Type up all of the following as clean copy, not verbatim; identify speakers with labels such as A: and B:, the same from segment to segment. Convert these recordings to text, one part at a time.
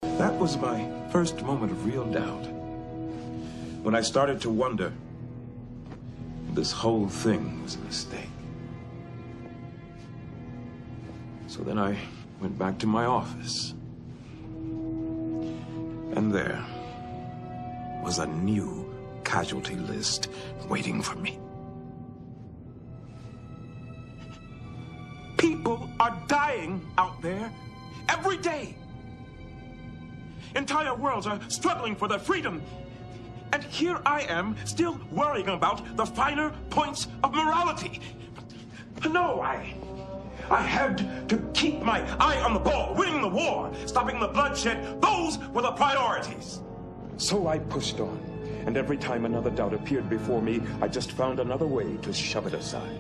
A: That was my first moment of real doubt. When I started to wonder, this whole thing was a mistake. So then I went back to my office. And there was a new casualty list waiting for me. People are dying out there every day. Entire worlds are struggling for their freedom. And here I am, still worrying about the finer points of morality. No, I had to keep my eye on the ball, winning the war, stopping the bloodshed. Those were the priorities. So I pushed on, and every time another doubt appeared before me, I just found another way to shove it aside.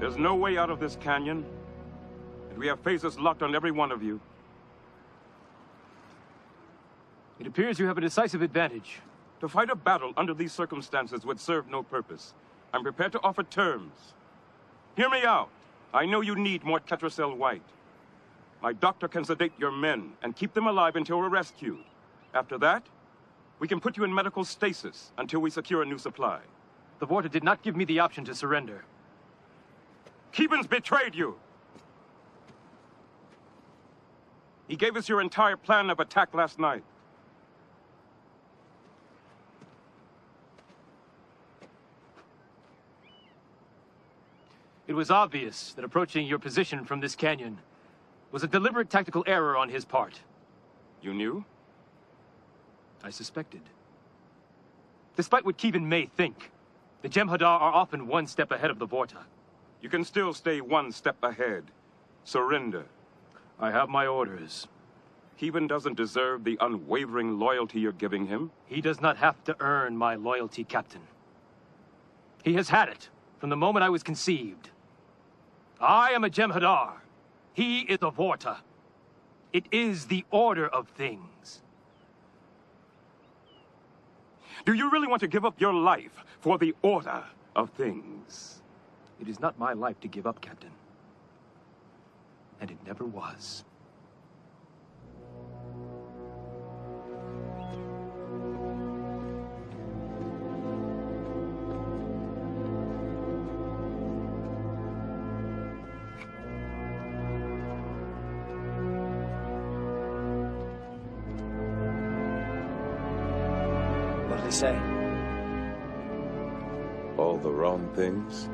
A: There's no way out of this canyon, and we have phasers locked on every one of you.
B: It appears you have a decisive advantage.
A: To fight a battle under these circumstances would serve no purpose. I'm prepared to offer terms. Hear me out. I know you need more Tetracell White. My doctor can sedate your men and keep them alive until we're rescued. After that, we can put you in medical stasis until we secure a new supply.
B: The Vorta did not give me the option to surrender.
A: Keevan's betrayed you. He gave us your entire plan of attack last night.
B: It was obvious that approaching your position from this canyon was a deliberate tactical error on his part.
A: You knew?
B: I suspected. Despite what Keevan may think, the Jem'Hadar are often one step ahead of the Vorta.
A: You can still stay one step ahead. Surrender.
B: I have my orders.
A: Keevan doesn't deserve the unwavering loyalty you're giving him.
B: He does not have to earn my loyalty, Captain. He has had it from the moment I was conceived. I am a Jem'Hadar. He is a Vorta. It is the order of things.
A: Do you really want to give up your life for the order of things?
B: It is not my life to give up, Captain. And it never was.
C: What did he say?
D: All the wrong things.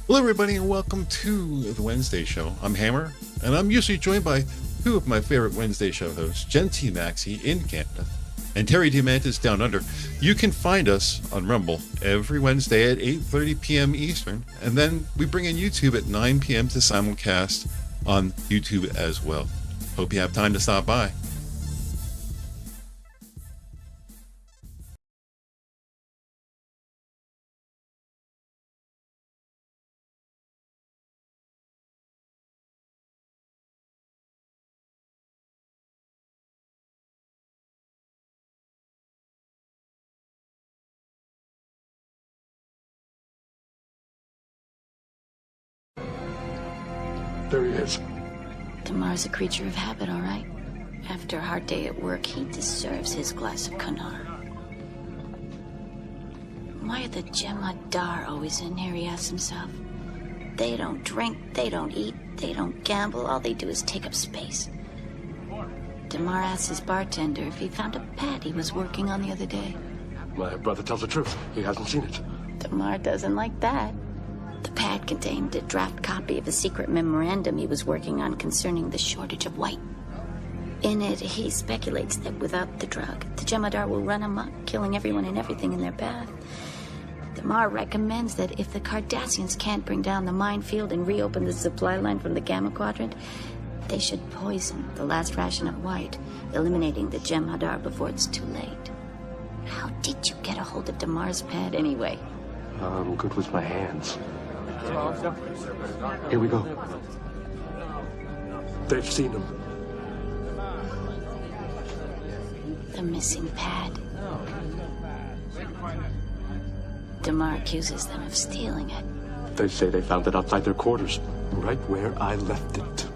E: Hello everybody and welcome to the Wednesday show. I'm Hammer and I'm usually joined by two of my favorite Wednesday show hosts, Jen T. Maxey in Canada and Terry Diamantis down under. You can find us on Rumble every Wednesday at 8:30 p.m. Eastern, and then we bring in YouTube at 9 p.m. to simulcast on YouTube as well. Hope you have time to stop by.
A: There he is.
F: Damar's a creature of habit, all right. After a hard day at work, he deserves his glass of Kanar. Why are the THUR always in here, he asks himself. They don't drink, they don't eat, they don't gamble, all they do is take up space. Damar asks his bartender if he found a pad he was working on the other day.
A: My brother tells the truth. He hasn't seen it.
F: Damar doesn't like that. The pad contained a draft copy of a secret memorandum he was working on concerning the shortage of white. In it, he speculates that without the drug, the THUR will run amok, killing everyone and everything in their path. Damar recommends that if the Cardassians can't bring down the minefield and reopen the supply line from the Gamma Quadrant, they should poison the last ration of white, eliminating the THUR before it's too late. How did you get a hold of Damar's pad anyway?
A: I'm good with my hands. Here we go. They've seen him.
F: The missing pad. Damar accuses them of stealing it.
A: They say they found it outside their quarters, right where I left it.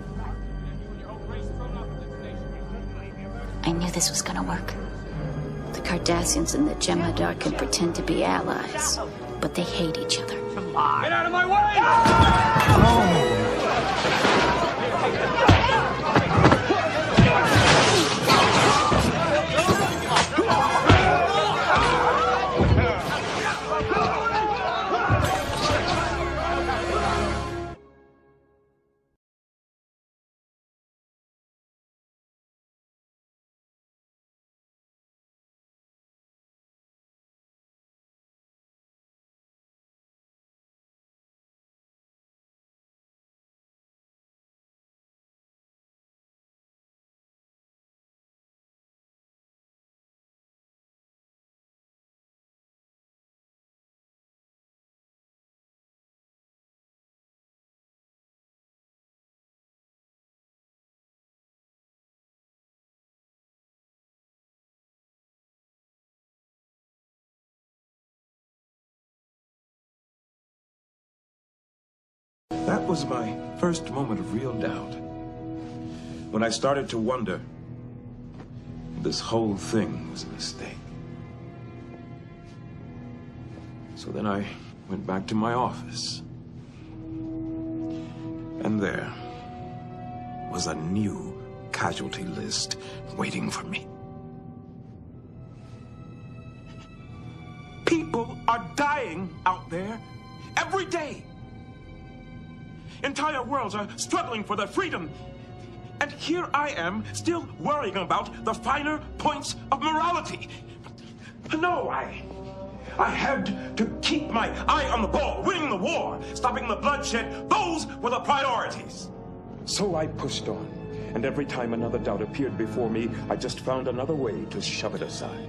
F: I knew this was gonna work. The Cardassians and the THUR can pretend to be allies, but they hate each other.
B: Get out of my way!
A: That was my first moment of real doubt. When I started to wonder, this whole thing was a mistake. So then I went back to my office. And there was a new casualty list waiting for me. People are dying out there every day. Entire worlds are struggling for their freedom. And here I am, still worrying about the finer points of morality. No, I had to keep my eye on the ball, winning the war, stopping the bloodshed. Those were the priorities. So I pushed on, and every time another doubt appeared before me, I just found another way to shove it aside.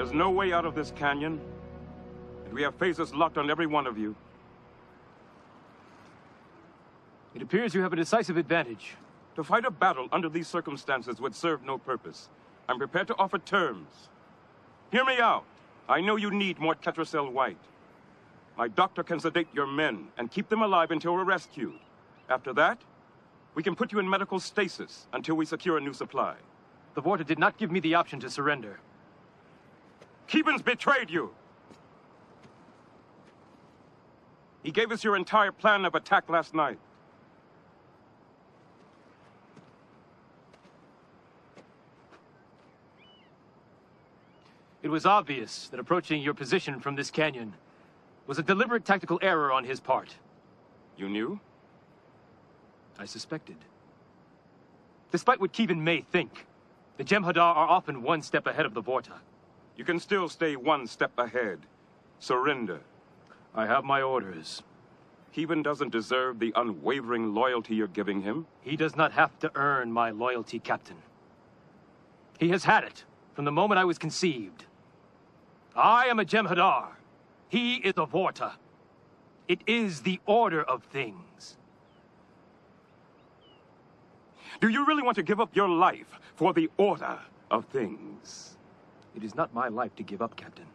A: There's no way out of this canyon, and we have phasers locked on every one of you.
B: It appears you have a decisive advantage.
A: To fight a battle under these circumstances would serve no purpose. I'm prepared to offer terms. Hear me out. I know you need more tetracell white. My doctor can sedate your men and keep them alive until we're rescued. After that, we can put you in medical stasis until we secure a new supply.
B: The Vorta did not give me the option to surrender.
A: Keeban's betrayed you. He gave us your entire plan of attack last night.
B: It was obvious that approaching your position from this canyon was a deliberate tactical error on his part.
A: You knew?
B: I suspected. Despite what Keeban may think, the Jem'Hadar are often one step ahead of the Vorta.
A: You can still stay one step ahead. Surrender.
B: I have my orders.
A: Keeban doesn't deserve the unwavering loyalty you're giving him.
B: He does not have to earn my loyalty, Captain. He has had it from the moment I was conceived. I am a Jem'Hadar. He is a Vorta. It is the order of things.
A: Do you really want to give up your life for the order of things?
B: It is not my life to give up, Captain.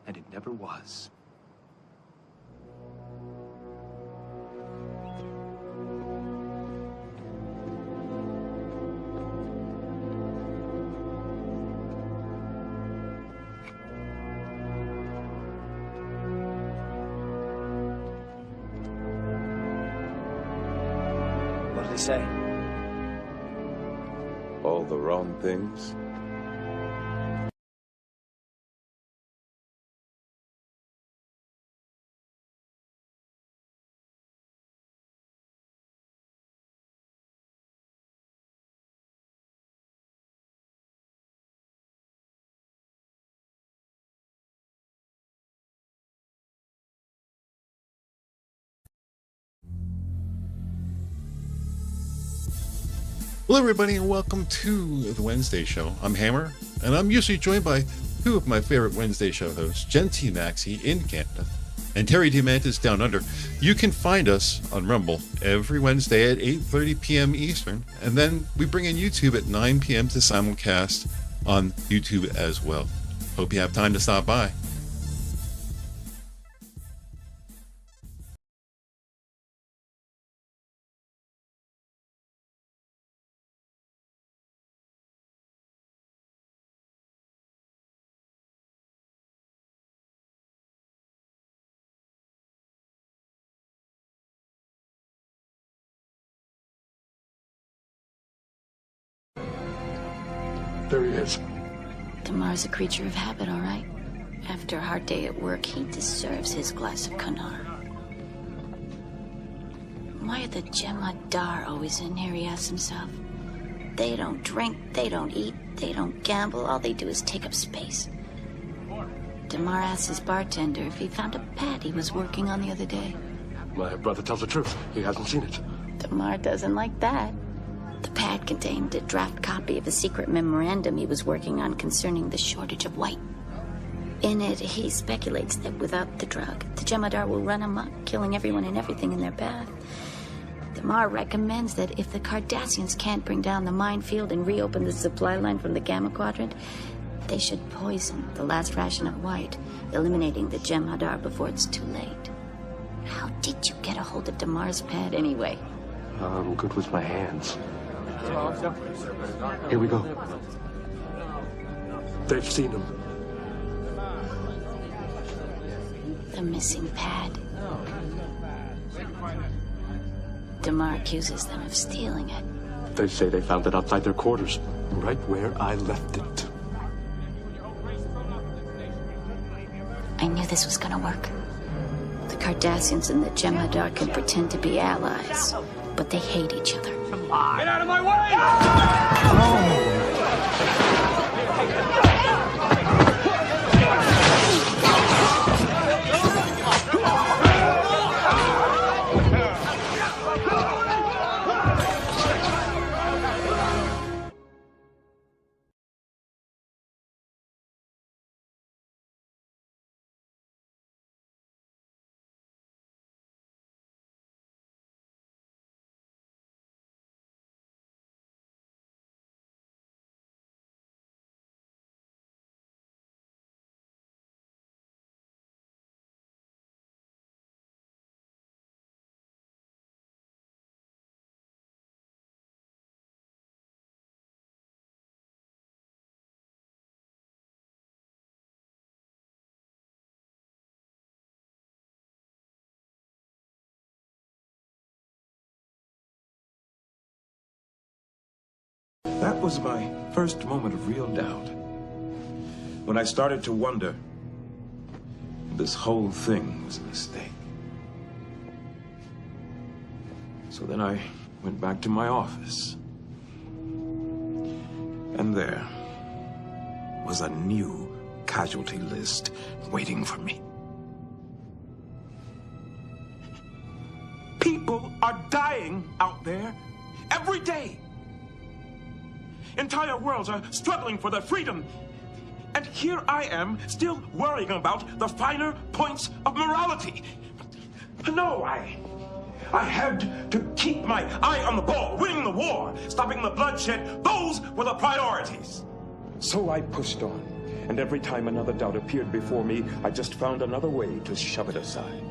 B: And it never was.
C: What did he say?
D: All the wrong things?
E: Hello, everybody, and welcome to the Wednesday show. I'm Hammer, and I'm usually joined by two of my favorite Wednesday show hosts, Jen T. Maxey in Canada and Terry Diamantis down under. You can find us on Rumble every Wednesday at 8:30 p.m. Eastern, and then we bring in YouTube at 9 p.m. to simulcast on YouTube as well. Hope you have time to stop by.
G: There he is.
F: Damar's a creature of habit, all right. After a hard day at work, he deserves his glass of Kanar. Why are the Jem'Hadar always in here, he asks himself. They don't drink, they don't eat, they don't gamble, all they do is take up space. Damar asks his bartender if he found a pad he was working on the other day.
G: My brother tells the truth. He hasn't seen it.
F: Damar doesn't like that. The pad contained a draft copy of a secret memorandum he was working on concerning the shortage of white. In it, he speculates that without the drug, the Jem'Hadar will run amok, killing everyone and everything in their path. Damar recommends that if the Cardassians can't bring down the minefield and reopen the supply line from the Gamma Quadrant, they should poison the last ration of white, eliminating the Jem'Hadar before it's too late. How did you get a hold of Damar's pad anyway?
G: I'm good with my hands. Here we go. They've seen him.
F: The missing pad. Damar accuses them of stealing it.
G: They say they found it outside their quarters, right where I left it.
F: I knew this was gonna work. The Cardassians and the Jem'Hadar can pretend to be allies, but they hate each other.
B: Get out of my way!
A: That was my first moment of real doubt. When I started to wonder, this whole thing was a mistake. So then I went back to my office. And there was a new casualty list waiting for me. People are dying out there every day. Entire worlds are struggling for their freedom. And here I am, still worrying about the finer points of morality. No, I had to keep my eye on the ball, winning the war, stopping the bloodshed. Those were the priorities. So I pushed on, and every time another doubt appeared before me, I just found another way to shove it aside.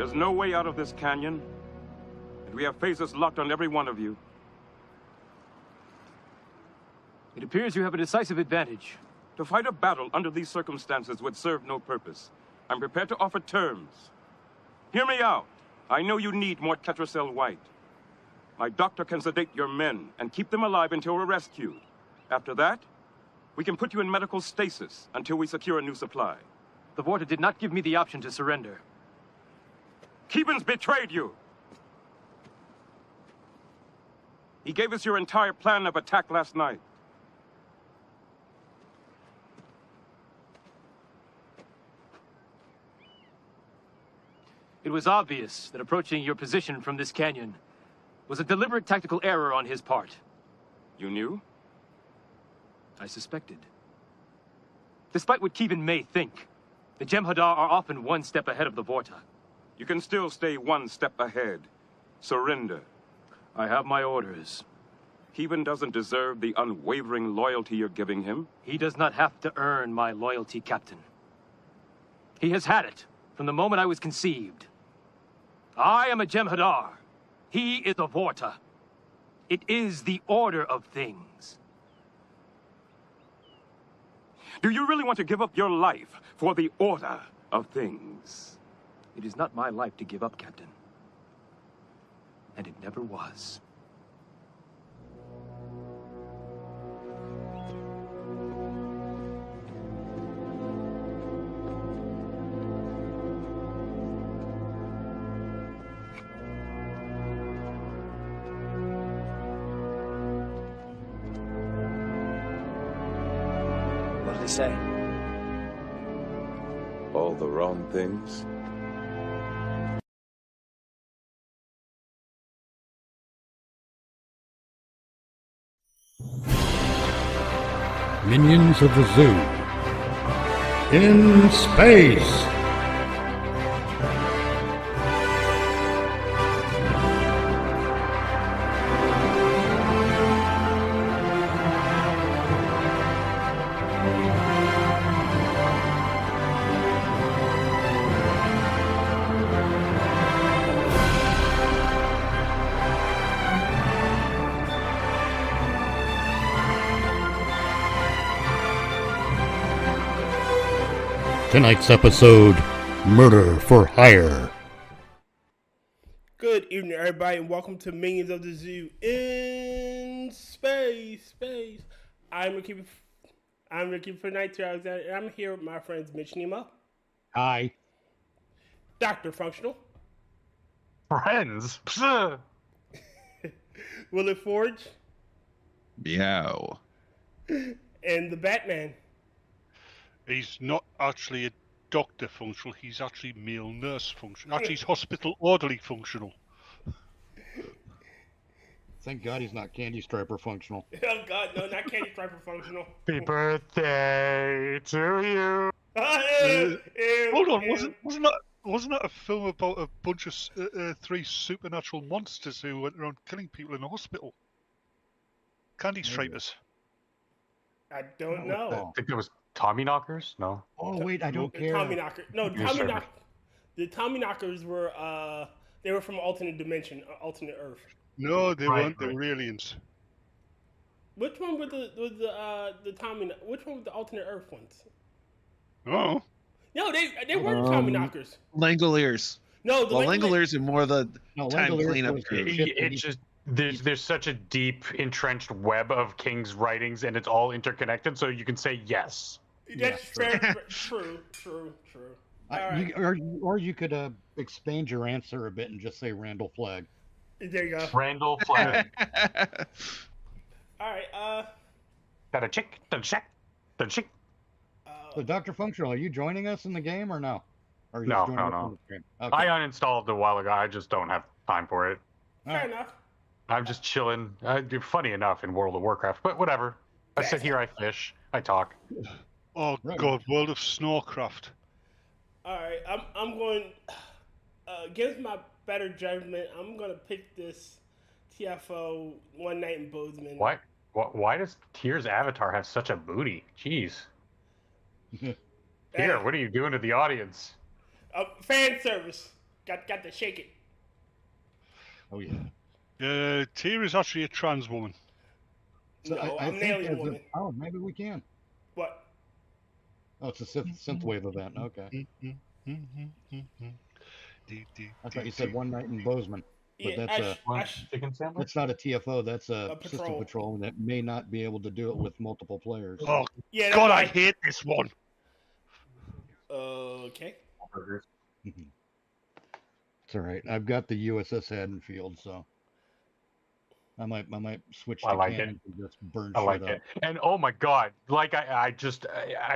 A: There's no way out of this canyon, and we have phasers locked on every one of you.
B: It appears you have a decisive advantage.
A: To fight a battle under these circumstances would serve no purpose. I'm prepared to offer terms. Hear me out. I know you need more Ketracel White. My doctor can sedate your men and keep them alive until we're rescued. After that, we can put you in medical stasis until we secure a new supply.
B: The Vorta did not give me the option to surrender.
A: Keevan's betrayed you. He gave us your entire plan of attack last night.
B: It was obvious that approaching your position from this canyon was a deliberate tactical error on his part.
A: You knew?
B: I suspected. Despite what Keevan may think, the Jem'Hadar are often one step ahead of the Vorta.
A: You can still stay one step ahead. Surrender.
B: I have my orders.
A: Keevan doesn't deserve the unwavering loyalty you're giving him.
B: He does not have to earn my loyalty, Captain. He has had it from the moment I was conceived. I am a Jem'Hadar. He is a Vorta. It is the order of things.
A: Do you really want to give up your life for the order of things?
B: It is not my life to give up, Captain. And it never was.
C: to say.
D: All the wrong things?
H: Minions of the Zoo. In space! Tonight's episode, Murder for Hire.
I: Good evening, everybody, and welcome to Minions of the Zoo in space. I'm Ricky for tonight, Tyr Alexander, and I'm here with my friends Mitch Nemo.
H: Hi.
I: Dr. Functional.
J: Friends?
I: Willie Forge.
K: Meow.
I: And the Batman.
J: He's not actually a doctor functional, he's actually male nurse functional. Actually, he's hospital orderly functional.
H: Thank God he's not Candy Striper functional.
I: Oh God, no, not Candy Striper functional.
J: Happy birthday to you. Hold on, wasn't that a film about a bunch of three supernatural monsters who went around killing people in a hospital? Candy Stripers.
I: I don't know.
J: I think it was Tommy Knockers? No.
H: Oh wait, I don't care.
I: Tommy Knocker. No, the Tommy Knockers were they were from alternate dimension, alternate Earth.
J: No, they weren't. They were aliens.
I: Which one were the Tommy? Which one were the alternate Earth ones?
J: Oh.
I: No, they weren't Tommy Knockers.
K: Langoliers.
I: No,
K: Langoliers are more the time
H: Langoliers
K: cleanup
H: was
K: crew.
J: It just there's such a deep entrenched web of King's writings, and it's all interconnected. So you can say yes.
I: That's fair. True. All right.
H: Or you could expand your answer a bit and just say Randall Flagg.
I: There you go.
J: Randall Flagg.
I: All right.
J: Got a chick.
H: So Dr. Functional, are you joining us in the game or no? Or are you
J: No.
H: just joining us in the game? Okay.
J: I uninstalled it a while ago. I just don't have time for it.
I: Fair enough.
J: I'm just chilling. Funny enough in World of Warcraft, but whatever. I sit here, I fish, I talk. Oh God, World of Snorcraft.
I: All right, I'm going against my better judgment. I'm gonna pick this TFO One Night in Bozeman.
J: Why does Tyr's avatar have such a booty? Jeez. Tyr, what are you doing to the audience?
I: Fan service. Got to shake it.
H: Oh yeah.
J: Tyr is actually a trans woman.
H: So
I: No,
H: I
I: I'm an
H: think
I: alien woman.
H: maybe we can.
I: What?
H: Oh, it's a synthwave event. Okay. I thought you said One Night in Bozeman, but
I: Yeah,
H: that's not a TFO. That's a
I: patrol.
H: system patrol that may not be able to do it with multiple players.
J: Oh
I: Yeah.
J: God, I hate this one.
I: Okay.
H: It's all right. I've got the USS Haddonfield, so I might switch to
J: I like
H: cannon and just burn
J: I
H: shit
J: like
H: up.
J: it. And oh my God, like I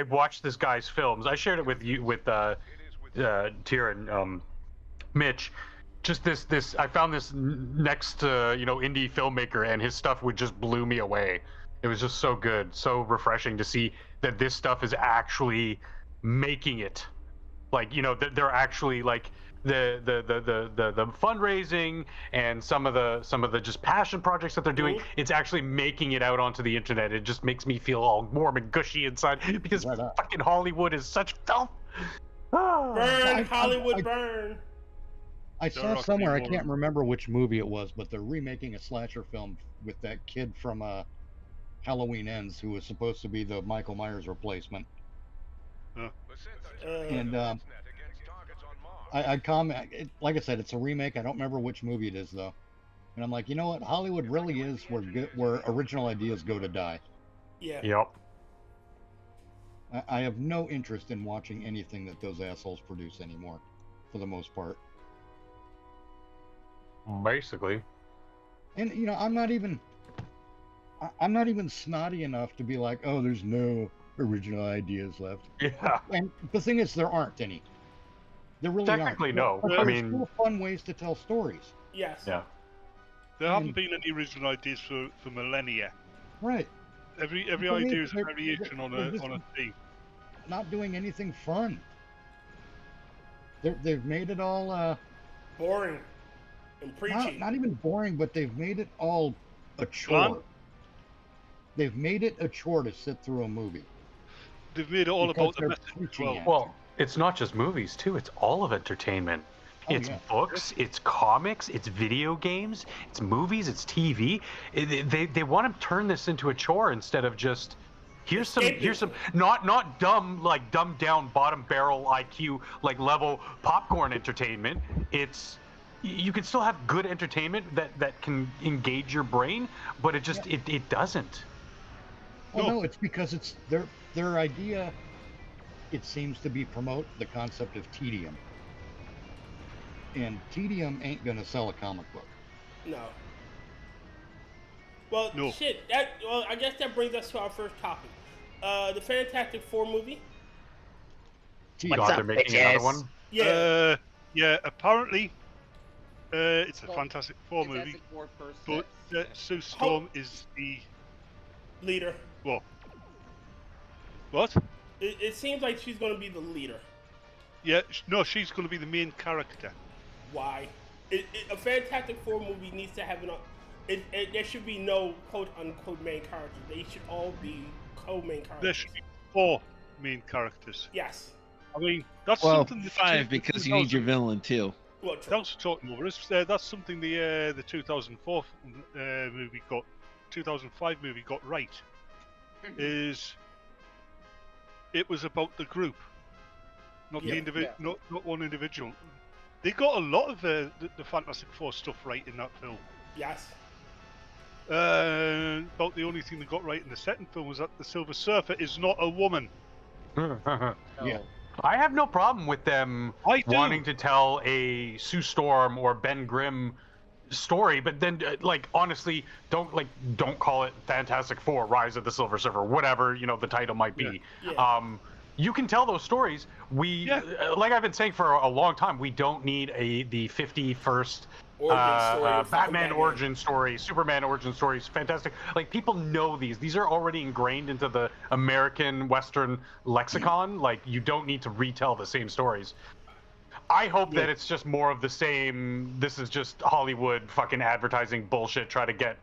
J: watched this guy's films. I shared it with you with Tyr and Mitch. Just this I found this next indie filmmaker, and his stuff would just blew me away. It was just so good, so refreshing to see that this stuff is actually making it. Like, they're actually like the fundraising and some of the just passion projects that they're doing. It's actually making it out onto the internet. It just makes me feel all warm and gushy inside because fucking Hollywood is such filth.
I: Burn, Hollywood, burn.
H: I saw somewhere, I can't remember which movie it was, but they're remaking a slasher film with that kid from Halloween Ends who was supposed to be the Michael Myers replacement. And I comment, like I said, it's a remake. I don't remember which movie it is though. And I'm like, you know what? Hollywood really is where original ideas go to die.
I: Yeah.
J: Yep.
H: I have no interest in watching anything that those assholes produce anymore, for the most part.
J: Basically.
H: And I'm not even snotty enough to be like, oh, there's no original ideas left.
J: Yeah.
H: And the thing is, there aren't any. There really
J: Technically,
H: aren't.
J: no.
H: But
J: I
H: there's
J: mean,
H: still fun ways to tell stories.
I: Yes.
J: yeah.
C: There haven't been any original ideas for millennia.
H: Right.
C: Every
H: The thing
C: idea
H: is,
C: is a variation on a theme.
H: Not doing anything fun. They've made it all
I: boring and preachy.
H: Not even boring, but they've made it all a chore.
C: Fun?
H: They've made it a chore to sit through a movie.
C: They've made it all
H: Because
C: about the
H: they're
C: message as
H: preaching
C: well.
H: it.
J: Well, it's not just movies too. It's all of entertainment.
H: Oh,
J: It's
H: yeah.
J: books, it's comics, it's video games, it's movies, it's TV. They want to turn this into a chore instead of just here's some not dumb, like dumbed down bottom barrel IQ like level popcorn entertainment. It's you can still have good entertainment that can engage your brain, but it just it doesn't.
H: Well, no, it's because it's their idea. It seems to be promote the concept of tedium, and tedium ain't gonna sell a comic book.
I: No. Well,
C: No.
I: shit. Well, I guess that brings us to our first topic. The Fantastic Four movie.
J: God, they're making another one.
I: Yeah.
C: Yeah. Apparently, it's a Fantastic Four movie, but Sue Storm is the
I: leader.
C: What?
I: It seems like she's going to be the leader.
C: Yeah. No, she's going to be the main character.
I: Why? A Fantastic Four movie needs to have there should be no quote-unquote main characters. They should all be co-main characters.
C: There should be 4 main characters.
I: Yes.
C: I mean, that's
K: Well,
C: something that
K: 5 because you need your villain too.
I: Well,
C: thanks for talking over us. That's something the 2004 movie 2005 movie got right. Is it was about the group, not the individual, not one individual. They got a lot of the Fantastic Four stuff right in that film.
I: Yes.
C: About the only thing they got right in the second film was that the Silver Surfer is not a woman.
H: Yeah.
J: I have no problem with them wanting to tell a Sue Storm or Ben Grimm story, but then like honestly, don't call it Fantastic Four: Rise of the Silver Surfer, whatever the title might be.
I: Yeah.
J: You can tell those stories. Like I've been saying for a long time, we don't need the 51st Batman origin story, Superman origin stories. Fantastic. Like people know these. These are already ingrained into the American Western lexicon. Like you don't need to retell the same stories. I hope that it's just more of the same. This is just Hollywood fucking advertising bullshit. Try to get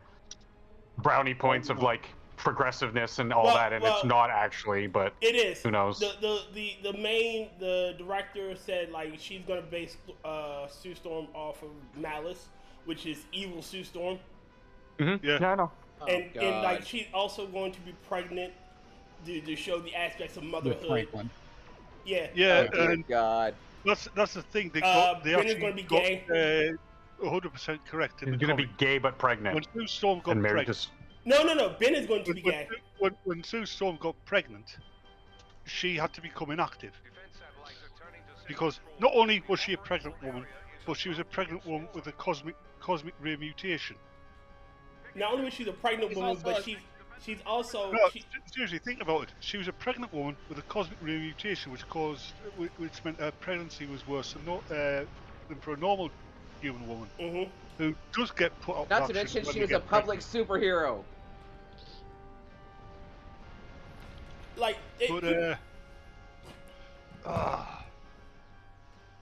J: brownie points of like progressiveness and all that, and it's not actually. But
I: it is.
J: Who knows?
I: The director said like she's gonna base Sue Storm off of Malice, which is evil Sue Storm.
J: Mm-hmm. Yeah, I know.
I: And like she's also going to be pregnant to show the aspects of motherhood.
H: With Franklin.
I: Yeah.
C: Yeah.
L: Oh, God.
C: That's the thing. They
I: Ben is going to be gay.
C: 100% correct.
J: He's going to be gay but pregnant.
C: When Sue Storm got pregnant.
I: No. Ben is going to be gay.
C: When Sue Storm got pregnant, she had to become inactive. Because not only was she a pregnant woman, but she was a pregnant woman with a cosmic ray mutation.
I: Not only was she a pregnant woman, but she's also.
C: No, seriously, think about it. She was a pregnant woman with a cosmic ray mutation, which meant her pregnancy was worse than for a normal human woman who does get put up.
L: Not to mention, she was a public superhero.
I: Like,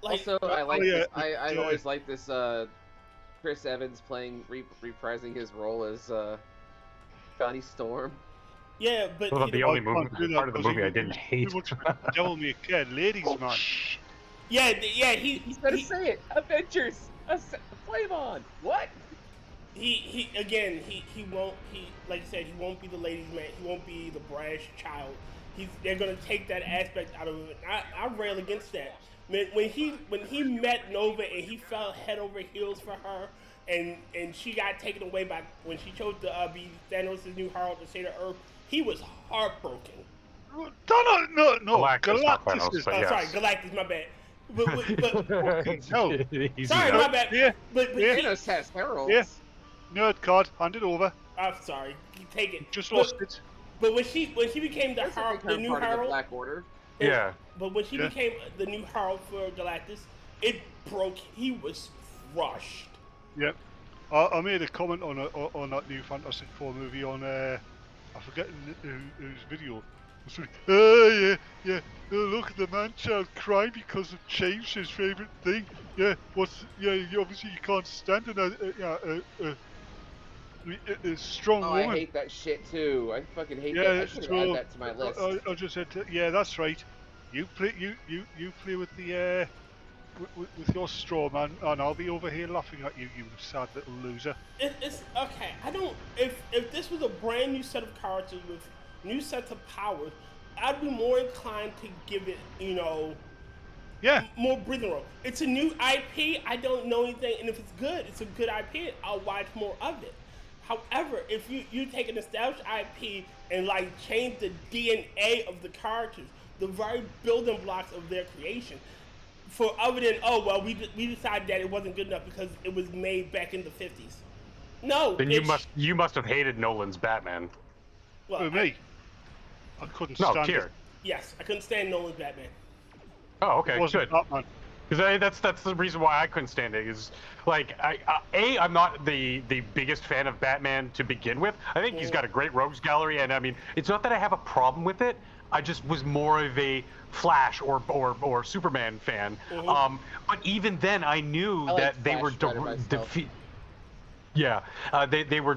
L: also, I like. This, I always like this. Chris Evans reprising his role as Johnny Storm.
I: Yeah, but
J: the only part of the movie I didn't hate.
C: Devil May Cry, ladies man.
I: Yeah. He's
L: gonna say it. Avengers, flame on. What?
I: He won't. Like I said, he won't be the ladies' man. He won't be the brash child. They're gonna take that aspect out of it. I rail against that. When he met Nova and he fell head over heels for her, and she got taken away by when she chose to be Thanos' new herald to save the Earth, he was heartbroken.
C: No.
J: Galactus,
I: sorry, Galactus. My bad. But
C: no.
I: Sorry, my bad.
C: Yeah.
I: But
L: Thanos has heralds.
C: Yeah. Nerd card, hand it over.
I: I'm sorry. You take it.
C: Just lost it.
I: But when she became the new Herald,
L: Black Order.
J: Yeah.
I: But when she became the new Herald for Galactus, it broke. He was crushed.
C: Yep. I made a comment on that new Fantastic Four movie on I forget whose video. It's like, yeah. Look at the man-child cry because of changed his favorite thing. Yeah. Obviously you can't stand a strong woman.
L: I hate that shit too. I fucking hate that. I should add that to my list.
C: I just said, yeah, that's right. You play with the with your straw man, and I'll be over here laughing at you, you sad little loser.
I: It's okay. I don't. If this was a brand new set of characters with new sets of powers, I'd be more inclined to give it, more breathing room. It's a new IP. I don't know anything, and if it's good, it's a good IP. I'll watch more of it. However, if you take an established IP and change the DNA of the characters, the very building blocks of their creation, for other than we decided that it wasn't good enough because it was made back in the 50s. No.
J: Then you must have hated Nolan's Batman.
I: Well,
C: me. I couldn't stand
J: Tyr.
C: it.
I: Yes, I couldn't stand Nolan's Batman.
J: Oh, okay, good.
C: Batman.
J: Because that's the reason why I couldn't stand it. Is I'm not the biggest fan of Batman to begin with. I think he's got a great rogues gallery, and I mean, it's not that I have a problem with it. I just was more of a Flash or Superman fan. But even then, I knew that they were they were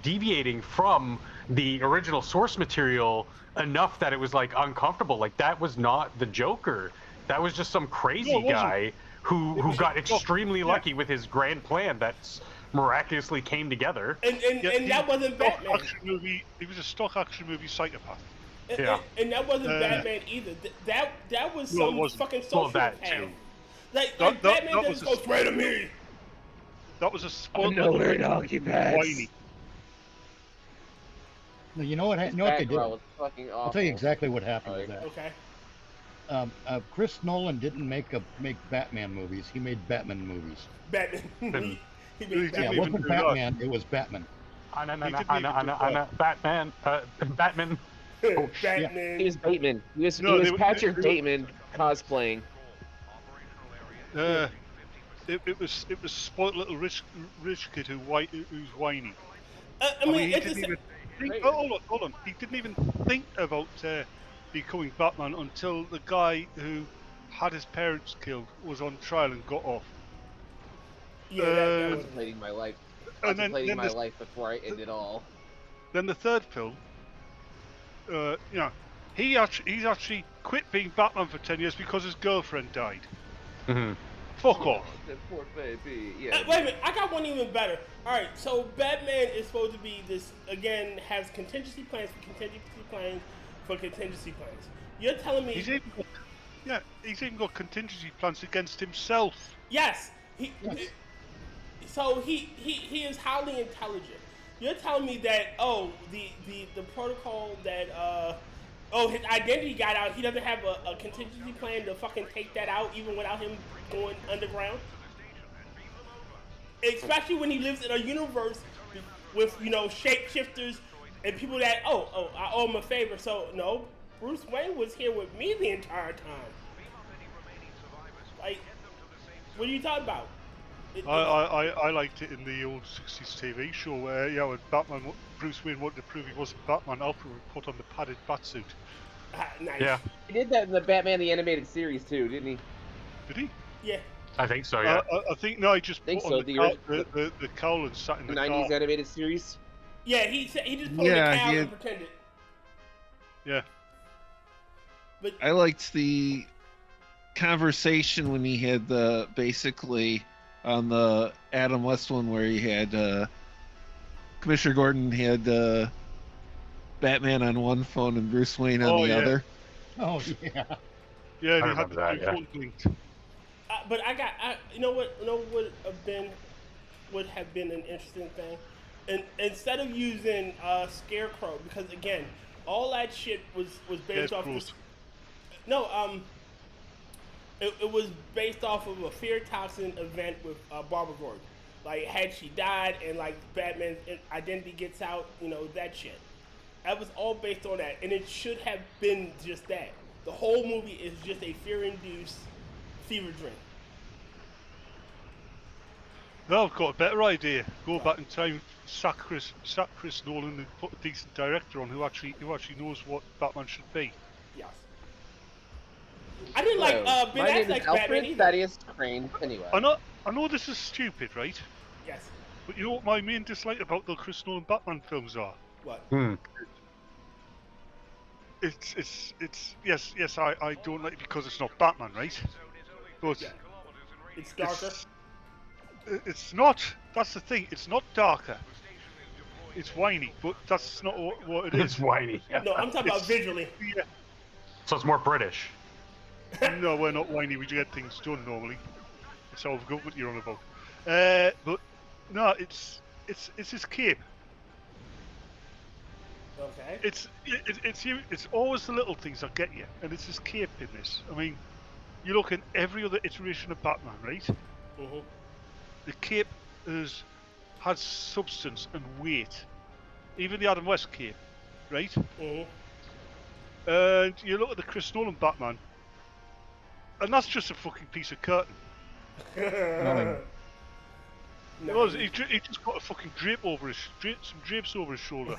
J: deviating from the original source material enough that it was uncomfortable. Like, that was not the Joker. That was just some crazy guy who got extremely lucky with his grand plan that's miraculously came together.
I: And that wasn't Batman.
C: He was a stock action movie psychopath.
I: And that wasn't Batman either. That was some fucking social
J: that too.
I: Like Batman doesn't go straight to me.
C: That was a spoiled
H: whiny. No, you know what they did? I'll tell you exactly what happened with that.
I: Okay.
H: Chris Nolan didn't make Batman movies. He made Batman movies.
I: Batman.
H: It wasn't Batman. It was Batman.
J: Batman. Batman.
L: Oh,
I: Batman.
L: He was Bateman. He was Patrick Bateman cosplaying.
C: It was spoiled little rich kid who's whiny.
I: He
C: didn't even hold on. He didn't even think about becoming Batman until the guy who had his parents killed was on trial and got off.
L: Yeah, that was contemplating my life. Contemplating my life before I end it all.
C: Then the third film, he's actually quit being Batman for 10 years because his girlfriend died.
J: Mm-hmm.
C: Fuck off.
L: That poor baby. Yeah.
I: Wait a minute, I got one even better. Alright, so Batman is supposed to be this, again, has contingency plans for contingency plans for contingency plans. You're telling me... He's
C: even got contingency plans against himself.
I: Yes. So he is highly intelligent. You're telling me that, the protocol that, his identity got out, he doesn't have a contingency plan to fucking take that out even without him going underground? Especially when he lives in a universe with, shapeshifters and people that, I owe him a favor. So, no, Bruce Wayne was here with me the entire time. Like, what are you talking about?
C: I liked it in the old 60s TV show where, when Bruce Wayne wanted to prove he wasn't Batman, Alfred would put on the padded batsuit.
I: Nice.
J: Yeah.
L: He did that in the Batman the Animated Series too, didn't he?
C: Did he?
I: Yeah.
J: I think so, yeah.
C: I think he just put on the cowl and sat in the
L: 90s
C: car.
L: Animated Series?
I: Yeah, he just put on the cowl and pretended.
C: Yeah.
K: But I liked the conversation when he had basically on the Adam West one where he had Commissioner Gordon had Batman on one phone and Bruce Wayne on the other.
H: Oh yeah.
C: Yeah,
J: I remember that. Yeah.
I: But you know what would have been an interesting thing, and instead of using Scarecrow, because again, all that shit was based off. It was based off of a fear toxin event with Barbara Gordon. Like, had she died and Batman's identity gets out, that shit. That was all based on that, and it should have been just that. The whole movie is just a fear-induced fever dream.
C: No, I've got a better idea. Go back in time, sack Chris Nolan, and put a decent director on who actually knows what Batman should be.
I: Yes. I didn't like Ben
L: My name
I: Affleck's
L: is
I: Batman
L: Alfred
I: either.
L: Thaddeus Crane Pennywise.
C: I know this is stupid, right?
I: Yes.
C: But you know what my main dislike about the Chris Nolan Batman films are?
I: What?
C: It's yes, I don't like it because it's not Batman, right? But
I: it's darker.
C: It's not. That's the thing. It's not darker. It's whiny, but that's not what it is.
J: It's whiny.
I: No, I'm talking about visually.
C: Yeah.
J: So it's more British.
C: No, we're not whiny. We get things done normally. It's all government you're on about. But no, it's his cape.
I: Okay.
C: It's always the little things that get you, and it's his cape in this. I mean, you look at every other iteration of Batman, right?
I: Mm-hmm.
C: The cape has substance and weight. Even the Adam West cape, right?
I: Mm-hmm.
C: And you look at the Chris Nolan Batman, and that's just a fucking piece of curtain. No, he just got a fucking drape over some drapes over his shoulder.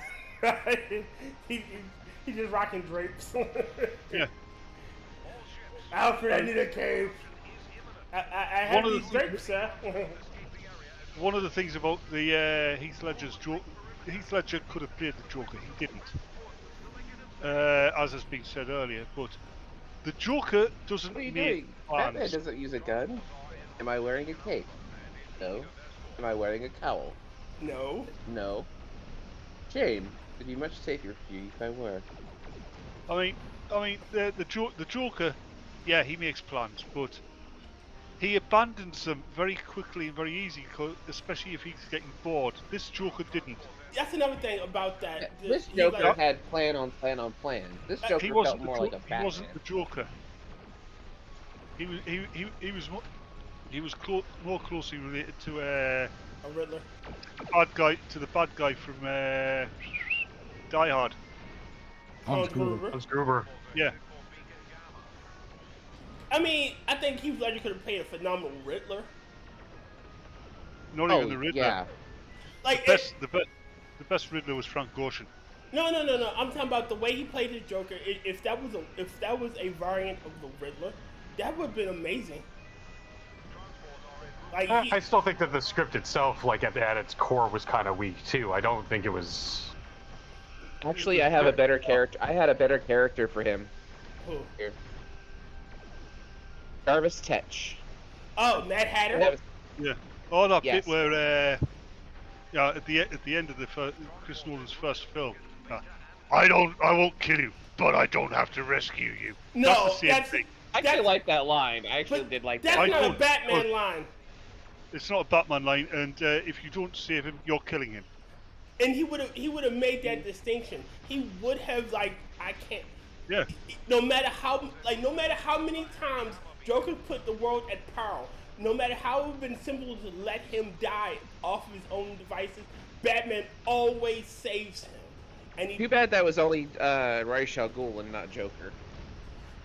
I: he just rocking drapes.
C: Yeah.
I: Alfred, I need a cape. I have these drapes, sir.
C: One of the things about the Heath Ledger's Joker, Heath Ledger could have played the Joker, he didn't. As has been said earlier, but the Joker doesn't
L: What are you
C: make
L: doing?
C: plans.
L: Batman doesn't use a gun. Am I wearing a cape? No. Am I wearing a cowl?
I: No.
L: No. Shame. It'd be much safer for you if I were.
C: I mean, the Joker, yeah, he makes plans, but he abandons them very quickly and very easy, especially if he's getting bored. This Joker didn't.
I: That's another thing about that.
L: This Joker had plan on plan on plan. This Joker felt more like a Batman.
C: He wasn't the Joker. He was more closely related to
I: a Riddler.
C: The bad guy from Die Hard.
I: Hans
J: Gruber.
C: Yeah.
I: I mean, I think Heath Ledger could have played a phenomenal Riddler.
C: Not even the Riddler.
L: Yeah.
C: Like the best Riddler was Frank Gorshin.
I: No. I'm talking about the way he played his Joker. If that was a variant of the Riddler, that would have been amazing. Like
J: I still think that the script itself, like at its core, was kind of weak too. I don't think it was.
L: Actually, I have a better character. I had a better character for him.
I: Who?
L: Here. Jarvis Tetch.
I: Oh, Mad Hatter.
C: Yeah. Oh, that bit where, at the end of Chris Nolan's first film, I won't kill you, but I don't have to rescue you.
I: No,
C: that's the same thing.
L: I actually like that line. I actually did like that.
I: That's not a Batman line.
C: It's not a Batman line, and if you don't save him, you're killing him.
I: And he would have made that distinction. He would have I can't.
C: Yeah.
I: No matter how many times Joker put the world at peril, no matter how it would have been simple to let him die off of his own devices, Batman always saves him. And
L: Too bad that was only Ra's al Ghul and not Joker.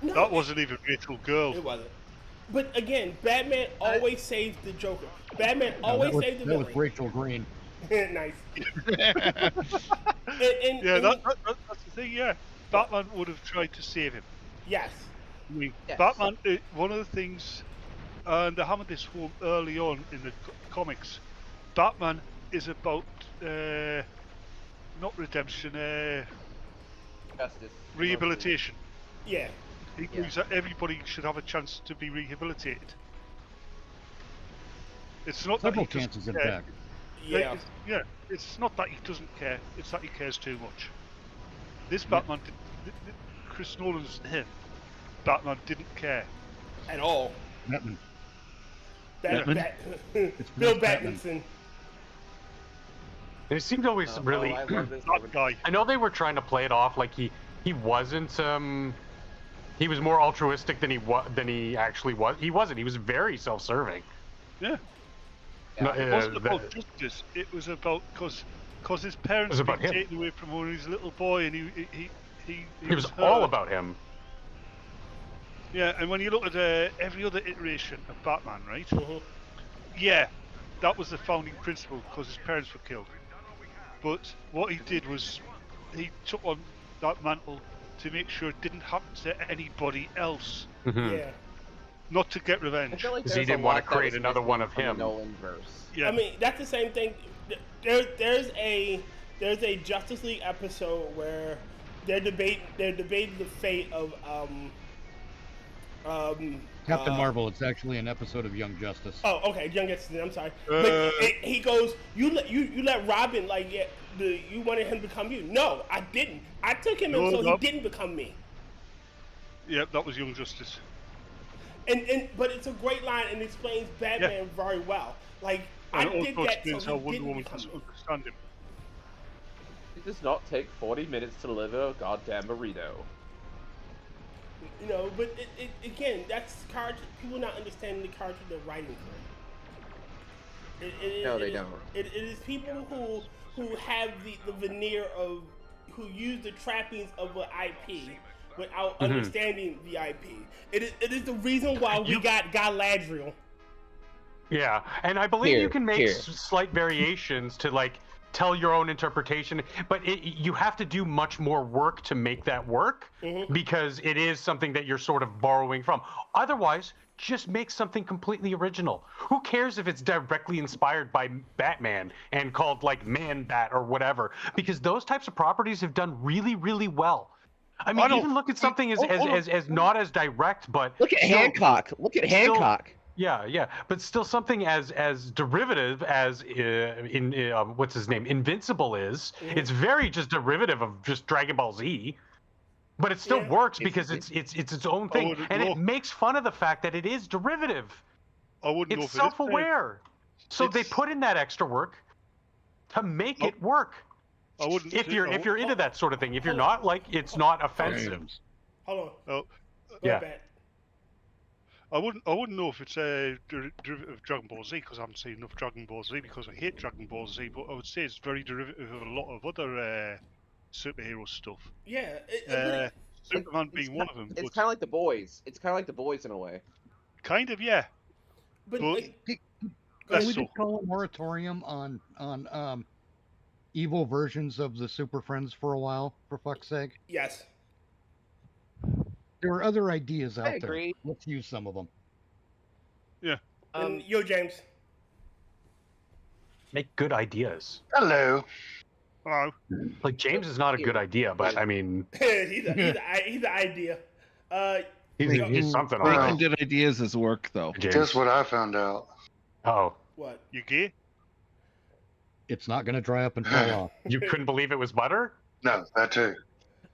I: No,
C: that wasn't even Rachel Girl.
I: It wasn't. But again, Batman always saves the Joker. Batman always saves the villain.
H: That was Rachel Green.
I: Nice.
C: That's the thing, yeah. Batman would have tried to save him.
I: Yes.
C: I mean, Batman, one of the things, and I hammered this home early on in the comics, Batman is about, not redemption,
L: justice.
C: Rehabilitation.
I: Yeah.
C: He believes that everybody should have a chance to be rehabilitated. It's not
H: Several
C: that he
H: chances,
C: doesn't
H: in
C: care.
H: fact.
I: Yeah.
C: It's not that he doesn't care, it's that he cares too much. This Batman, Chris Nolan's Batman didn't care.
I: At all.
H: Batman.
I: Bill Batmanson.
J: It seemed always really. I know they were trying to play it off like he wasn't. He was more altruistic than he actually was. He wasn't. He was very self-serving.
C: Yeah.
J: No,
C: It wasn't about justice. It was about because Because his parents
J: It was
C: been
J: about him.
C: taken away from him when he was a little boy, and he
J: It was all
C: hurt.
J: about him.
C: Yeah, and when you look at every other iteration of Batman, right?
I: Mhm.
C: Yeah, that was the founding principle because his parents were killed. But what he did was he took on that mantle to make sure it didn't happen to anybody else.
I: Yeah.
C: Not to get
L: I
C: revenge.
L: feel like
J: Because
L: there's
J: he didn't
L: a
J: want
L: lot
J: to
L: that
J: create
L: was
J: another
L: missing
J: one of
L: from the
J: him.
L: Nolan verse.
C: Yeah.
I: I mean, that's the same thing. There's a Justice League episode where they're debating the fate of
H: Captain Marvel. It's actually an episode of Young Justice.
I: Oh, okay, Young Justice. I'm sorry, but he goes, you let Robin you wanted him to become you. No, I didn't. I took him in so he didn't become me.
C: Yep, that was Young Justice.
I: But it's a great line and explains Batman very well. Like I did that so he didn't become me.
C: Understand him.
L: It does not take 40 minutes to deliver a goddamn burrito.
I: You know, but again, that's character. People not understanding the character they're writing for.
L: No, they don't.
I: It is people who have the veneer of who use the trappings of an IP without understanding the IP. It is the reason why we got Galadriel.
J: Yeah, and I believe you can make slight variations to like tell your own interpretation, but you have to do much more work to make that work because it is something that you're sort of borrowing from. Otherwise, just make something completely original. Who cares if it's directly inspired by Batman and called like Man-Bat or whatever? Because those types of properties have done really, really well. I mean, even look at something as not as direct, but
M: look at Hancock. Look at Hancock.
J: Yeah, but still something as derivative as in what's his name, Invincible is. It's very just derivative of just Dragon Ball Z, but it still works because it's its own thing, and it makes fun of the fact that it is derivative. It's self-aware, so they put in that extra work to make it work. If you're into that sort of thing, if you're not, like, it's not offensive.
I: Hold on.
J: Yeah.
C: I wouldn't know if it's a derivative of Dragon Ball Z because I haven't seen enough Dragon Ball Z because I hate Dragon Ball Z, but I would say it's very derivative of a lot of other superhero stuff.
I: Yeah.
C: Superman being one of them.
L: It's kind of like the boys. It's kind of like the boys in a way.
C: Kind of, yeah.
I: But
H: can we just call a moratorium on evil versions of the Super Friends for a while, for fuck's sake?
I: Yes.
H: There are other ideas out
L: I agree.
H: there. Let's use some of them.
C: Yeah.
I: Yo, James.
J: Make good ideas.
N: Hello.
C: Hello.
J: Like, James is not a good idea, but I mean,
I: he's an idea.
J: he's something.
K: Making good ideas is work, though.
N: Guess what I found out?
J: Oh.
I: What?
C: You gay?
H: It's not going to dry up and fall off.
J: You couldn't believe it was butter?
N: No, that too.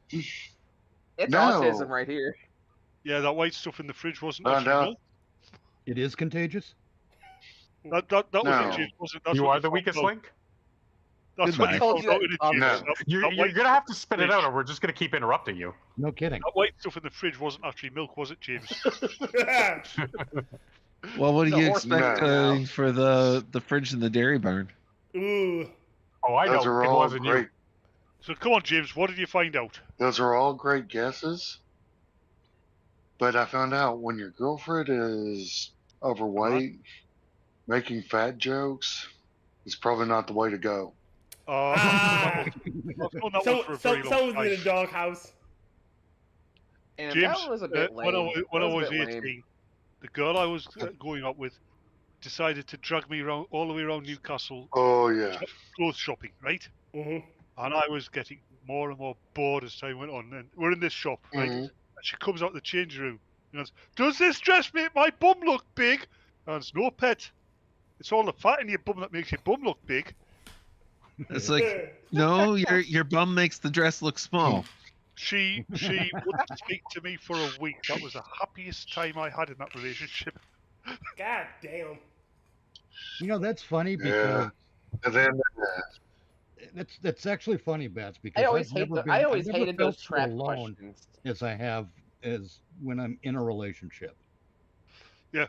L: It's
N: No.
L: autism right here.
C: Yeah, that white stuff in the fridge wasn't
N: Found
C: actually
N: out.
C: milk.
H: It is contagious?
C: That
N: No.
C: wasn't James, was it? That's
J: You
C: what
J: are
C: you
J: the
C: found
J: weakest
C: out.
J: link?
C: That's what you
L: Goodbye.
C: found out in the
N: No.
C: James.
J: You're going to have to spit it out or we're just going to keep interrupting you.
H: No kidding.
C: That white stuff in the fridge wasn't actually milk, was it, James?
K: Well, what do you
L: No,
K: expect
N: no.
K: for the fridge in the dairy barn?
I: Ooh.
J: Oh, I
N: Those
J: know.
N: are
J: It
N: all
J: wasn't
N: great.
C: So come on, James, what did you find out?
N: Those are all great guesses. But I found out when your girlfriend is overweight, making fat jokes is probably not the way to go.
C: I've known that one for a very long
I: Someone's
C: time.
I: in the doghouse.
L: And
C: James,
L: that was a bit lame.
C: when I
L: That
C: was
L: a bit
C: 18,
L: lame.
C: the girl I was going out with decided to drag me around all the way around Newcastle.
N: Oh, yeah.
C: Clothes shopping, right?
I: Mm-hmm.
C: And I was getting more and more bored as time went on. And we're in this shop, right?
N: Mhm.
C: And she comes out the change room and goes, "Does this dress make my bum look big?" And it's no, pet. It's all the fat in your bum that makes your bum look big.
K: It's like, no, your bum makes the dress look small.
C: She wouldn't speak to me for a week. That was the happiest time I had in that relationship.
I: God damn.
H: You know, that's funny
N: Yeah.
H: because
N: And then
H: that's actually funny, Bats, because
L: I always
H: I've never
L: I always
H: I've never
L: hated
H: felt
L: those
H: so
L: trap
H: alone
L: questions.
H: as I have as when I'm in a relationship.
C: Yeah.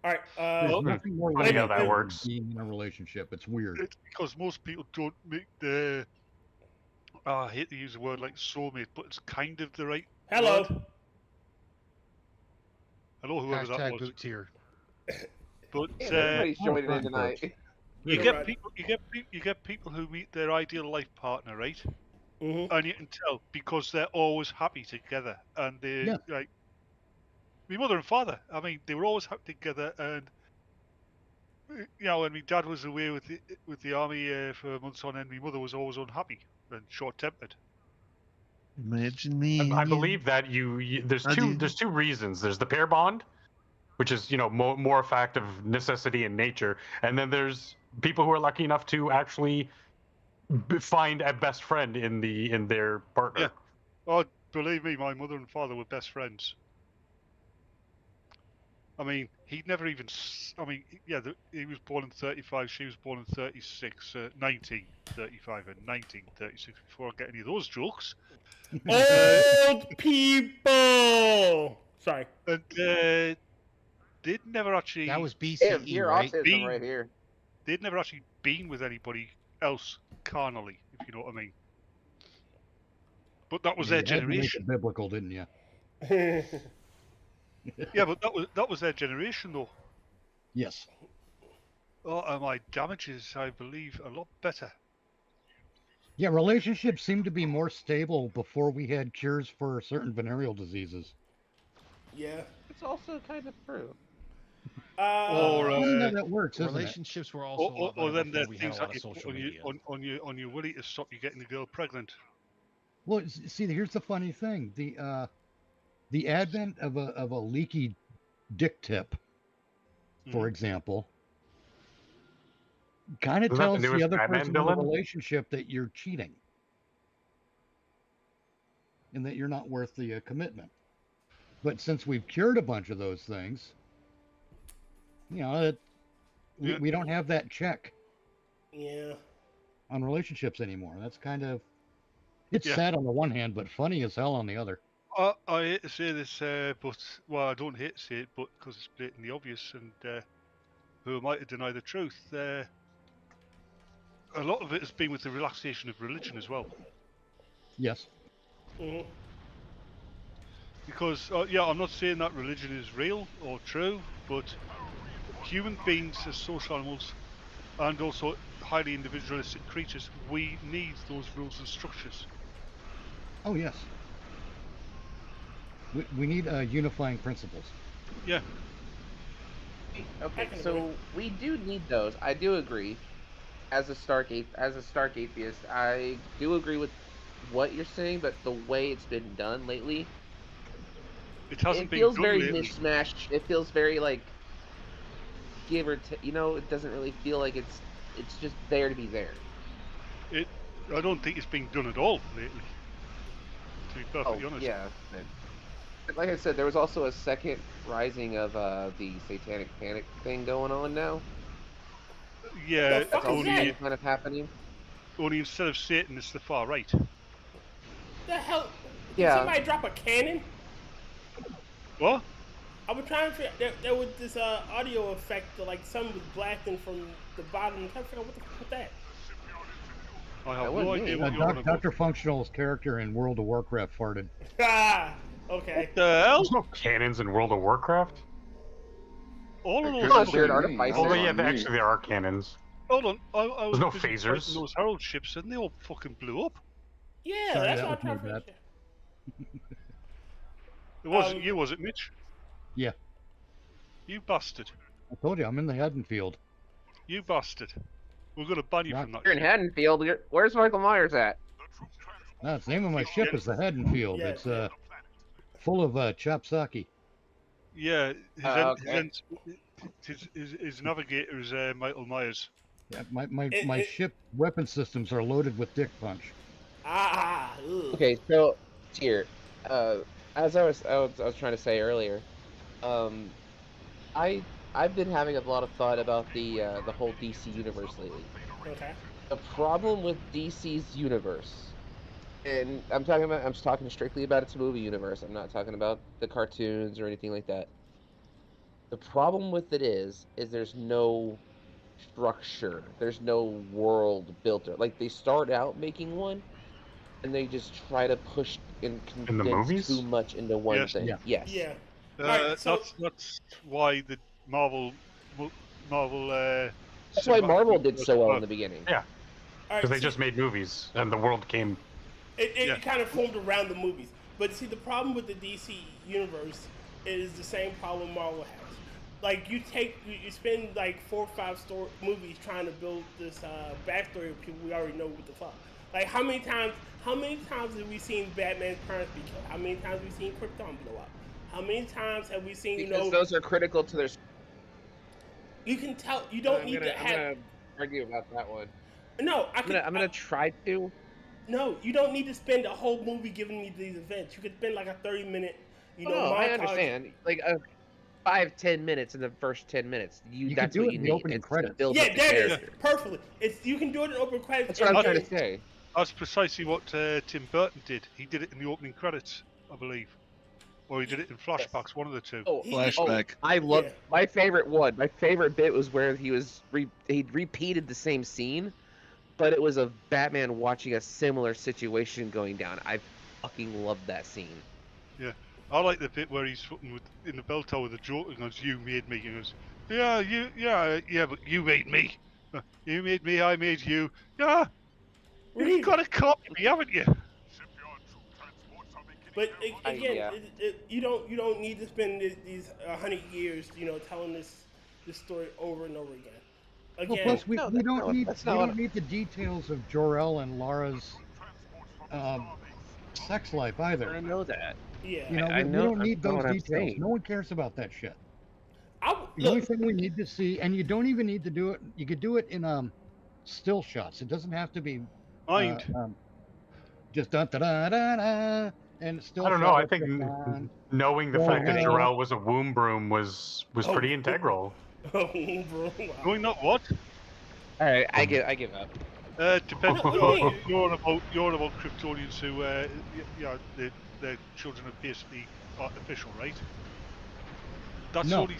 I: All right.
H: There's nothing more
J: funny how that
H: than
J: works.
H: being in a relationship. It's weird.
C: It's because most people don't make the. I hate to use a word like soulmate, but it's kind of the right.
I: Hello.
C: Word. Hello, whoever that was.
O: Boot tier.
C: But
L: everybody's joining in tonight.
C: You get people who meet their ideal life partner, right?
I: Mm-hmm.
C: And you can tell because they're always happy together, and they like. My mother and father. I mean, they were always happy together, and you know, when my dad was away with the army for months on end, my mother was always unhappy and short-tempered.
K: Imagine me.
J: I believe that there's two reasons. There's the pair bond, which is more a fact of necessity and nature, and then there's people who are lucky enough to actually find a best friend in their partner.
C: Yeah. Oh, believe me, my mother and father were best friends. I mean, he'd never even. I mean, yeah, he was born in 35. She was born in 36, 1935 and 1936. Before I get any of those jokes.
I: Old people. Sorry.
C: And they'd never actually.
O: That was BCE, right?
L: Autism right here.
C: They'd never actually been with anybody else carnally, if you know what I mean. But that was their generation.
H: Biblical, didn't you?
C: Yeah, but that was their generation, though.
H: Yes.
C: Oh, and my damages, I believe, a lot better.
H: Yeah, relationships seem to be more stable before we had cures for certain venereal diseases.
I: Yeah.
L: It's also kind of true.
H: That works, isn't
O: relationships were also.
C: Or then there's things that you put on your willy to stop you getting the girl pregnant.
H: Well, see, here's the funny thing: the advent of a leaky dick tip, for example, kind of tells the other person in the relationship that you're cheating and that you're not worth the commitment. But since we've cured a bunch of those things, we don't have that check.
I: Yeah.
H: On relationships anymore. That's kind of sad on the one hand, but funny as hell on the other.
C: I hate to say this, but I don't hate to say it, but because it's blatantly obvious, and who am I to deny the truth? A lot of it has been with the relaxation of religion as well.
H: Yes.
I: Mm-hmm.
C: Because I'm not saying that religion is real or true, but human beings as social animals, and also highly individualistic creatures, we need those rules and structures.
H: Oh yes. We need unifying principles.
C: Yeah.
L: Okay, so we do need those. I do agree. As a Stark atheist, I do agree with what you're saying, but the way it's been done lately,
C: it
L: feels very mishmashed. It feels very like give or take. It doesn't really feel like it's just there to be there.
C: I don't think it's being done at all lately. To be perfectly honest.
L: Yeah. Like I said, there was also a second rising of the satanic panic thing going on now.
C: Yeah,
L: that's also kind of happening.
C: Only instead of Satan, it's the far right.
I: The hell?
L: Yeah.
I: Did somebody drop a cannon?
C: What?
I: I was trying to figure. There was this audio effect, like something was blasting from the bottom. I'm trying to figure out what the fuck was that.
C: I have no idea what you're on about.
H: Dr. Functional's character in World of Warcraft farted.
I: Ah, okay.
C: What the hell?
J: There's no cannons in World of Warcraft.
C: All of those.
J: Actually, there are cannons.
C: Hold on, I was
J: There's no
C: busy
J: phasers.
C: fighting those Herald ships, and they all fucking blew up.
I: Yeah,
H: Sorry,
I: that's
H: that
I: what I'm
H: was
I: trying
H: my
I: to figure.
C: It wasn't you, was it, Mitch?
H: Yeah.
C: You bastard.
H: I told you, I'm in the Haddonfield.
C: You bastard. We're going to ban you from that.
L: You're in Haddonfield. Where's Michael Myers at?
H: No, the name of my ship is the Haddonfield.
I: Yeah.
H: It's full of chopsaki.
C: Yeah,
L: Okay.
C: his navigator is Michael Myers.
H: Yeah, my ship weapon systems are loaded with dick punch.
I: Ugh.
L: Okay, so Tyr, as I was trying to say earlier, I've been having a lot of thought about the whole DC universe lately.
I: Okay.
L: The problem with DC's universe, and I'm talking strictly about its movie universe. I'm not talking about the cartoons or anything like that. The problem with it is there's no structure. There's no world built. Like they start out making one, and they just try to push and condense too much into one thing.
H: Yeah.
L: Yes.
I: Yeah.
C: That's why the Marvel.
L: That's why Marvel did so well in the beginning.
J: Yeah.
I: All right,
J: Because they just made movies, and the world came.
I: It kind of formed around the movies. But see, the problem with the DC universe is the same problem Marvel has. Like you spend like 4 or 5 movies trying to build this backstory of people we already know what the fuck. Like how many times have we seen Batman's parents be killed? How many times have we seen Krypton blow up? How many times have we seen
L: Because those are critical to their.
I: You can tell you don't need to have.
L: I'm gonna argue about that one.
I: No,
L: I'm gonna try to.
I: No, you don't need to spend a whole movie giving me these events. You could spend like a 30-minute, montage.
L: I understand. Like 5-10 minutes in the first 10 minutes. That's what you need.
H: Opening credits.
I: Yeah, that is perfectly. You can do it in open credits.
L: That's what I'm trying to say.
C: That's precisely what Tim Burton did. He did it in the opening credits, I believe. Or he did it in flashbacks, one of the two.
K: Flashback.
L: I love my favorite one. My favorite bit was where he repeated the same scene, but it was of Batman watching a similar situation going down. I fucking loved that scene.
C: Yeah, I like the bit where he's fucking in the bell tower with the Joker and goes, "You made me." He goes, "Yeah, but you made me. You made me. I made you. Yeah, you've got to copy me, haven't you?"
I: But again, you don't need to spend these 100 years, telling this story over and over again.
H: Well, plus we don't need the details of Jor-El and Lara's sex life either.
L: I know that.
I: Yeah,
H: we don't need those details. No one cares about that shit. The only thing we need to see, and you don't even need to do it. You could do it in still shots. It doesn't have to be just da da da da da. And still
J: I don't know. I think knowing the fact that Jor-El was a womb broom was pretty integral.
C: Knowing not what?
L: All right, I give up.
C: Depends. You're about Kryptonians who, their children are basically artificial, right? That's only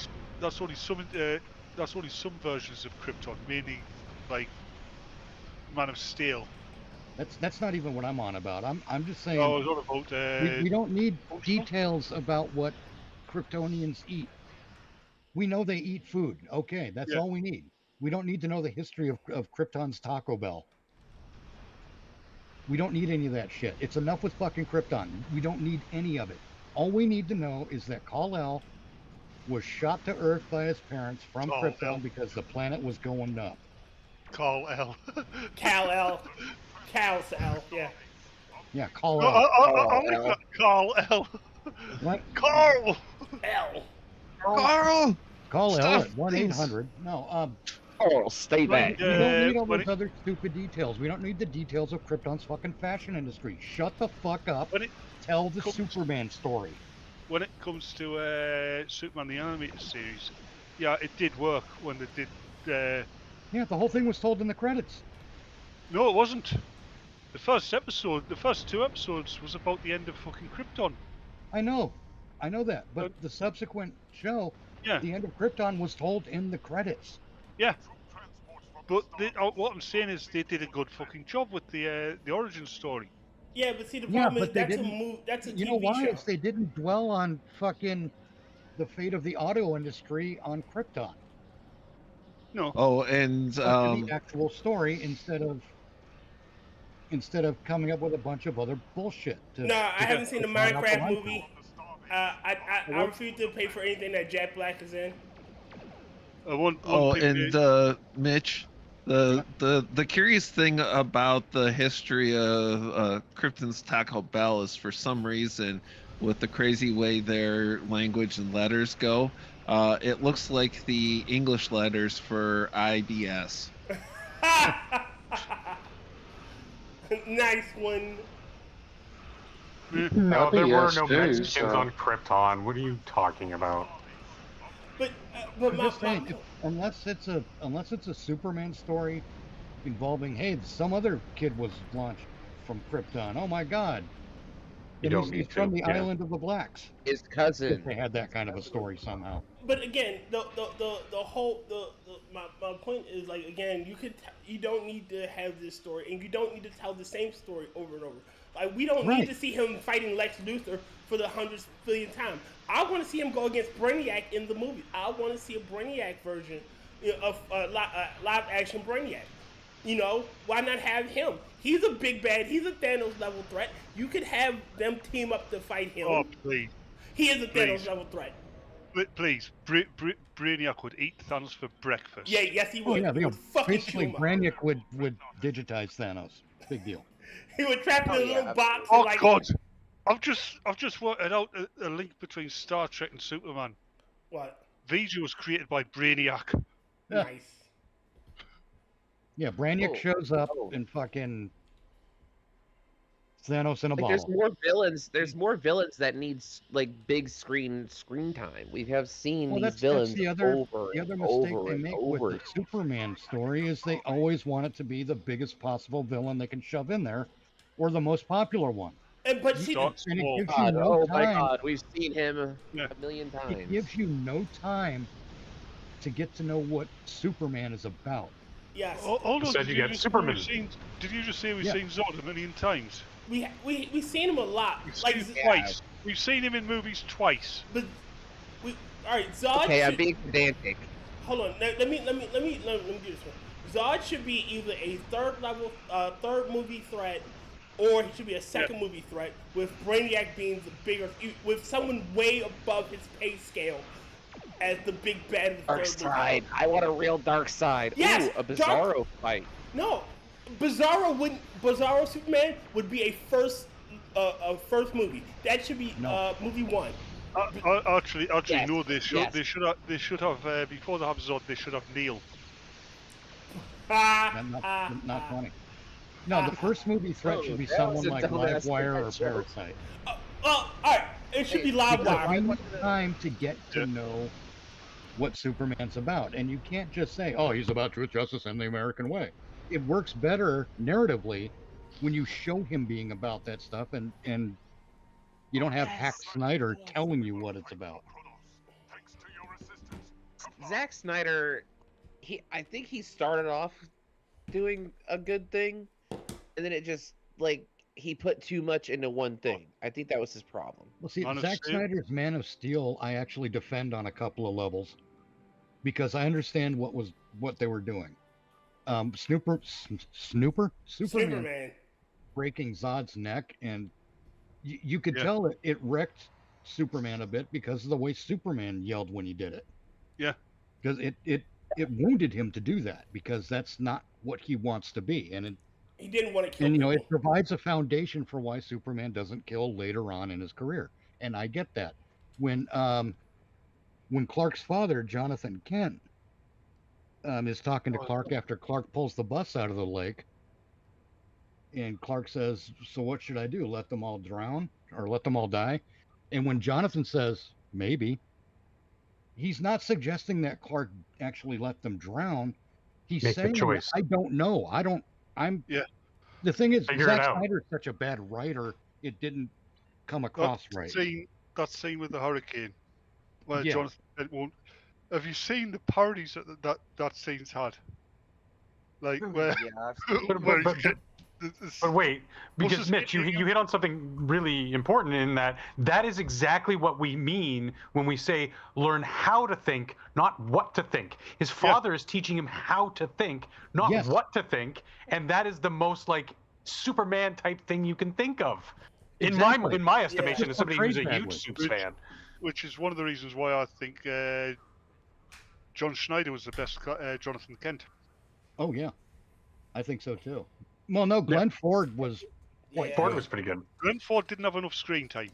C: some versions of Krypton, mainly like Man of Steel.
H: That's not even what I'm on about. I'm just saying.
C: No, I was on about.
H: We don't need details about what Kryptonians eat. We know they eat food. Okay, that's all we need. We don't need to know the history of Krypton's Taco Bell. We don't need any of that shit. It's enough with fucking Krypton. We don't need any of it. All we need to know is that Kal-El was shot to Earth by his parents from Krypton because the planet was going up.
C: Kal-El.
I: Kal-El. Kal-El, yeah.
H: Yeah, Kal-El.
C: I Kal-El.
H: What?
C: Carl!
I: L.
K: Carl!
H: Kal-El at 1-800. No,
L: Carl, stay back.
H: We don't need all those other stupid details. We don't need the details of Krypton's fucking fashion industry. Shut the fuck up. Tell the Superman story.
C: When it comes to Superman the Animated Series, yeah, it did work when they did...
H: Yeah, the whole thing was told in the credits.
C: No, it wasn't. The first 2 episodes was about the end of fucking Krypton.
H: I know that, but the subsequent show, the end of Krypton was told in the credits.
C: Yeah, but what I'm saying is they did a good fucking job with the origin story.
I: Yeah, but see the problem is that's a TV
H: You know why?
I: show.
H: It's they didn't dwell on fucking the fate of the auto industry on Krypton.
C: No.
K: Oh, and
H: the actual story instead of coming up with a bunch of other bullshit.
I: I haven't seen the Minecraft movie. I refuse to pay for anything that Jack Black is in.
K: Mitch, the curious thing about the history of Krypton's Taco Bell is for some reason, with the crazy way their language and letters go, it looks like the English letters for IBS.
I: Nice one.
J: No, there were no Mexicans on Krypton. What are you talking about?
I: But
H: I'm just saying, unless it's a Superman story involving, hey, some other kid was launched from Krypton. Oh my God! He's from the Island of the Blacks.
L: His cousin.
H: If they had that kind of a story somehow.
I: But again, the whole my point is, like, again, you don't need to have this story, and you don't need to tell the same story over and over. Like, we don't need to see him fighting Lex Luthor for the 100th billionth time. I want to see him go against Brainiac in the movie. I want to see a Brainiac version of live action Brainiac. You know, why not have him? He's a big bad. He's a Thanos level threat. You could have them team up to fight him.
C: Oh, please.
I: He is a Thanos level threat.
C: Please, Brainiac would eat Thanos for breakfast.
I: Yeah, yes, he would.
H: Oh, yeah,
I: he would fucking
H: basically,
I: chew him
H: Brainiac would digitize Thanos. Big deal.
I: He would trap him in a little box.
C: Oh,
I: and, like,
C: God. I've just worked out a link between Star Trek and Superman.
I: What?
C: Vija was created by Brainiac.
I: Nice.
H: Yeah, Brainiac shows up and fucking Thanos in a bottle.
L: There's more villains. There's more villains that needs like big screen time. We have seen these villains
H: that's the other mistake
L: over
H: they
L: and
H: make
L: over.
H: with the Superman story is they always want it to be the biggest possible villain they can shove in there, or the most popular one.
I: But see,
H: and it gives you no
L: oh
H: time.
L: my God, we've seen him a million times.
H: It gives you no time to get to know what Superman is about.
I: Yes.
C: Hold on.
J: Said you got Superman.
C: Did you just say we've seen Zod a million times?
I: We've seen him a lot.
C: We've seen him twice. We've seen him in movies twice.
I: But all right, Zod.
L: Okay, I'm being pedantic.
I: Hold on. Let me do this one. Zod should be either a third movie threat, or he should be a second movie threat, with Brainiac being the bigger, with someone way above his pay scale as the big bad of the
L: Dark
I: third
L: side. I want a real dark side.
I: Yes,
L: Ooh, a Bizarro fight.
I: No, Bizarro Superman would be a first movie. That should be movie one.
C: Actually,
I: Yes.
C: no. They should.
I: Yes.
C: They should have before they have Zod. They should have Neil.
H: Not funny. No, the first movie threat should be someone like Livewire or Parasite.
I: All right, it should be Livewire.
H: I need time to get to know what Superman's about, and you can't just say, "Oh, he's about truth, justice, and the American way." It works better narratively when you show him being about that stuff, and you don't have Hack Snyder telling you what it's about.
L: Zack Snyder, I think he started off doing a good thing, and then it just like he put too much into one thing. I think that was his problem.
H: Well, see, Zack Snyder's Man of Steel, I actually defend on a couple of levels because I understand what they were doing. Superman breaking Zod's neck, and you could tell it wrecked Superman a bit because of the way Superman yelled when he did it.
C: Yeah,
H: because it wounded him to do that because that's not what he wants to be, and
I: he didn't want to kill.
H: And
I: people.
H: it provides a foundation for why Superman doesn't kill later on in his career, and I get that. When Clark's father, Jonathan Kent, is talking to Clark after Clark pulls the bus out of the lake, and Clark says, "So what should I do? Let them all drown or let them all die?" And when Jonathan says, "Maybe," he's not suggesting that Clark actually let them drown. He's saying, "I don't know. The thing is, Zack Snyder's such a bad writer, it didn't come across right.
C: That scene with the hurricane, where Jonathan won't. Have you seen the parodies that scene's had? Like where?
J: But wait, because Mitch, you hit on something really important in that is exactly what we mean when we say learn how to think, not what to think. His father is teaching him how to think, not what to think, and that is the most like Superman type thing you can think of. In my estimation, as somebody who's a huge Supes fan.
C: Which is one of the reasons why I think John Schneider was the best Jonathan Kent.
H: Oh yeah, I think so too. Well, no, Glenn Ford was.
J: Ford was pretty good.
C: Glenn Ford didn't have enough screen time.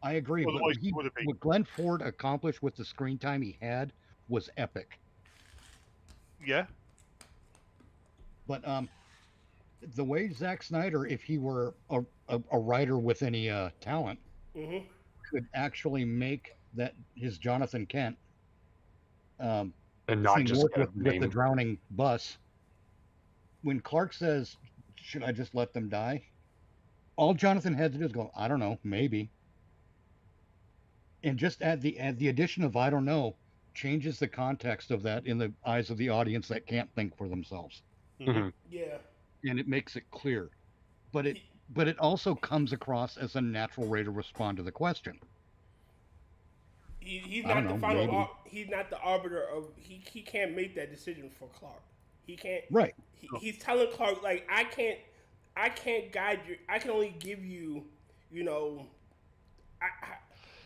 H: I agree. But what Glenn Ford accomplished with the screen time he had was epic.
C: Yeah.
H: But the way Zack Snyder, if he were a writer with any talent, could actually make that his Jonathan Kent
J: and not just
H: work with the drowning bus. When Clark says, "Should I just let them die?" all Jonathan had to do is go, I don't know, maybe. And just add the addition of I don't know changes the context of that in the eyes of the audience that can't think for themselves.
J: Mm-hmm.
I: Yeah.
H: And it makes it clear. But it also comes across as a natural way to respond to the question.
I: He's not the final. He's not the arbiter of. He can't make that decision for Clark. He can't.
H: Right.
I: He's telling Clark like I can't guide you. I can only give you. You know.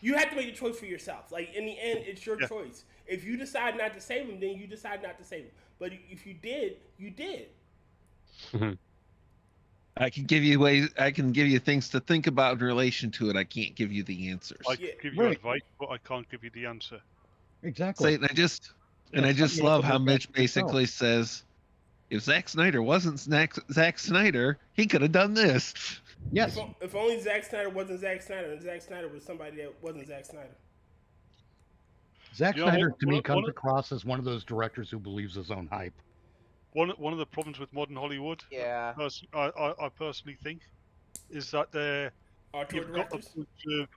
I: You have to make the choice for yourself. Like in the end, it's your choice. If you decide not to save him, then you decide not to save him. But if you did, you did.
J: Mm-hmm.
K: I can give you ways. I can give you things to think about in relation to it. I can't give you the answers.
C: I can give you advice, but I can't give you the answer.
H: Exactly.
K: I just love how Mitch basically says, if Zack Snyder wasn't Zack Snyder, he could have done this.
H: Yes.
I: If only Zack Snyder wasn't Zack Snyder, and Zack Snyder was somebody that wasn't Zack Snyder.
H: Zack Snyder, to me, comes across as one of those directors who believes his own hype.
C: One of the problems with modern Hollywood, I personally think, is that you've got a bunch of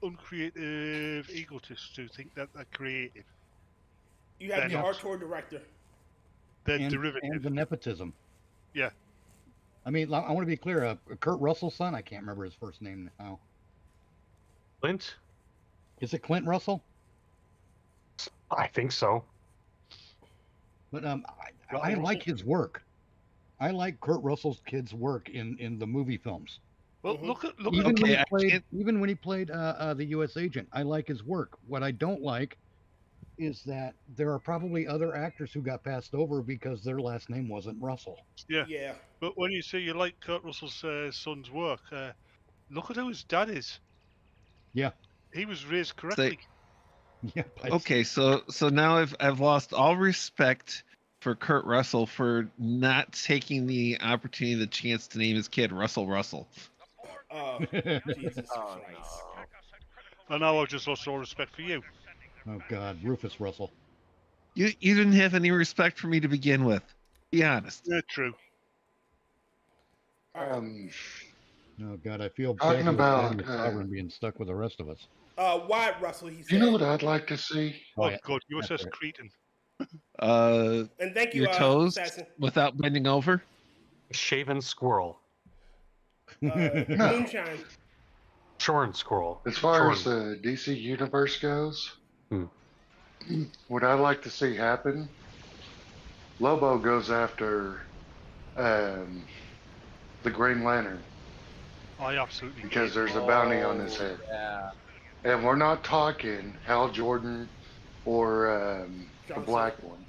C: uncreative egotists who think that they're creative.
I: You have the auteur director.
C: They're derivative.
H: And the nepotism.
C: Yeah.
H: I mean, I want to be clear. Kurt Russell's son, I can't remember his first name now.
J: Clint?
H: Is it Clint Russell?
J: I think so.
H: But I like his work. I like Kurt Russell's kid's work in the movie films.
C: Well, look at
H: even when he played the U.S. agent, I like his work. What I don't like is that there are probably other actors who got passed over because their last name wasn't Russell.
C: Yeah.
I: Yeah.
C: But when you say you like Kurt Russell's son's work, look at who his dad is.
H: Yeah.
C: He was raised correctly.
H: Yeah.
K: Okay, so now I've lost all respect for Kurt Russell for not taking the opportunity, the chance to name his kid Russell.
I: Oh, Jesus Christ.
C: And now I've just lost all respect for you.
H: Oh God, Rufus Russell.
K: You didn't have any respect for me to begin with. Be honest.
C: Yeah, true.
H: Oh God, I feel
N: talking
H: bad
N: about
H: being stuck with the rest of us.
I: Wyatt Russell, he said.
N: You know what I'd like to see?
C: Oh God, USS Cretan.
I: And thank you,
K: your toes
I: Assassin.
K: without bending over.
J: Shaven squirrel.
I: Moonshine.
J: Shorn squirrel.
N: As far as the DC universe goes, what I'd like to see happen, Lobo goes after the Green Lantern.
C: I absolutely
N: because there's a bounty on his head.
L: Yeah.
N: And we're not talking Hal Jordan or the black one.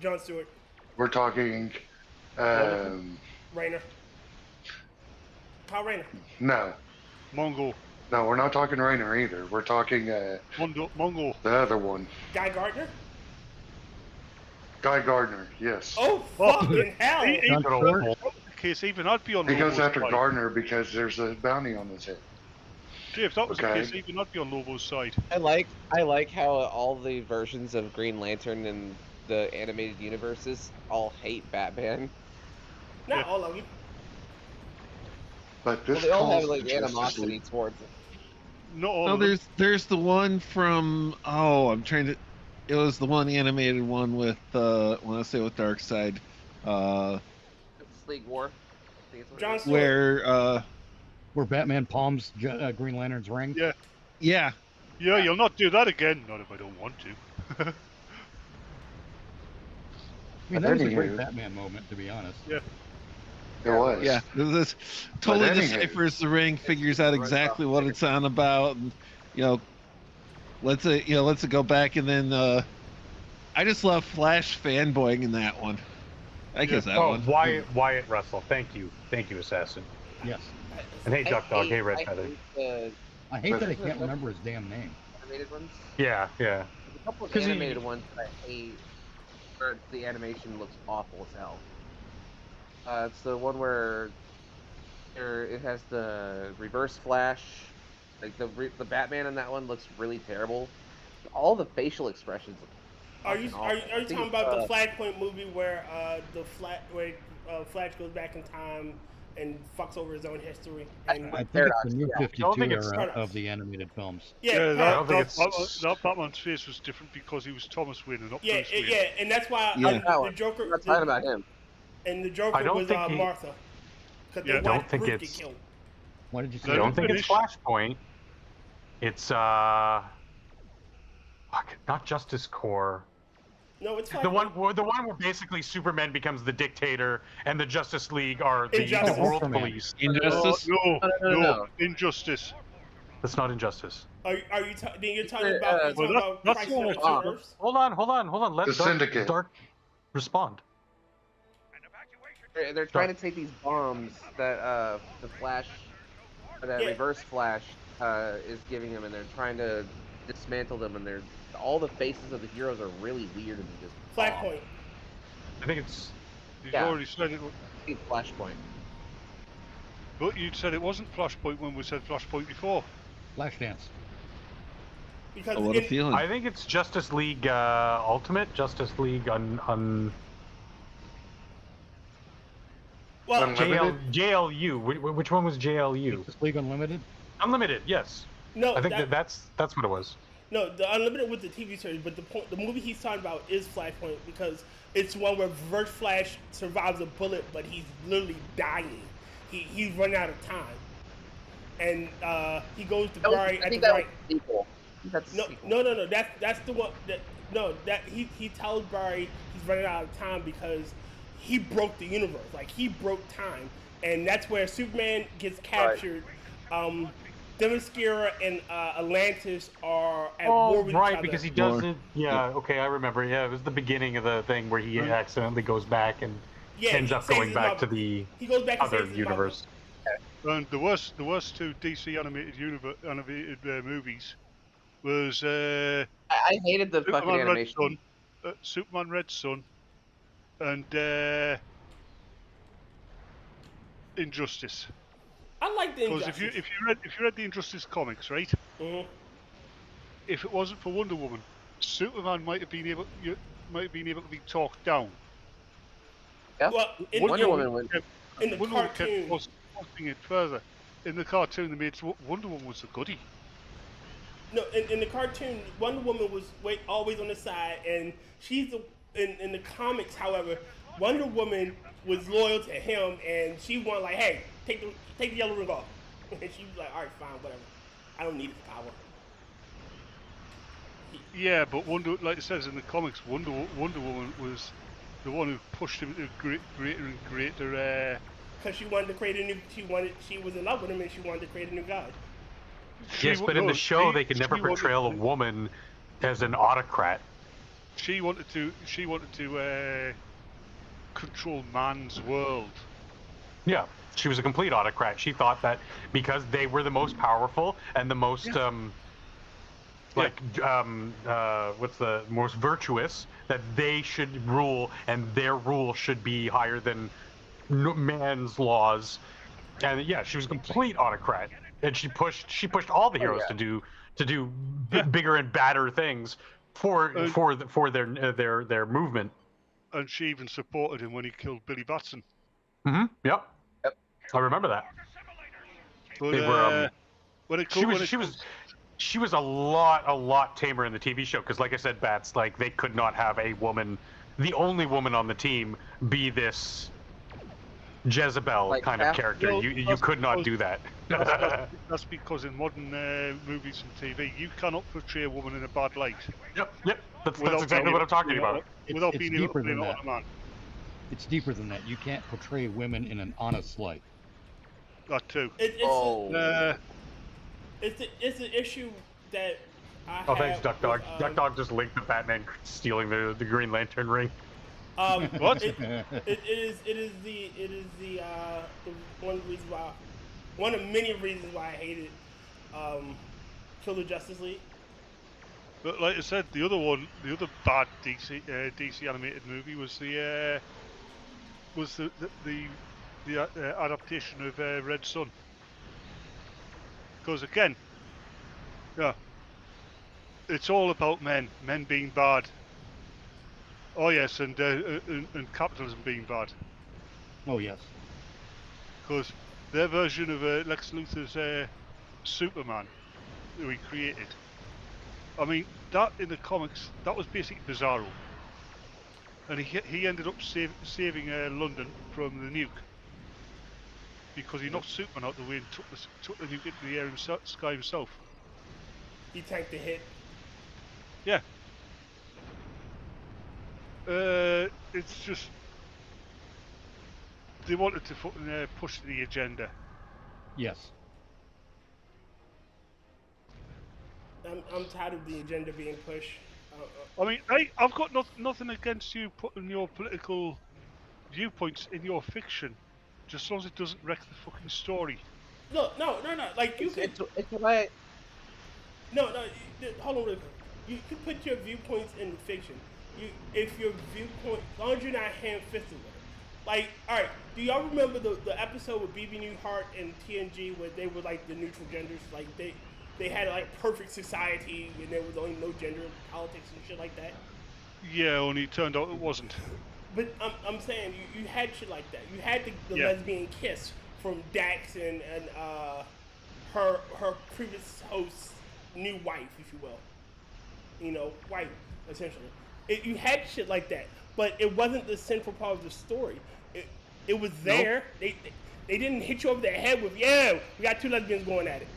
I: John Stewart.
N: We're talking
I: Rainer. Kyle Rayner.
N: No.
C: Mongol.
N: No, we're not talking Rainer either. We're talking
C: Mongol.
N: The other one.
I: Guy Gardner?
N: Guy Gardner, yes.
I: Oh, fucking hell!
C: Even I'd be on
N: he
C: Lobo's
N: goes after
C: side.
N: Gardner because there's a bounty on his head.
C: See, if that was the case, even I'd be on Lobo's side.
L: I like how all the versions of Green Lantern in the animated universes all hate Batman.
I: Not all of them.
N: But this
L: they all have
N: calls
L: like
N: for Justice
L: animosity
N: League.
L: towards it.
C: No,
K: there's the one from it was the one animated one with when I say with Darkseid,
L: League War.
I: John Stewart.
H: Where Batman palms Green Lantern's ring.
C: Yeah, you'll not do that again. Not if I don't want to.
H: I mean, that was a great Batman moment, to be honest.
C: Yeah.
N: It was.
K: Yeah, this totally deciphers the ring, figures out exactly what it's on about, and lets it go back, and then I just love Flash fanboying in that one. I guess that one.
J: Wyatt Russell. Thank you, Assassin.
H: Yes.
J: And hey, Duck Dog. Hey, Red Feather.
H: I hate that I can't remember his damn name.
L: Animated ones.
J: Yeah.
L: There's a couple of animated ones that I hate, where the animation looks awful as hell. It's the one where it has the Reverse Flash, like the Batman in that one looks really terrible. All the facial expressions.
I: Are you talking about the Flashpoint movie where Flash goes back in time and fucks over his own history. And
H: I think it's the New 52 era of the animated films.
C: that Batman's face was different because he was Thomas Wayne and not Bruce Wayne.
I: Yeah, and that's why the Joker.
L: I'm not talking about him.
I: And the Joker was Martha.
J: I don't think it's.
H: What did you say?
J: I don't think it's Flashpoint. It's not Justice Corps.
I: No, it's
J: the one where basically Superman becomes the dictator and the Justice League are the world police.
K: Injustice?
C: No. Injustice.
J: That's not Injustice.
I: Are you you're talking about?
J: Hold on. Let
N: the Syndicate.
J: Dark respond.
L: They're trying to take these bombs that the Flash, that Reverse Flash is giving them, and they're trying to dismantle them, and all the faces of the heroes are really weird and just
I: Flashpoint.
J: I think it's.
C: You've already said it.
L: It's Flashpoint.
C: But you said it wasn't Flashpoint when we said Flashpoint before.
H: Flashdance.
I: Because
K: what a feeling.
J: I think it's Justice League Ultimate, Justice League
I: Well,
J: JLU. Which one was JLU?
H: Justice League Unlimited.
J: Unlimited, yes.
I: No,
J: I think that's what it was.
I: No, the Unlimited was the TV series, but the movie he's talking about is Flashpoint because it's one where Reverse Flash survives a bullet, but he's literally dying. He's running out of time, and he goes to Barry at the right. No. That's the one. He tells Barry he's running out of time because he broke the universe. Like he broke time, and that's where Superman gets captured. Right. Themyscira and Atlantis are at war with each other.
J: Because he doesn't. Yeah, okay, I remember. Yeah, it was the beginning of the thing where he accidentally goes back and ends up going back to the other universe.
C: And the worst two DC animated movies was
L: I hated the fucking animation.
C: Superman Red Son and Injustice.
I: I like the Injustice.
C: Because if you read the Injustice comics, right?
I: Mm-hmm.
C: If it wasn't for Wonder Woman, Superman might have been able to be talked down.
L: Yeah.
I: Well,
L: Wonder Woman
I: in the cartoon,
C: kept pushing it further. In the cartoon, they made Wonder Woman was the goodie.
I: No, in the cartoon, Wonder Woman was always on the side, and she's in the comics. However, Wonder Woman was loyal to him, and she wanted like, hey, take the yellow ring off, and she was like, all right, fine, whatever. I don't need his power.
C: Yeah, but like it says in the comics, Wonder Woman was the one who pushed him to greater and greater.
I: Because she wanted to create a new. She was in love with him, and she wanted to create a new god.
J: Yes, but in the show, they could never portray a woman as an autocrat.
C: She wanted to control man's world.
J: Yeah, she was a complete autocrat. She thought that because they were the most powerful and the most what's the most virtuous, that they should rule and their rule should be higher than man's laws. And yeah, she was a complete autocrat, and she pushed all the heroes to do bigger and badder things for their movement.
C: And she even supported him when he killed Billy Batson.
J: Mm-hmm. Yep. I remember that.
C: But,
J: they were, she was a lot tamer in the TV show because, like I said, Bats, like they could not have a woman, the only woman on the team, be this Jezebel kind of character. You could not do that.
C: That's because in modern movies and TV, you cannot portray a woman in a bad light.
J: Yep. That's exactly what I'm talking about.
C: Without being able to play it on a man.
H: It's deeper than that. You can't portray women in an honest light.
C: That too.
I: It's an issue that I have.
J: Oh, thanks, Duck Dog. Duck Dog just linked the Batman stealing the Green Lantern ring.
C: What?
I: It is the one reason why, one of many reasons why I hated Kill the Justice League.
C: But like I said, the other bad DC animated movie was the adaptation of Red Son. Because again, it's all about men being bad. Oh yes, and capitalism being bad.
H: Oh yes.
C: because their version of Lex Luthor's Superman, who he created, I mean, that in the comics, that was basically Bizarro. And he ended up saving London from the nuke. Because he knocked Superman out the way and took the nuke into the air sky himself.
I: He tanked the hit.
C: Yeah. It's just... They wanted to push the agenda.
H: Yes.
I: I'm tired of the agenda being pushed.
C: I mean, I've got nothing against you putting your political viewpoints in your fiction, just as long as it doesn't wreck the fucking story.
I: No. Like you could.
L: It's why.
I: No. Hold on, real quick. You could put your viewpoints in fiction. If your viewpoint, as long as you're not ham-fisted with it. Like, all right. Do y'all remember the episode with BB Newhart and TNG where they were like the neutral genders? Like they had like perfect society and there was only no gender politics and shit like that.
C: Yeah, only it turned out it wasn't.
I: But I'm saying you had shit like that. You had the lesbian kiss from Dax and her previous host's new wife, if you will. You know, wife essentially. You had shit like that, but it wasn't the central part of the story. It was there. Nope. They didn't hit you over the head with we got two lesbians going at it.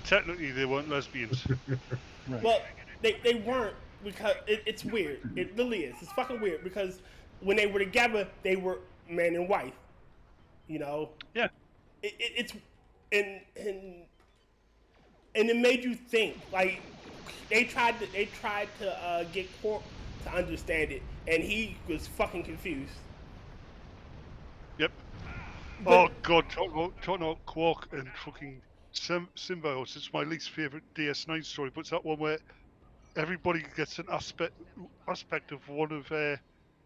C: Technically, they weren't lesbians.
H: Right.
I: Well, they weren't because it's weird. It really is. It's fucking weird because when they were together, they were man and wife. You know.
C: Yeah.
I: It's and it made you think. Like they tried to get Quark to understand it, and he was fucking confused.
C: Yep.
I: But,
C: oh god, talking about Quark and fucking Symbiotes. It's my least favourite DS9 story, but it's that one where everybody gets an aspect of one of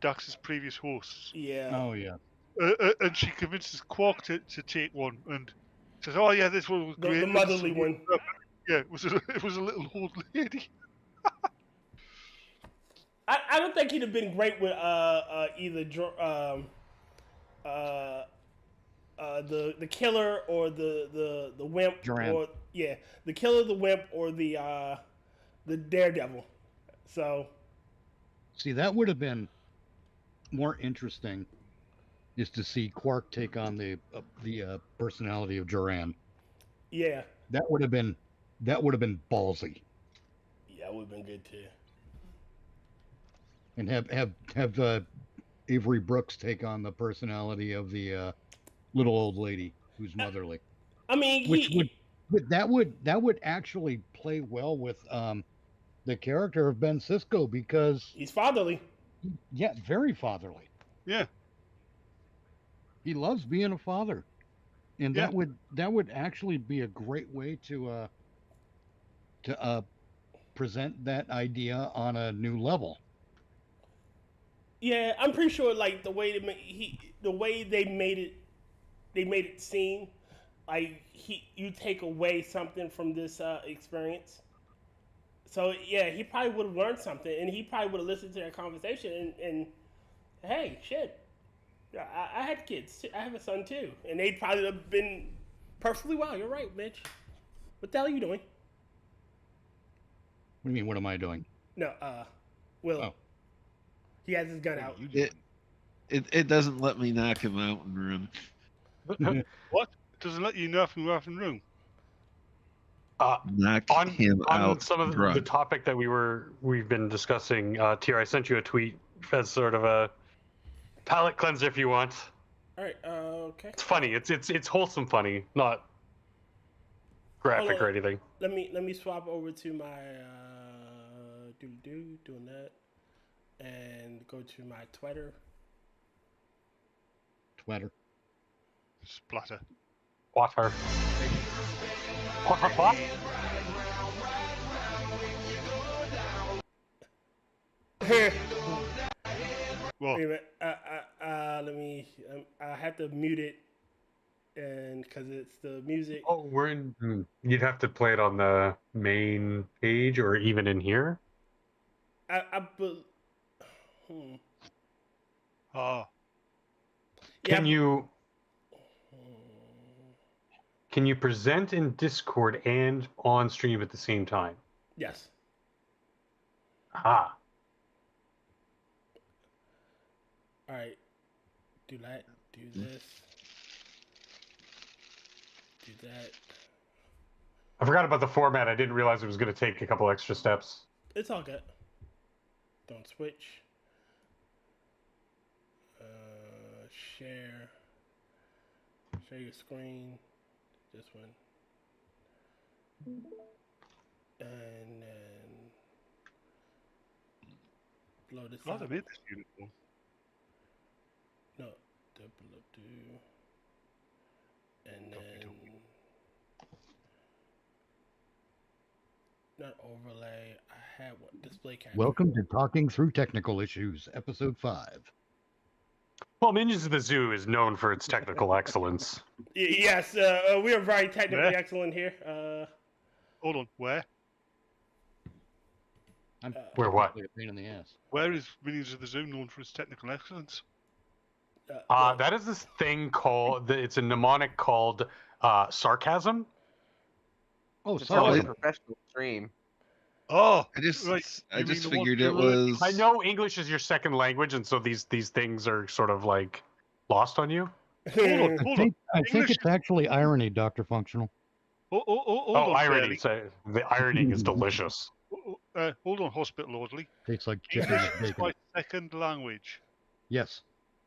C: Dax's previous hosts.
I: Yeah.
H: Oh yeah.
C: And she convinces Quark to take one, and says, "Oh yeah, this one was great."
I: The motherly one.
C: Yeah, it was a little old lady.
I: I don't think he'd have been great with either the killer or the wimp.
H: Duran.
I: Or the killer, the wimp, or the daredevil. So
H: see, that would have been more interesting, is to see Quark take on the personality of Duran.
I: Yeah,
H: that would have been ballsy.
I: Yeah, that would have been good too.
H: And have Avery Brooks take on the personality of the little old lady who's motherly.
I: I mean,
H: that would actually play well with the character of Ben Sisko, because
I: he's fatherly.
H: Yeah, very fatherly.
C: Yeah.
H: He loves being a father. And that would actually be a great way to present that idea on a new level.
I: Yeah, I'm pretty sure like the way they made it seem like you take away something from this experience. So yeah, he probably would have learned something, and he probably would have listened to that conversation and hey, shit. I had kids. I have a son too, and they'd probably have been perfectly well. You're right, Mitch. What the hell are you doing?
H: What do you mean? What am I doing?
I: No, Will.
H: Oh.
I: He has his gun out.
K: It doesn't let me knock him out and run.
C: What? It doesn't let you knock him out and room?
K: Knock him
J: on
K: out.
J: some of the topic that we've been discussing, Tyr, I sent you a tweet as sort of a palate cleanser if you want.
I: All right. Okay.
J: It's funny. It's wholesome funny, not graphic or anything.
I: Let me swap over to my doing that, and go to my Twitter.
C: Splatter.
J: Water. What?
I: Wait a minute. Let me. I have to mute it, and because it's the music.
J: Oh, we're in. You'd have to play it on the main page, or even in here.
C: Oh.
J: Can you Can you present in Discord and on stream at the same time?
I: Yes.
J: Ah.
I: All right. Do that. Do this. Do that.
J: I forgot about the format. I didn't realize it was going to take a couple extra steps.
I: It's all good. Don't switch. Share. Share your screen. This one. And then blow this
C: Not
I: up.
C: made this uniform.
I: No, double do. And then not overlay. I had what display capture.
H: Welcome to Talking Through Technical Issues, Episode 5.
J: Well, Minions of the Zoo is known for its technical excellence.
I: Yes, we are very technically excellent here.
C: Hold on, where?
J: Where what?
H: A pain in the ass.
C: Where is Minions of the Zoo known for its technical excellence?
J: That is this thing called, it's a mnemonic called sarcasm.
H: Oh,
L: It's
H: sorry.
L: a professional stream.
C: Oh,
K: I just
C: mean the
K: figured it
C: one-
K: was.
J: I know English is your second language, and so these things are sort of like lost on you.
C: Hold on.
H: I think it's actually irony, Dr. Functional.
C: Hold
J: Oh,
C: on,
J: irony.
C: Barry.
J: The ironing is delicious.
C: Hold on, Hospital Orderly.
H: Tastes like chicken with
C: English is
H: bacon.
C: my second language.
H: Yes.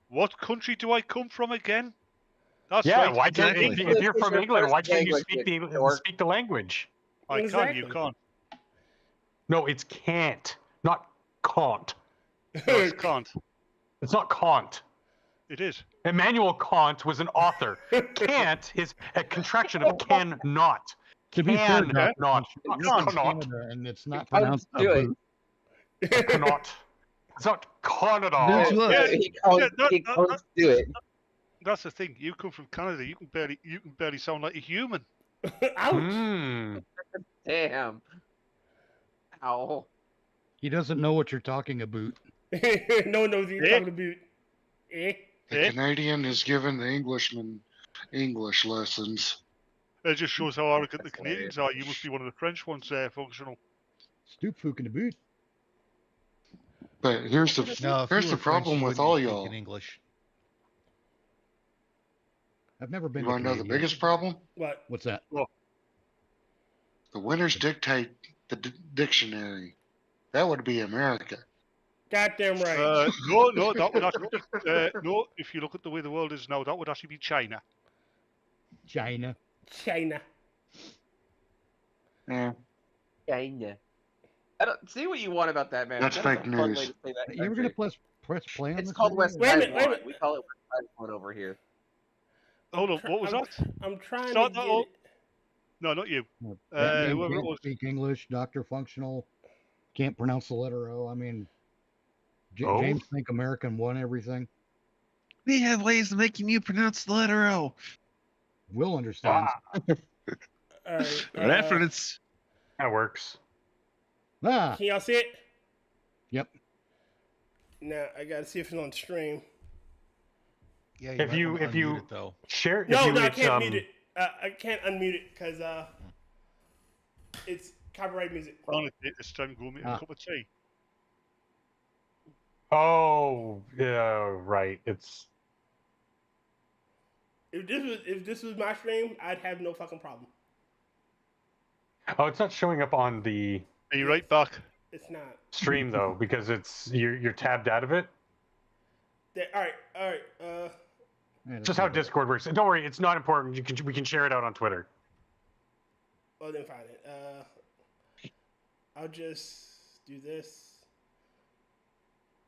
C: What country do I come from again? That's
J: Yeah,
C: right.
J: why can't
K: exactly.
J: if you're
L: It's
J: from
L: your
J: England, why
L: first
J: can't you
L: language,
J: speak the language?
C: I
I: Exactly.
C: can, you can't.
J: No, it's can't, not can't.
C: No, it's can't.
J: It's not Kant.
C: It is.
J: Immanuel Kant was an author. Can't is a contraction of cannot.
H: To be fair,
J: Can
H: Dr.
J: not.
H: Functional,
J: Not
H: you're from
J: cannot.
H: Canada, and it's not
L: I'll
H: pronounced
L: do it.
H: about.
J: Cannot. It's not Canada.
K: That's what-
L: He can't do it.
C: That's the thing. You come from Canada. You can barely sound like a human.
I: Ouch!
J: Mm.
L: Damn. Ow.
H: He doesn't know what you're talking about.
I: No one knows what you're talking about.
N: The Canadian is giving the Englishman English lessons.
C: It just shows how arrogant the Canadians are. You must be one of the French ones there, Functional.
H: Stoop fucking the boot.
N: But here's the
O: No, if
N: here's
O: you
N: the
O: were French,
N: problem
O: you
N: with
O: wouldn't
N: all
O: be
N: y'all.
O: speaking English.
H: I've never been
N: You
H: to
N: want to know the
H: Canada.
N: biggest problem?
I: What?
H: What's that?
N: The winners dictate the dictionary. That would be America.
I: Goddamn right.
C: No, that would actually. No, if you look at the way the world is now, that would actually be China.
H: China.
I: China.
N: Yeah.
L: China. I don't see what you want about that, man.
N: That's
L: a
N: fake
L: fun way
N: news.
L: to say that
H: You ever gonna
L: country.
H: press play on
L: It's
H: this
L: called
H: video?
L: West
I: Wait a minute, wait a
L: Taiwan.
I: minute.
L: We call it West Taiwan over here.
C: Hold on, what was that?
I: I'm trying
C: Start
I: to
C: that
I: get
C: all-
I: it.
C: No, not you.
H: That man
C: whoever it
H: can't
C: was.
H: speak English. Dr. Functional can't pronounce the letter O. I mean,
J: Oh?
H: James think American won everything.
K: We have ways of making you pronounce the letter O.
H: Will understands.
I: All right.
K: Reference.
J: That works.
H: Ah,
I: Can y'all see it?
H: yep.
I: Now I gotta see if it's on stream.
O: Yeah,
J: If
O: might
J: you-
O: wanna
J: if you-
O: unmute it, though.
J: Share.
I: No,
J: if you,
I: no, I
J: it's,
I: can't mute it. I can't unmute it because it's copyright music.
C: Honestly, it's time to go make a
H: Ah.
C: cup of tea.
J: Oh, yeah, right. It's
I: If this was my stream, I'd have no fucking problem.
J: it's not showing up on the
C: Are you right back?
I: It's not.
J: stream though because it's you're tabbed out of it.
I: All right.
H: Yeah, that's
J: Just how
H: not bad.
J: Discord works. Don't worry, it's not important. We can share it out on Twitter.
I: Oh, then fine. I'll just do this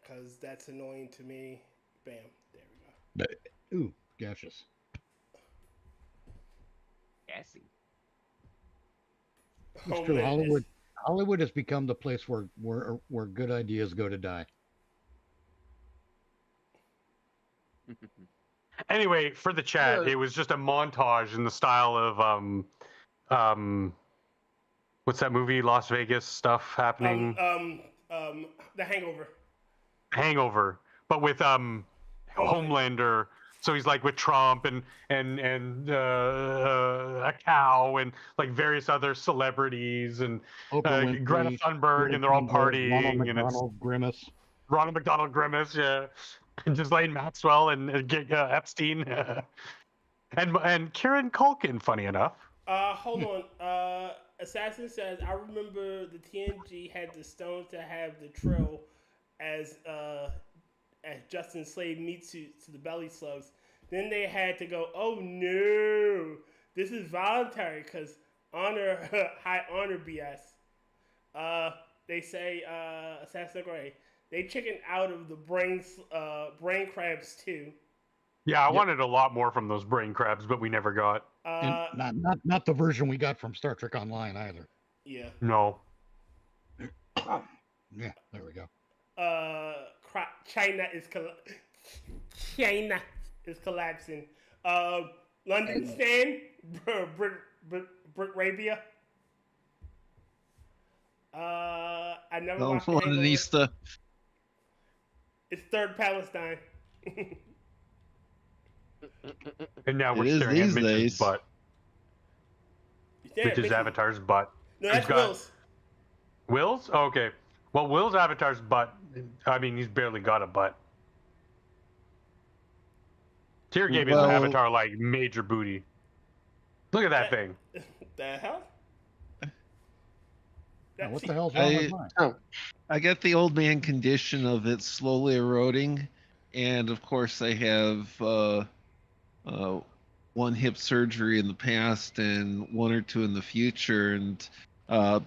I: because that's annoying to me. Bam. There we go.
H: Ooh, gaseous.
L: Gassy.
H: It's
I: Oh,
H: true.
I: man,
H: Hollywood has become the place where good ideas go to die.
J: Anyway, for the chat, it was just a montage in the style of what's that movie? Las Vegas stuff happening.
I: The Hangover.
J: Hangover, but with Homelander. So he's like with Trump and a cow and like various other celebrities and
H: Oprah
J: Greta
H: Winfrey,
J: Thunberg,
H: Bill
J: and they're all
H: Clinton, Ronald
J: partying, and it's
H: McDonald, Grimace.
J: Ronald McDonald Grimace, yeah, and Ghislaine Maxwell and Epstein, and Kieran Culkin. Funny enough.
I: Hold on. Assassin says, I remember the TNG had the stone to have the Trill as Justin Slade meets to the belly slugs. Then they had to go, oh no, this is voluntary because honor, high honor BS. They say, Assassin Gray, they chicken out of the brain crabs too.
J: Yeah, I wanted a lot more from those brain crabs, but we never got.
H: And not the version we got from Star Trek Online either.
I: Yeah.
J: No.
H: Yeah, there we go.
I: China is collapsing. London stand, Britarabia. I never watched the Hangover. It's Third Palestine.
J: And now we're
K: It is
J: staring at
K: these
J: Mitch's
K: days.
J: butt.
I: Yeah,
J: Mitch's
I: Mitch's-
J: avatar's butt.
I: No, that's Will's.
J: Will's? Oh, okay. Well, Will's avatar's butt. I mean, he's barely got a butt. Tyr gave his avatar like major booty. Look at that thing.
I: The hell?
H: What the hell's wrong with mine?
K: I got the old man condition of it slowly eroding, and of course I have one hip surgery in the past and one or two in the future, and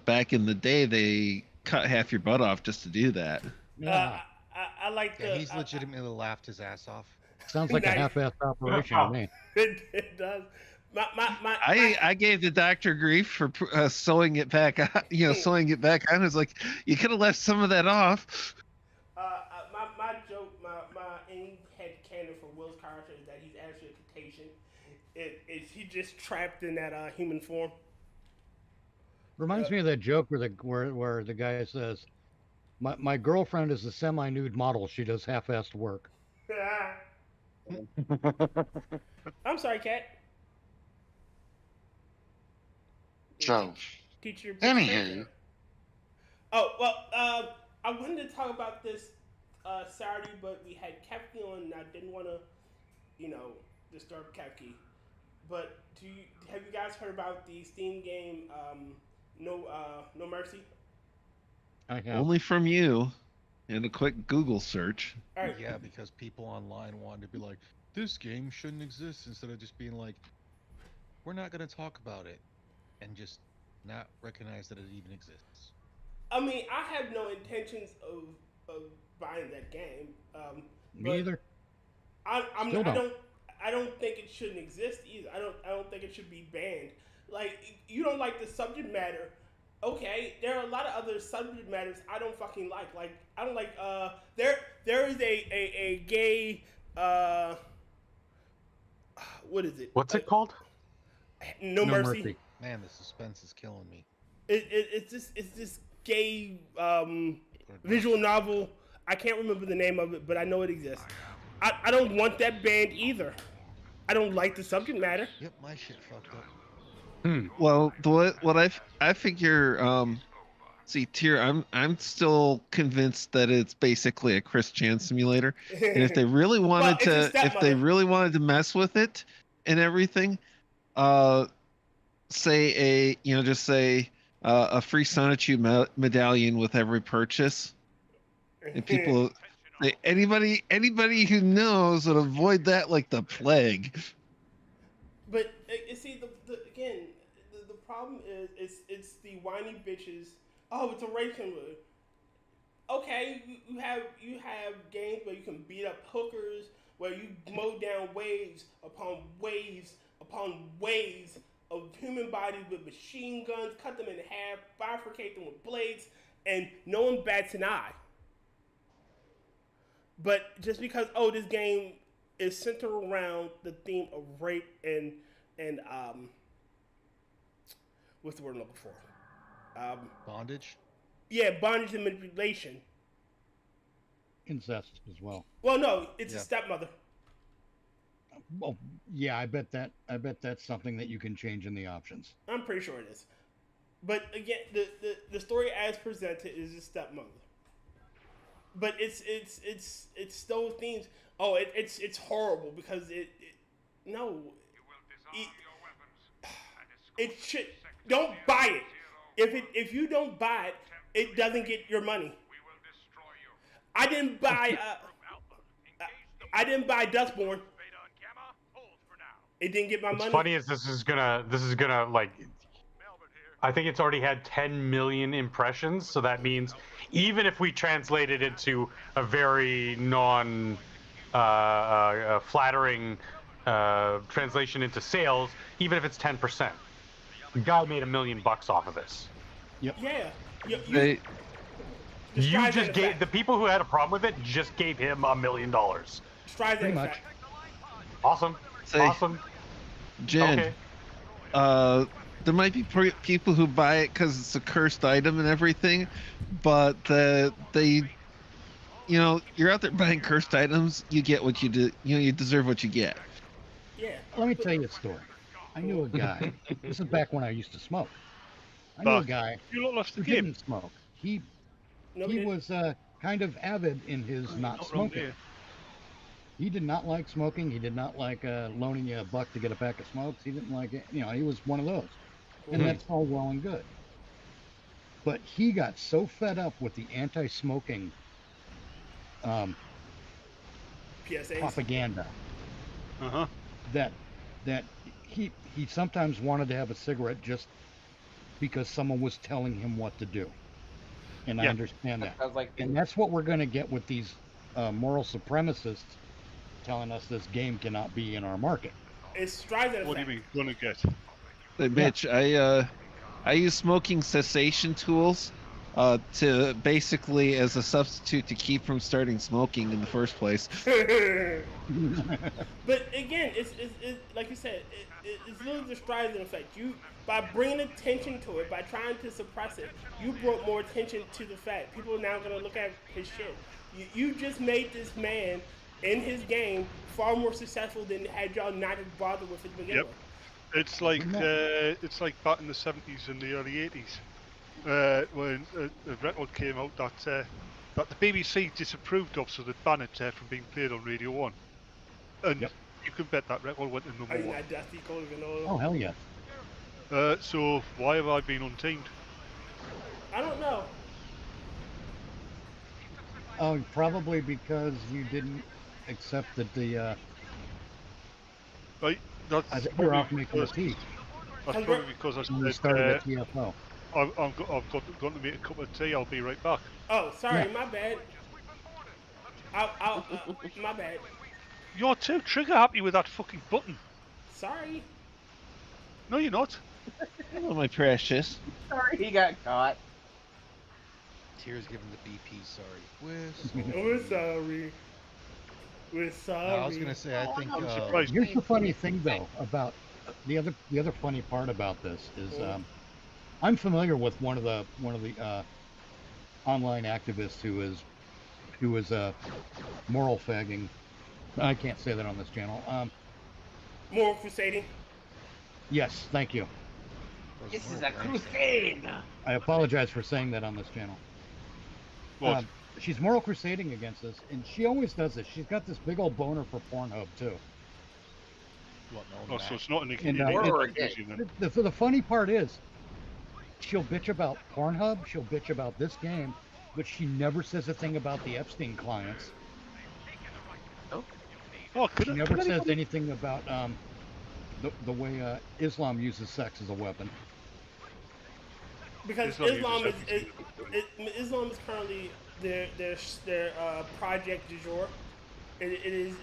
K: back in the day they cut half your butt off just to do that.
I: I like the.
O: He's legitimately laughed his ass off.
H: Sounds like a half-assed operation to me.
I: It does.
K: I gave the doctor grief for sewing it back on. Sewing it back on. It's like you could have left some of that off.
I: My joke, my in-head canon for Will's character is that he's actually a Caucasian. Is he just trapped in that human form?
H: Reminds me of that joke where the guy says, "My girlfriend is a semi-nude model. She does half-assed work."
I: I'm sorry, Kat.
N: So,
I: Teacher.
N: anywho.
I: Oh well, I wanted to talk about this Saturday, but we had Kefki on, and I didn't want to, disturb Kefki. But have you guys heard about the Steam game No Mercy?
H: I have.
K: Only from you, and a quick Google search.
I: Right.
O: Yeah, because people online wanted to be like, this game shouldn't exist, instead of just being like, we're not going to talk about it, and just not recognize that it even exists.
I: I mean, I have no intentions of buying that game.
H: Me either.
I: I don't think it shouldn't exist either. I don't think it should be banned. Like, you don't like the subject matter. Okay, there are a lot of other subject matters I don't fucking like. Like, I don't like there is a gay what is it?
J: What's it called?
I: No Mercy.
O: Man, the suspense is killing me.
I: It's this gay visual novel. I can't remember the name of it, but I know it exists. I don't want that banned either. I don't like the subject matter.
O: Yep, my shit fucked up.
K: Well, what I figure, see, Tyr, I'm still convinced that it's basically a Chris Chan simulator, and if they really wanted to mess with it and everything, say a free Sonichu medallion with every purchase, and people, anybody who knows would avoid that like the plague.
I: But you see, the problem is it's the whiny bitches. Oh, it's a race simulator. Okay, you have games where you can beat up hookers, where you mow down waves upon waves upon waves of human bodies with machine guns, cut them in half, bifurcate them with blades, and no one bats an eye. But just because this game is centered around the theme of rape and what's the word I'm looking for?
O: Bondage?
I: Yeah, bondage and manipulation.
H: Incest as well.
I: Well, no, it's a stepmother.
H: Well, yeah, I bet that's something that you can change in the options.
I: I'm pretty sure it is. But again, the story as presented is his stepmother. But it's still themes. Oh, it's horrible because it should, don't buy it. If you don't buy it, it doesn't get your money. I didn't buy Dustborn. It didn't get my money.
J: What's funny is this is gonna like, I think it's already had 10 million impressions, so that means even if we translate it into a very flattering translation into sales, even if it's 10%, the guy made $1 million off of this.
H: Yep.
I: Yeah.
J: You just gave the people who had a problem with it just gave him $1 million.
I: Pretty
H: much.
J: Awesome. Awesome.
K: Jen,
J: Okay.
K: there might be people who buy it because it's a cursed item and everything, but you're out there buying cursed items. You get what you do. You deserve what you get.
I: Yeah.
H: Let me tell you a story. I knew a guy. This is back when I used to smoke. I knew a guy who didn't smoke. He was kind of avid in his not smoking. He did not like smoking. He did not like loaning you $1 to get a pack of smokes. He didn't like it. He was one of those. And that's all well and good. But he got so fed up with the anti-smoking propaganda that he sometimes wanted to have a cigarette just because someone was telling him what to do. And I understand that. And that's what we're going to get with these moral supremacists telling us this game cannot be in our market.
I: It's Streisand.
C: What do you mean gonna get?
K: Hey, Mitch, I use smoking cessation tools to basically as a substitute to keep from starting smoking in the first place.
I: But again, it's like you said, it's really the Streisand effect. You, by bringing attention to it, by trying to suppress it, you brought more attention to the fact. People are now going to look at his shit. You just made this man in his game far more successful than had y'all not have bothered with it to begin with.
C: It's like back in the 70s and the early 80s when a record came out that the BBC disapproved of, so they banned it from being played on Radio 1. And you can bet that record went to number 1.
H: Oh, hell yeah.
C: So why have I been untamed?
I: I don't know.
H: Oh, probably because you didn't accept that the
C: right. That's
H: I think you're off making a tea.
C: That's probably because I
H: started at TFO.
C: I've got to make a cup of tea. I'll be right back.
I: Oh, sorry, my bad. My bad.
C: You're too trigger happy with that fucking button.
I: Sorry.
C: No, you're not.
K: Hello, my precious.
M: Sorry, he got caught.
O: Tyr's giving the BP sorry.
I: We're sorry. We're sorry.
O: No, I was gonna say, I think.
H: Here's the funny thing, though, about the other funny part about this is I'm familiar with one of the online activists who is moral fagging. I can't say that on this channel.
I: Moral crusading.
H: Yes, thank you.
M: This is a crusade.
H: I apologize for saying that on this channel. She's moral crusading against us, and she always does this. She's got this big old boner for Pornhub too.
C: So it's not an
H: the funny part is, she'll bitch about Pornhub, she'll bitch about this game, but she never says a thing about the Epstein clients. She never says anything about the way Islam uses sex as a weapon.
I: Because Islam is currently their project du jour. It is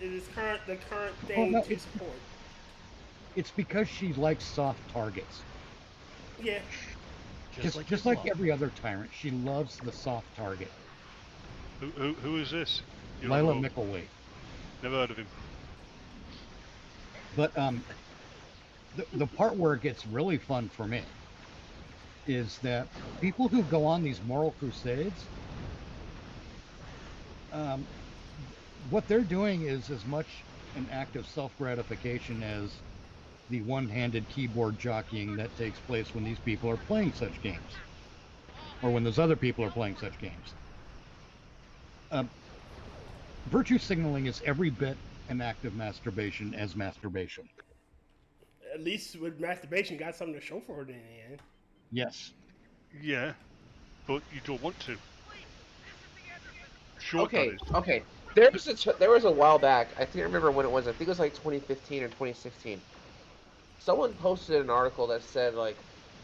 I: the current thing to support.
H: It's because she likes soft targets.
I: Yeah.
H: Just like every other tyrant, she loves the soft target.
C: Who is this?
H: Lila Mickleway.
C: Never heard of him.
H: But the part where it gets really fun for me is that people who go on these moral crusades, what they're doing is as much an act of self-gratification as the one-handed keyboard jockeying that takes place when these people are playing such games, or when those other people are playing such games. Virtue signaling is every bit an act of masturbation as masturbation.
I: At least with masturbation, you got something to show for it in the end.
H: Yes.
C: Yeah, but you don't want to.
L: Okay. There was a while back. I think I remember when it was. I think it was like 2015 or 2016. Someone posted an article that said like,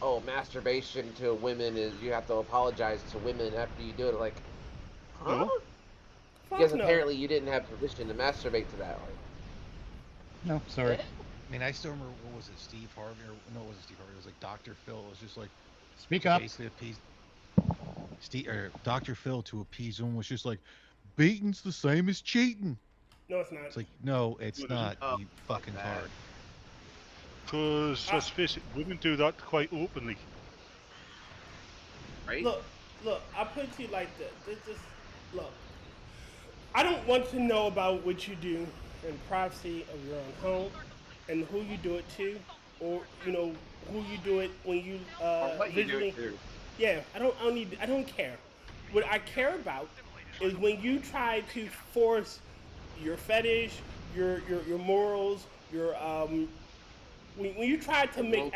L: "Oh, masturbation to women is you have to apologize to women after you do it." Like, huh?
C: No.
L: Because apparently you didn't have permission to masturbate to that. Like,
H: no, sorry.
O: I mean, I still remember, what was it, Steve Harvey? Or, no, it wasn't Steve Harvey. It was like Dr. Phil. It was just like...
H: Speak up.
O: Basically Dr. Phil, to appease him, was just like, beating's the same as cheating.
I: No, it's not.
O: It's like, no, it's not, you fucking hard.
C: Because, let's face it, women do that quite openly.
L: Right?
I: Look, I'll put it to you like this. Look, I don't want to know about what you do in privacy of your own home and who you do it to, or, you know, who you do it when you, visually... Yeah, I don't care. What I care about is when you try to force your fetish, your morals, your when you try to make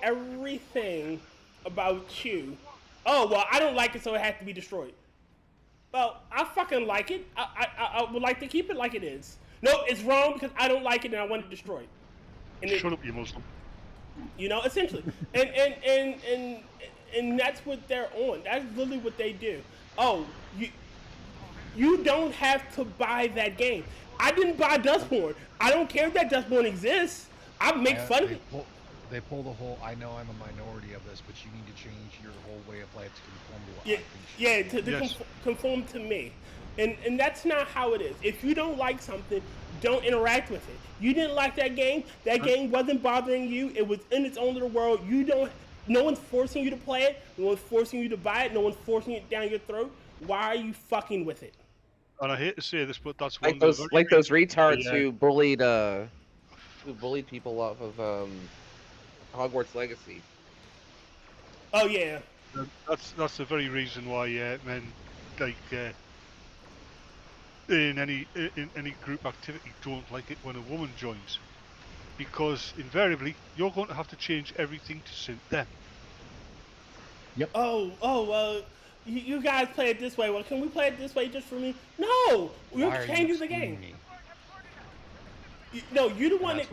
I: everything about you. Oh well, I don't like it, so it has to be destroyed. Well, I fucking like it. I would like to keep it like it is. No, it's wrong because I don't like it and I want it destroyed.
C: Shut up, you Muslim.
I: You know, essentially, and that's what they're on. That's literally what they do. Oh, you don't have to buy that game. I didn't buy Dustborn. I don't care if that Dustborn exists. I make fun of it.
O: They pull the whole, I know I'm a minority of this, but you need to change your whole way of life to conform to what I think.
I: Conform to me. And that's not how it is. If you don't like something, don't interact with it. You didn't like that game wasn't bothering you. It was in its own little world. No one's forcing you to play it. No one's forcing you to buy it. No one's forcing it down your throat. Why are you fucking with it?
C: And I hate to say this, but that's
L: like those retards who bullied people off of Hogwarts Legacy.
I: Oh yeah.
C: That's the very reason why men like in any group activity don't like it when a woman joins, because invariably you're going to have to change everything to suit them.
H: Yep.
I: Well, you guys play it this way. Well, can we play it this way just for me? No, we're changing the game. No, you're the one.
O: That's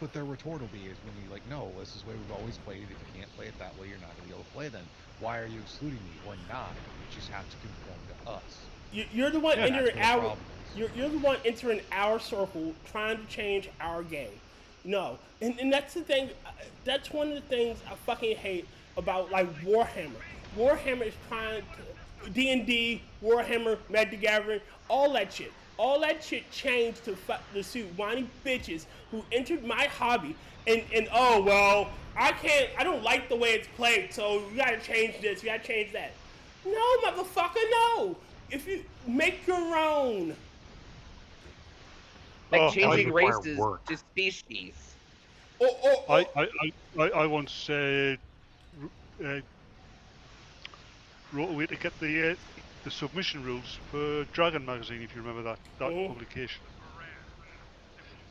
O: what their retort will be, is when you like, no, this is the way we've always played it. If you can't play it that way, you're not going to be able to play then. Why are you excluding me? Well, not. You just have to conform to us.
I: You're the one entering our. You're the one entering our circle, trying to change our game. No, and that's the thing. That's one of the things I fucking hate about like Warhammer. Warhammer is trying to D&D, Warhammer, Magic the Gathering, all that shit. All that shit changed to suit whiny bitches who entered my hobby and oh well, I don't like the way it's played, so you gotta change this, you gotta change that. No, motherfucker, no. If you make your own.
L: Like changing races to species.
C: I once wrote a way to get the submission rules for Dragon magazine, if you remember that publication.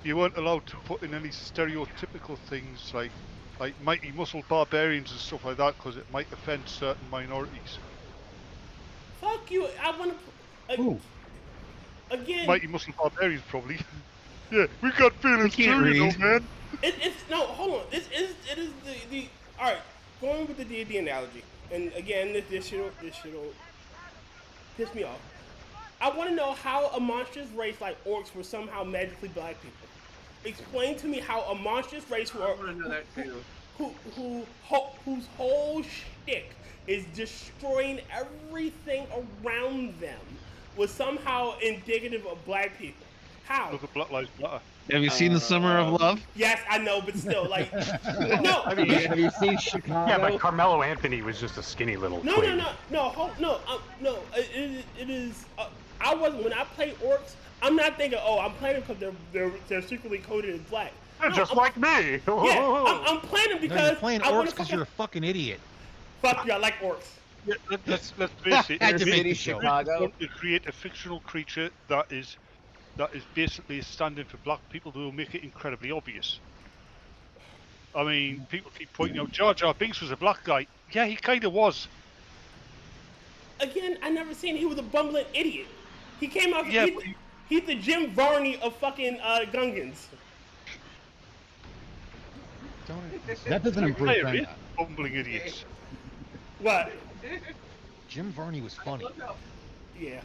C: You weren't allowed to put in any stereotypical things like mighty muscle barbarians and stuff like that, because it might offend certain minorities.
I: Fuck you! I want to. Again.
C: Mighty muscle barbarians, probably. Yeah, we got feelings too, you know, man.
I: It's no, hold on. It is the all right. Going with the D&D analogy, and again, this shit'll piss me off. I want to know how a monstrous race like orcs were somehow magically black people. Explain to me how a monstrous race who whose whole shtick is destroying everything around them was somehow indicative of black people. How?
C: Look at Black Lives Matter.
K: Have you seen The Summer of Love?
I: Yes, I know, but still, like, no.
L: Have you seen Chicago?
J: Yeah, but Carmelo Anthony was just a skinny little
I: No,
J: twig.
I: no. It is. I wasn't when I play orcs. I'm not thinking, oh, I'm playing them because they're secretly coded as black.
J: They're just like me.
I: Yeah, I'm playing them because
O: No, you're playing
I: I
O: orcs
I: want
O: because you're a fucking idiot.
I: Fuck you, I like orcs.
C: Yeah, let's face it.
O: Had to make
L: City,
O: the show.
L: Chicago.
C: To create a fictional creature that is basically standing for black people, who will make it incredibly obvious. I mean, people keep pointing out Jar Jar Binks was a black guy. Yeah, he kind of was.
I: Again, I never seen he was a bumbling idiot. He came out.
C: Yeah,
I: He's the Jim Varney of fucking Gungans.
H: That doesn't improve things.
C: Bumbling idiots.
I: What?
O: Jim Varney was funny.
I: Yeah.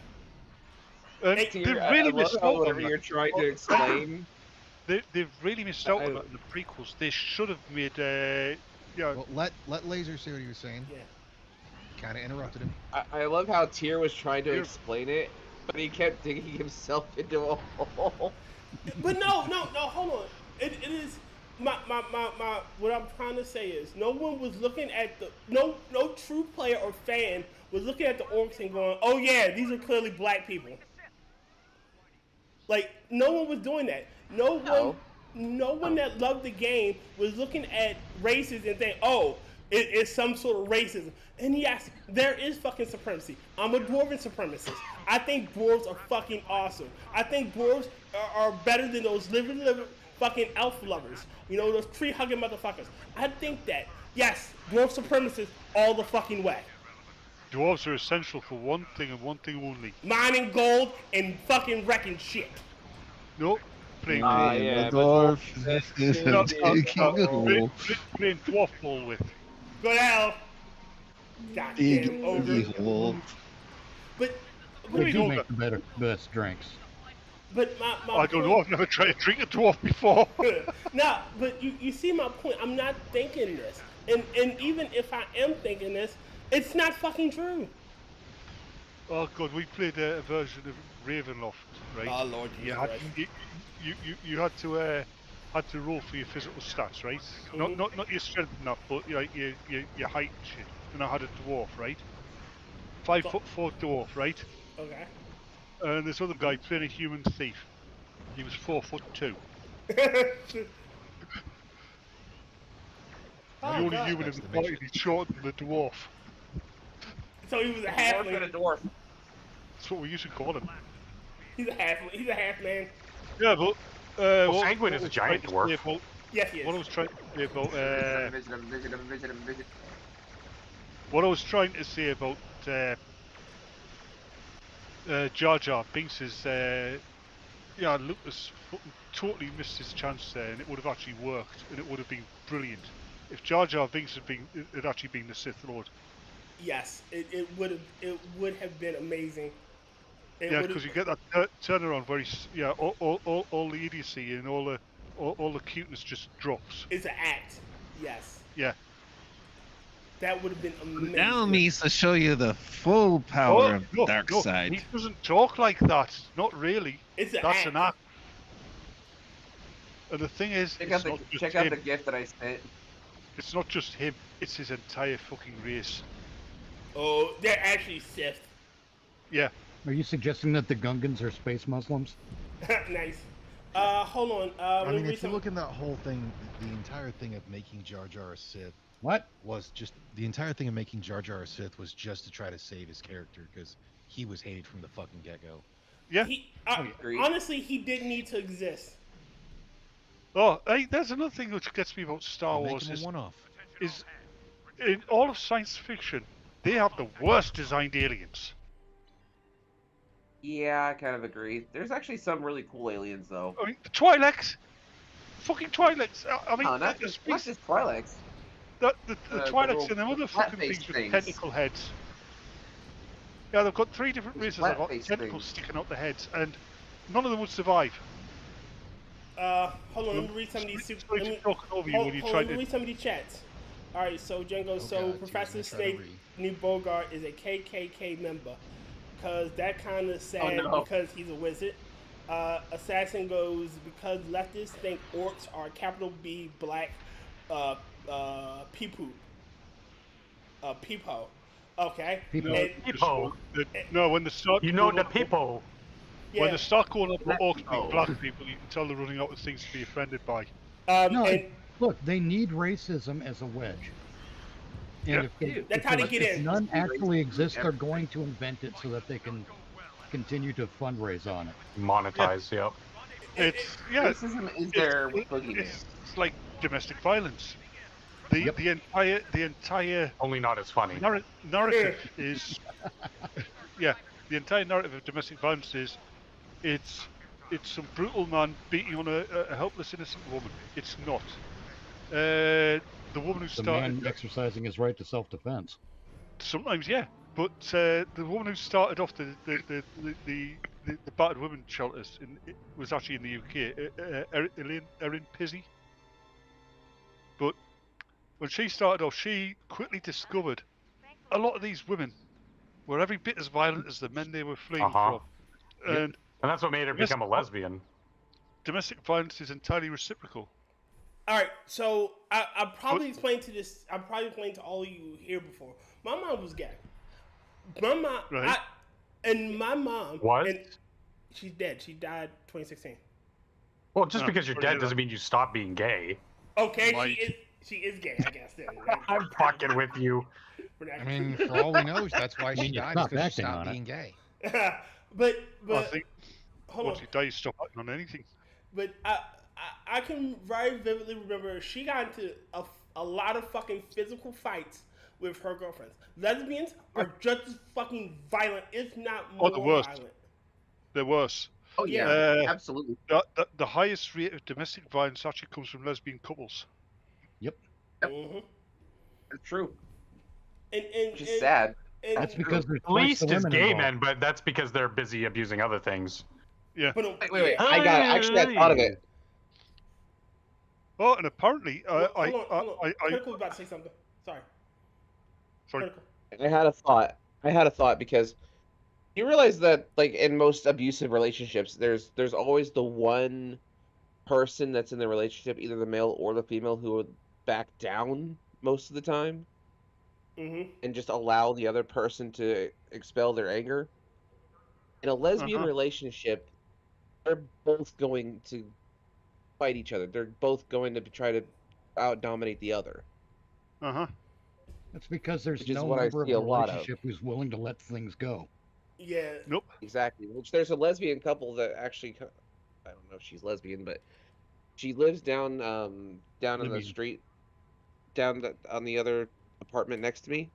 C: They've really missed out on
L: whatever
C: that.
L: you're trying to explain.
C: They've really missed out on that in the prequels. They should have made
O: Well, let LooZeR say what he was saying.
I: Yeah.
O: Kind of interrupted him.
L: I love how Tyr was trying to explain it, but he kept digging himself into a hole.
I: But no, hold on. It is my what I'm trying to say is no one was looking at no true player or fan was looking at the orcs and going, oh yeah, these are clearly black people. Like no one was doing that. No one that loved the game was looking at races and saying, oh, it's some sort of racism. And yes, there is fucking supremacy. I'm a dwarven supremacist. I think dwarves are fucking awesome. I think dwarves are better than those living fucking elf lovers. You know, those tree-hugging motherfuckers. I think that, yes, dwarf supremacists all the fucking way.
C: Dwarves are essential for one thing and one thing only.
I: Mining gold and fucking wrecking shit.
C: Nope. Playing
K: dwarf is
C: playing dwarf ball with.
I: Go to hell. Goddamn ogre. But
H: They do make the best drinks.
I: But my
C: I don't know. I've never tried to drink a dwarf before.
I: No, but you see my point. I'm not thinking this, and even if I am thinking this, it's not fucking true.
C: Oh god, we played a version of Ravenloft, right?
I: Oh Lord,
C: you had to roll for your physical stats, right?
I: Mm-hmm.
C: Not your strength and that, but your height and shit. And I had a dwarf, right? 5'4" dwarf, right?
I: Okay.
C: And this other guy playing a human thief. He was 4'2". The only human in the party, he's shorter than the dwarf.
I: So he was a halfling.
L: A dwarf.
C: That's what we used to call him.
I: He's a halfling. He's a half man.
C: Yeah, but
J: Sanguine is a giant dwarf.
I: Yes, he is.
C: What I was trying to say about what I was trying to say about Jar Jar Binks is Lucas totally missed his chance there, and it would have actually worked, and it would have been brilliant if Jar Jar Binks had actually been the Sith Lord.
I: Yes, it would have been amazing.
C: Because you get that turnaround where he's all the idiocy and all the cuteness just drops.
I: It's an act. Yes.
C: Yeah.
I: That would have been amazing.
K: Now needs to show you the full power of the dark side.
C: He doesn't talk like that. Not really. That's an act. And the thing is,
L: check out the gift that I sent.
C: It's not just him. It's his entire fucking race.
I: Oh, they're actually Sith.
C: Yeah.
H: Are you suggesting that the Gungans are space Muslims?
I: Nice. Hold on.
O: I mean, if you look in that whole thing, the entire thing of making Jar Jar a Sith.
H: What?
O: Was just the entire thing of making Jar Jar a Sith was just to try to save his character because he was hated from the fucking get-go.
C: Yeah.
I: Honestly, he didn't need to exist.
C: Oh, hey, there's another thing which gets me about Star Wars is in all of science fiction, they have the worst designed aliens.
L: Yeah, I kind of agree. There's actually some really cool aliens, though.
C: I mean, the Twi'leks! Fucking Twi'leks! I mean,
L: not just Twi'leks.
C: The Twi'leks and them other fucking things with tentacle heads. Yeah, they've got 3 different races that have got tentacles sticking out their heads, and none of them would survive.
I: Hold on, let me read some of these. Let me read some of these chats. Alright, so Django, Professor Snape, New Bogart is a KKK member. Because that kind of sad because he's a wizard. Assassin goes, because leftists think orcs are capital B black peepo. Peepo. Okay.
C: No,
J: Peepo.
C: No, when they start.
J: You know the peepo.
C: When they start calling up the orcs being black people, you can tell they're running out of things to be offended by.
H: Look, they need racism as a wedge. And
I: That's how they get
H: if
I: in.
H: none actually exists, they're going to invent it so that they can continue to fundraise on it.
J: Monetize, yep.
M: Racism is their boogeyman.
C: It's like domestic violence. The entire
J: only not as funny
C: narrative is the entire narrative of domestic violence is it's some brutal man beating on a helpless innocent woman. It's not. The woman who started
H: man exercising his right to self-defense.
C: Sometimes, yeah, but the woman who started off the battered women shelters was actually in the UK, Erin Pizzy. But when she started off, she quickly discovered a lot of these women were every bit as violent as the men they were fleeing from. And
J: that's what made her become a lesbian.
C: Domestic violence is entirely reciprocal.
I: All right, so I probably explained to this. I probably explained to all of you here before. My mom was gay. My mom,
C: right.
I: My mom.
J: What?
I: And she's dead. She died 2016.
J: Well, just because you're dead doesn't mean you stop being gay.
I: Okay, she is gay, I guess.
J: I'm fucking with you.
O: I mean, for all we know, that's why she died, is because she stopped being gay.
I: but
C: I think
I: hold
C: once
I: on.
C: you die, you stop acting on anything.
I: But I can very vividly remember she got into a lot of fucking physical fights with her girlfriends. Lesbians are just as fucking violent, if not more violent.
C: They're worse.
M: Oh yeah, absolutely.
C: The highest rate of domestic violence actually comes from lesbian couples.
H: Yep.
I: Mm-hmm.
M: It's true.
I: And
M: which is sad.
H: That's because
J: at least is gay men, but that's because they're busy abusing other things.
C: Yeah.
M: Wait. I got it. Actually, I thought of it.
C: Oh, and apparently,
I: hold on. Critical was about to say something. Sorry. Critical.
L: I had a thought because you realize that, like, in most abusive relationships, there's always the one person that's in the relationship, either the male or the female, who would back down most of the time.
I: Mm-hmm.
L: And just allow the other person to expel their anger. In a lesbian relationship, they're both going to fight each other. They're both going to try to out-dominate the other.
H: That's because there's
L: Which is
H: no
L: what I
H: member of
L: see
H: the
L: a lot of.
H: relationship who's willing to let things go.
I: Yeah.
C: Nope.
L: Exactly. Which there's a lesbian couple that actually, I don't know if she's lesbian, but she lives down in the street, on the other apartment next to me.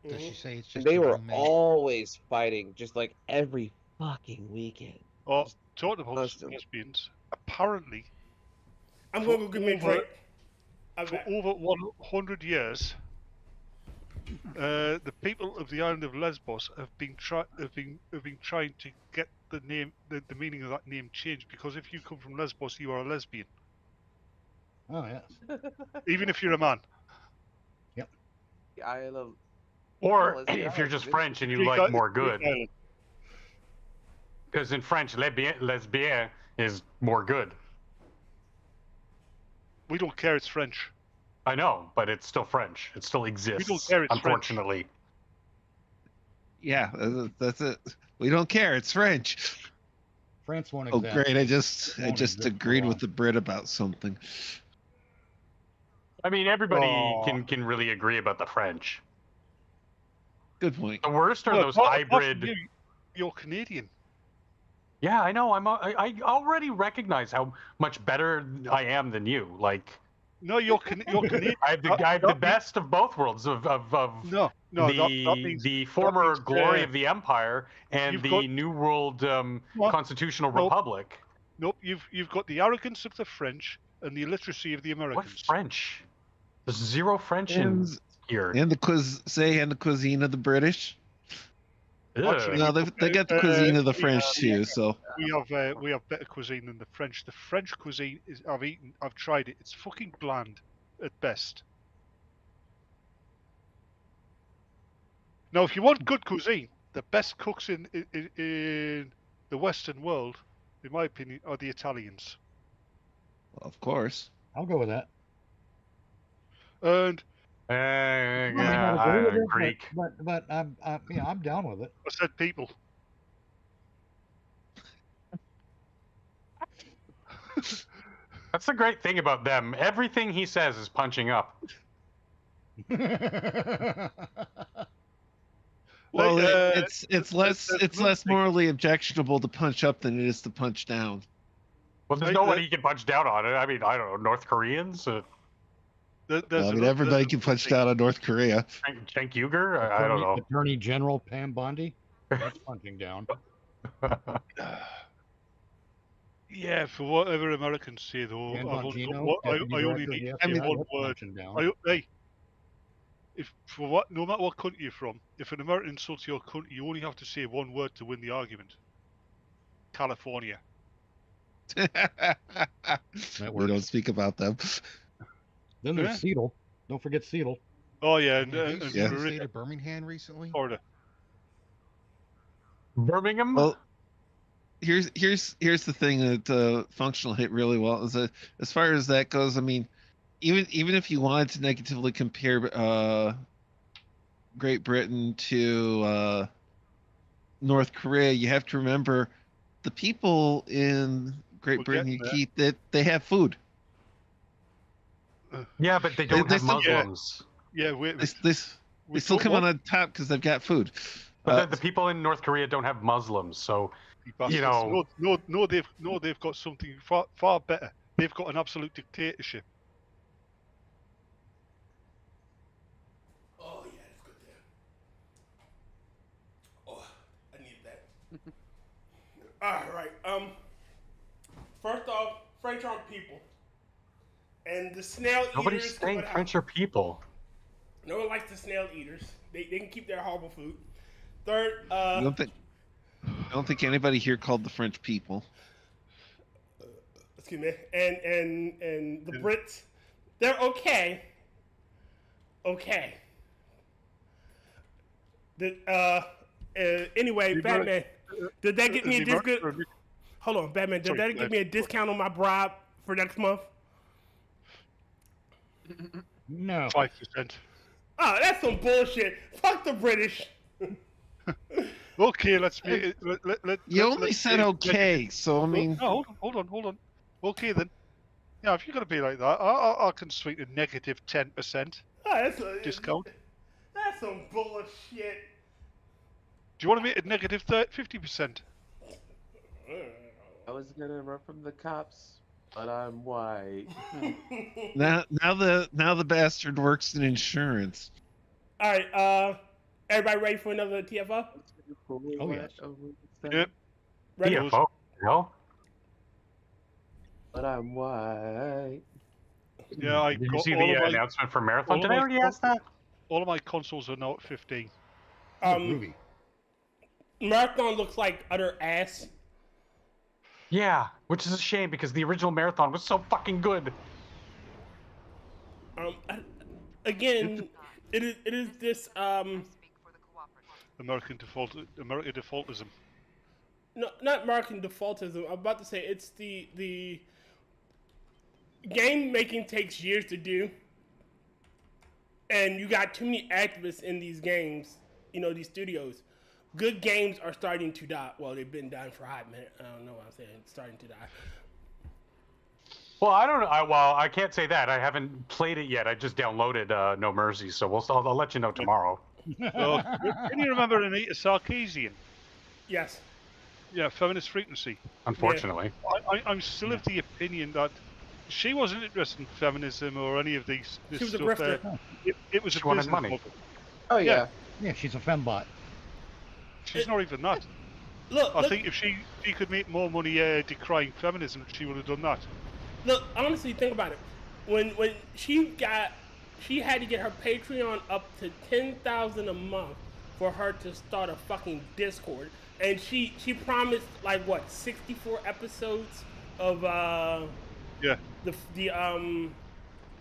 O: Does she say it's just?
L: And they were
O: roommate?
L: always fighting, just like every fucking weekend.
C: Oh, talking about lesbians, apparently,
I: I'm going to go get me a drink.
C: For over 100 years, the people of the island of Lesbos have been trying to get the meaning of that name changed, because if you come from Lesbos, you are a lesbian.
H: Oh yes.
C: Even if you're a man.
H: Yep.
L: I love.
J: Or if you're just French and you like more good.
C: Island.
J: Because in French, lesbien is more good.
C: We don't care, it's French.
J: I know, but it's still French. It still exists.
C: We don't care, it's
J: unfortunately.
C: French.
K: Yeah, that's it. We don't care, it's French.
H: France won't
K: Oh,
H: exist.
K: great! I just agreed with the Brit about something.
J: I mean, everybody can really agree about the French.
K: Good point.
J: The worst are
C: Well,
J: those
C: apart from
J: hybrid.
C: You're Canadian.
J: Yeah, I know. I already recognize how much better I am than you. Like,
C: no, you're Canadian.
J: I have the best of both worlds of
C: that means,
J: the former
C: means,
J: glory of the Empire and the New World Constitutional Republic.
C: Nope, you've got the arrogance of the French and the illiteracy of the Americans.
J: What French? There's zero French in here.
K: And the cuisine of the British.
C: Actually,
K: No, they got the cuisine of the French too. So
C: we have better cuisine than the French. The French cuisine is I've tried it. It's fucking bland at best. Now, if you want good cuisine, the best cooks in the Western world, in my opinion, are the Italians.
K: Well, of course.
H: I'll go with that.
C: And
J: Greek.
H: But I'm down with it.
C: I said people.
J: That's the great thing about them. Everything he says is punching up.
K: Well, it's less morally objectionable to punch up than it is to punch down.
J: Well, there's nobody he can punch down on it. I mean, I don't know, North Koreans.
K: Everybody can punch down on North Korea.
J: Cenk Uygur? I don't know.
H: Attorney General Pam Bondi. That's punching down.
C: Yeah, for whatever Americans say, though, I only need to say one word. No matter what country you're from, if an American insults your country, you only have to say one word to win the argument. California.
K: We don't speak about them.
H: Then there's Seattle. Don't forget Seattle.
C: Oh yeah,
O: and state of Birmingham recently.
C: Florida.
J: Birmingham.
K: Well, here's the thing that functional hit really well is that as far as that goes, I mean, even if you wanted to negatively compare Great Britain to North Korea, you have to remember the people in Great Britain that they have food.
J: Yeah, but they don't have Muslims.
C: Yeah,
K: they still come on top because they've got food.
J: But the people in North Korea don't have Muslims, so you know.
C: No, they've got something far better. They've got an absolute dictatorship.
I: Oh yeah, that's good there. Oh, I need that. All right. First off, French aren't people, and the snail eaters.
J: Nobody's saying French are people.
I: No one likes the snail eaters. They can keep their horrible food. Third,
K: I don't think anybody here called the French people.
I: Excuse me. And the Brits, they're okay. Okay. Anyway, Batman, did that get me a discount? Hold on, Batman, did that give me a discount on my bribe for next month?
H: No.
C: 5%.
I: Oh, that's some bullshit. Fuck the British.
C: Okay, let's make it.
K: You only said okay, so I mean.
C: No, hold on. Okay then. Yeah, if you're gonna be like that, I can sweeten a negative 10% discount.
I: That's some bullshit.
C: Do you want to make it negative 50%?
L: I was gonna run from the cops, but I'm white.
K: now the bastard works in insurance.
I: All right, everybody ready for another TFO?
H: Oh yes.
C: Yep.
I: Ready?
J: TFO? No.
L: But I'm white.
C: Yeah,
J: Did you see the announcement for Marathon? Did I already ask that?
C: All of my consoles are now at 15.
I: Marathon looks like utter ass.
J: Yeah, which is a shame because the original Marathon was so fucking good.
I: Again, it is this
C: American defaultism.
I: No, not American defaultism. I'm about to say it's the game making takes years to do, and you got too many activists in these games. You know, these studios. Good games are starting to die. Well, they've been dying for a hot minute. I don't know what I'm saying. It's starting to die.
J: Well, I don't know. I can't say that. I haven't played it yet. I just downloaded No Mercy, so I'll let you know tomorrow.
C: Can you remember Anita Sarkeesian?
I: Yes.
C: Yeah, feminist frequency.
J: Unfortunately.
C: Yeah. I'm still of the opinion that she wasn't interested in feminism or any of this
I: she was
C: stuff.
I: A grifter.
C: It was
J: she
C: a
J: wanted
C: business
J: money.
C: model.
M: Oh yeah.
H: Yeah, she's a fembot.
C: She's not even that. I think if she could make more money decrying feminism, she would have done that.
I: Look, honestly, think about it. When she had to get her Patreon up to 10,000 a month for her to start a fucking Discord, and she promised like what 64 episodes of the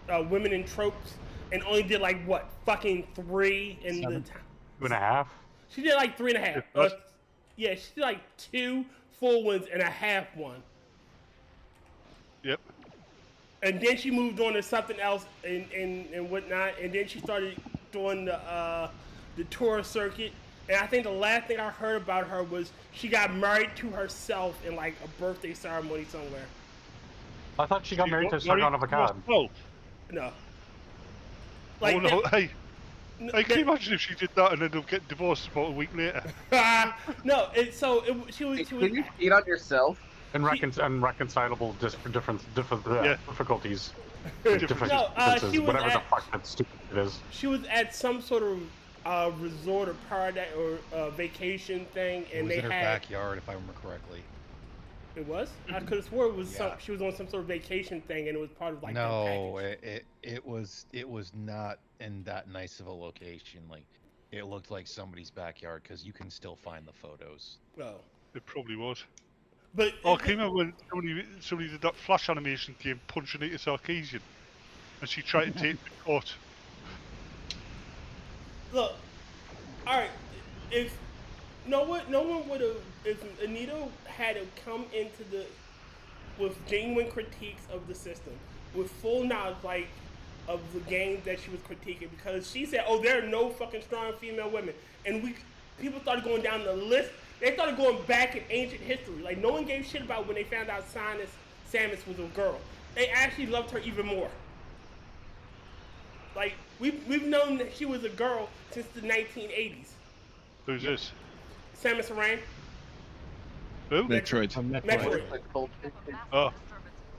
I: women in tropes, and only did like what fucking 3 in
J: 7.
I: the time.
J: 2.5.
I: She did like 3.5. Yeah, she did like 2 full ones and a half one.
C: Yep.
I: And then she moved on to something else and whatnot. And then she started doing the tour circuit. And I think the last thing I heard about her was she got married to herself in like a birthday ceremony somewhere.
J: I thought she got married to Sargon of Akkad.
I: No.
C: Like, hey, can you imagine if she did that and ended up getting divorced about a week later?
I: No, she was.
M: Can you cheat on yourself?
J: And unreconcilable difficulties.
I: No,
J: Differences,
I: she was
J: whatever the
I: at-
J: fuck that stupid it is.
I: She was at some sort of resort or paradise or vacation thing,
O: It
I: and
O: was
I: they
O: in her
I: had.
O: backyard, if I remember correctly.
I: It was. I could have swore it was she was on some sort of vacation thing, and it was part of like.
O: No, it was not in that nice of a location. Like, it looked like somebody's backyard because you can still find the photos.
I: Well,
C: it probably was.
I: But
C: can you remember when somebody did that Flash animation game punching into Sarkeesian, and she tried to take the court?
I: Look, all right. If no one would have, if Anita had come into with genuine critiques of the system, with full knowledge like of the game that she was critiquing, because she said, "Oh, there are no fucking strong female women," and people started going down the list. They started going back in ancient history. Like, no one gave shit about when they found out Samus was a girl. They actually loved her even more. Like, we've known that she was a girl since the 1980s.
C: Who's this?
I: Samus Aran.
C: Who?
K: Metroid.
C: Oh,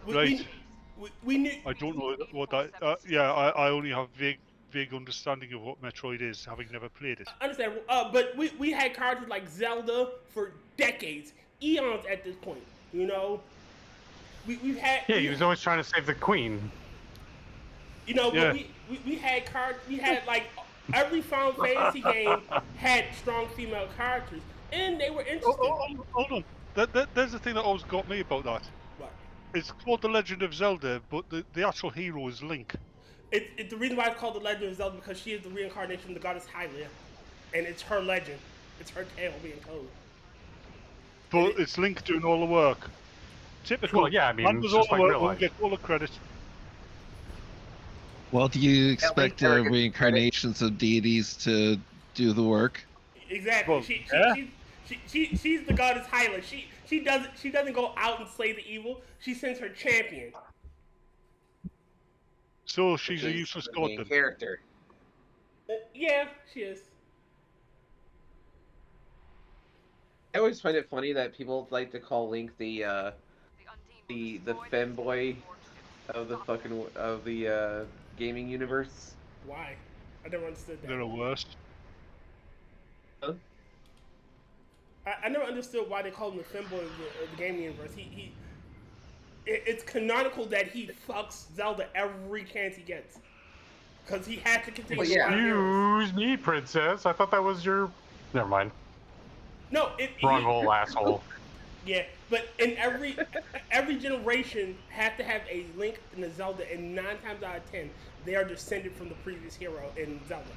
C: right.
I: We knew.
C: I don't know what that. Yeah, I only have vague understanding of what Metroid is, having never played it.
I: I understand, but we had characters like Zelda for decades, eons at this point. You know, we've had.
J: Yeah, he was always trying to save the queen.
I: You know,
J: Yeah.
I: but we had like every Final Fantasy game had strong female characters, and they were interesting.
C: Hold on. There's the thing that always got me about that.
I: What?
C: It's called The Legend of Zelda, but the actual hero is Link.
I: It's the reason why it's called The Legend of Zelda, because she is the reincarnation of the goddess Hylia, and it's her legend. It's her tale being told.
C: But it's Link doing all the work. Typical.
J: Well, yeah, I mean,
C: Man does
J: it's
C: all
J: just
C: the
J: like
C: work,
J: real
C: won't
J: life.
C: get all the credit.
K: Well, do you expect
M: Link never gets
K: reincarnations of deities to do the work?
I: Exactly.
C: Well,
I: She's the goddess Hylia. She doesn't go out and slay the evil. She sends her champion.
C: So she's a useless god then.
M: Character.
I: Yeah, she is.
L: I always find it funny that people like to call Link the femboy of the gaming universe.
I: Why? I never understood that.
C: They're the worst.
L: Huh?
I: I never understood why they call him the femboy of the gaming universe. It's canonical that he fucks Zelda every chance he gets, because he has to continue.
J: Excuse me, princess. I thought that was your. Never mind.
I: No,
J: Wrong hole, asshole.
I: Yeah, but in every generation have to have a Link and a Zelda, and 9 times out of 10 they are descended from the previous hero in Zelda.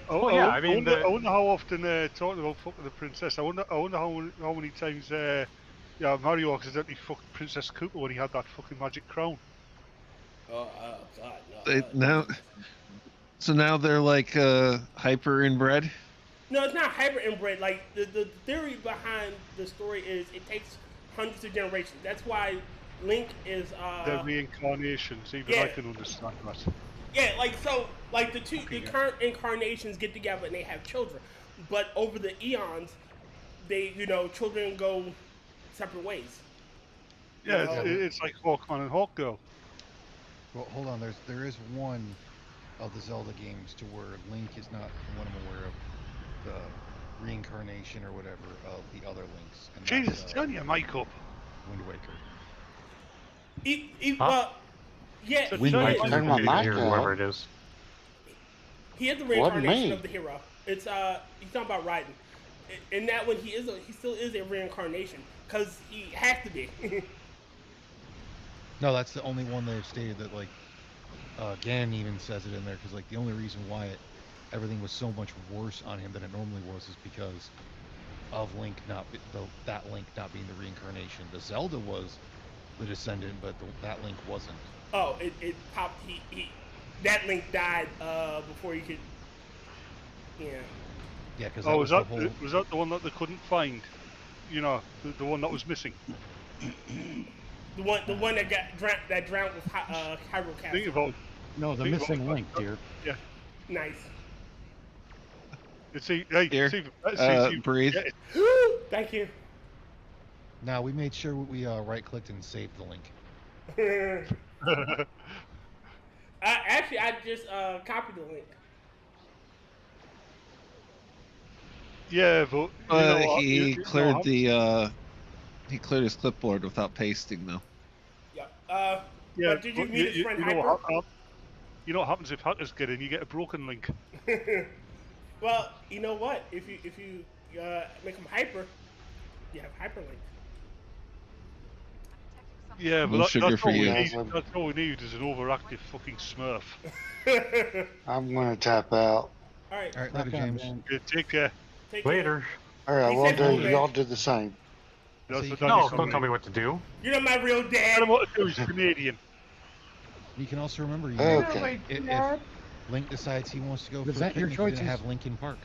C: I wonder how often talking about fucking the princess. I wonder how many times Mario accidentally fucked Princess Koopa when he had that fucking magic crown.
I: Oh God, no.
K: So now they're like hyper inbred.
I: No, it's not hyper inbred. Like the theory behind the story is it takes hundreds of generations. That's why Link is
C: They're reincarnations. Even I can understand that.
I: Yeah, like the current incarnations get together and they have children, but over the eons, children go separate ways.
C: Yeah, it's like Hawkman and Hawkgirl.
O: Well, hold on. There is one of the Zelda games to where Link is not, from what I'm aware of, the reincarnation or whatever of the other Links. And
C: Jesus, turn your mic up.
O: Wind Waker.
I: Yeah,
O: Wind Waker.
J: Turn my mic up. Whoever it is.
I: He is the reincarnation of the hero. It's he's talking about Raiden. In that one, he still is a reincarnation because he has to be.
O: No, that's the only one they've stated that, like, Gan even says it in there, because, like, the only reason why everything was so much worse on him than it normally was is because of Link that Link not being the reincarnation. The Zelda was the descendant, but that Link wasn't.
I: Oh, it popped. That Link died before he could. Yeah.
O: Yeah, because
C: was that the one that they couldn't find? You know, the one that was missing.
I: The one that got drowned with Hyrule Castle.
C: Think about.
H: No, the missing Link, dear.
C: Yeah.
I: Nice.
K: Here, breathe.
I: Thank you.
O: Now we made sure we right-clicked and saved the link.
I: Actually, I just copied the link.
C: Yeah, but
K: he cleared he cleared his clipboard without pasting though.
I: Yeah.
C: Yeah.
I: But did you meet his friend Hyper?
C: You know what happens if hackers get in? You get a broken link.
I: Well, you know what? If you make him hyper, you have hyperlink.
C: Yeah, but
K: that's
C: all we need is an overactive fucking Smurf.
N: I'm gonna tap out.
I: All right,
O: later, James.
C: Yeah, take care.
J: Later.
N: All right, well, y'all do the same.
J: No, don't tell me what to do.
I: You're not my real dad.
C: I don't know what to do. He's Canadian.
O: You can also remember,
N: okay.
O: If Link decides he wants to go
H: Is
O: for
H: that
O: a
H: your
O: picnic,
H: choices?
O: to have Linkin Park.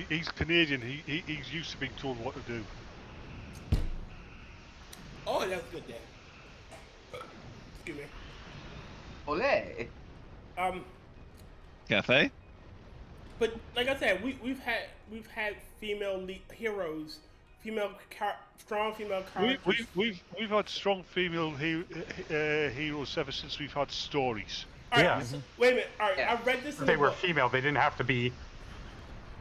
C: He's Canadian. He's used to being told what to do.
I: Oh, that's good, Dad. Excuse me.
M: Ole.
K: Cafe.
I: But like I said, we've had female heroes, strong female characters.
C: We've had strong female heroes ever since we've had stories.
I: All right, wait a minute. All right, I read this.
J: They were female. They didn't have to be.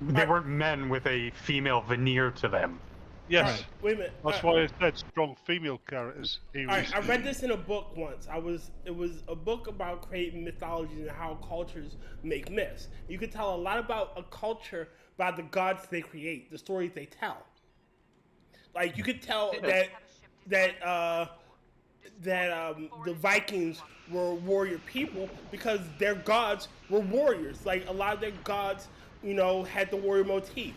J: They weren't men with a female veneer to them.
C: Yes.
I: Right, wait a minute.
C: That's why I said strong female characters.
I: All right, I read this in a book once. It was a book about creating mythologies and how cultures make myths. You could tell a lot about a culture by the gods they create, the stories they tell. Like you could tell that the Vikings were warrior people because their gods were warriors. Like a lot of their gods, had the warrior motif.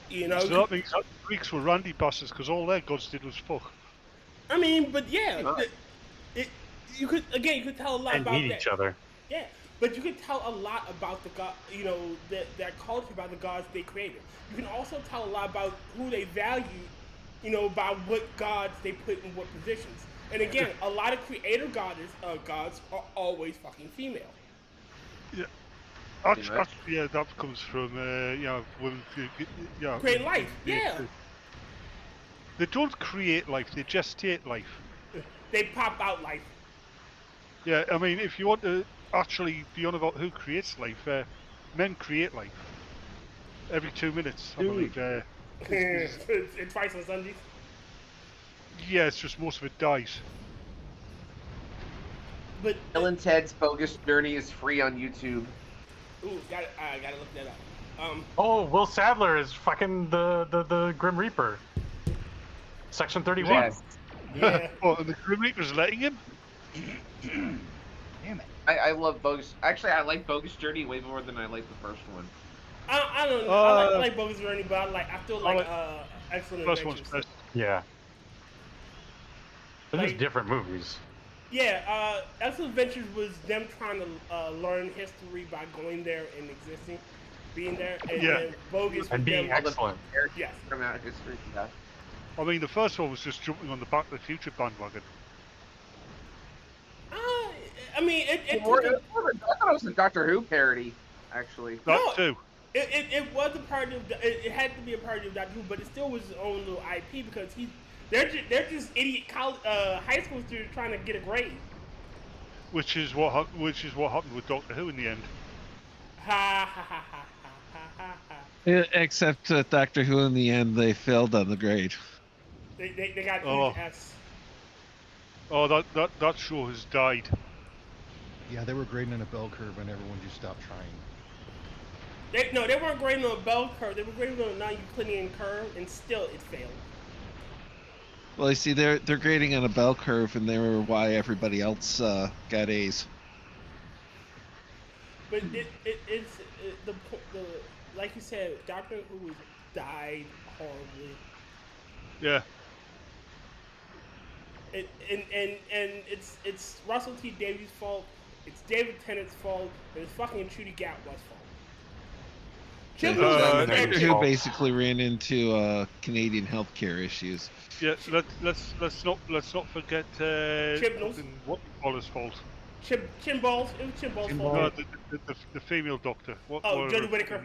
I: So
C: that means that the Greeks were randy bastards because all their gods did was fuck.
I: I mean, but yeah, you could tell a lot about
J: eat each other.
I: Yeah, but you could tell a lot about the god, that culture by the gods they created. You can also tell a lot about who they value, by what gods they put in what positions. And again, a lot of creator gods are always fucking female.
C: Yeah. Actually, yeah, that comes from women.
I: Create life, yeah.
C: They don't create life; they gestate life.
I: They pop out life.
C: Yeah, I mean, if you want to actually be on about who creates life, men create life every 2 minutes. I believe.
I: It's twice on Sundays.
C: Yeah, it's just most of it dies.
M: But Bill and Ted's Bogus Journey is free on YouTube.
I: Ooh, I gotta look that up.
J: Oh, Will Sadler is fucking the Grim Reaper. Section 31.
I: Yes. Yeah.
C: Oh, and the Grim Reaper's letting him?
H: Damn it.
M: I love Bogus. Actually, I like Bogus Journey way more than I like the first one.
I: I don't know. I like Bogus Journey, but I still like Excellent
C: First
I: Adventures.
C: one's best.
J: Yeah. They're just different movies.
I: Yeah, Excellent Adventures was them trying to learn history by going there and existing, being there, and then Bogus
J: and being excellent.
I: Yes.
M: From out history, yeah.
C: I mean, the first one was just jumping on the Back to the Future bandwagon.
I: I mean,
M: I thought it was a Doctor Who parody, actually.
C: That too.
I: It was a parody of it had to be a parody of Doctor Who, but it still was his own little IP because they're just idiot high school students trying to get a grade.
C: Which is what happened with Doctor Who in the end.
I: Ha ha ha ha ha ha ha.
K: Except Doctor Who in the end, they failed on the grade.
I: They got S.
C: Oh, that show has died.
O: Yeah, they were grading on a bell curve and everyone just stopped trying.
I: They weren't grading on a bell curve. They were grading on a non-Euclidean curve, and still it failed.
K: Well, you see, they're grading on a bell curve, and they were why everybody else got A's.
I: But the like you said, Doctor Who died horribly.
C: Yeah.
I: And it's Russell T Davies' fault. It's David Tennant's fault, and it's fucking Trudy Gatwa's fault.
K: Doctor Who basically ran into Canadian healthcare issues.
C: Yeah, let's not forget what Wallace's fault.
I: Chimballs. It was Chimballs' fault.
C: No, the female doctor.
I: Jodie Whittaker.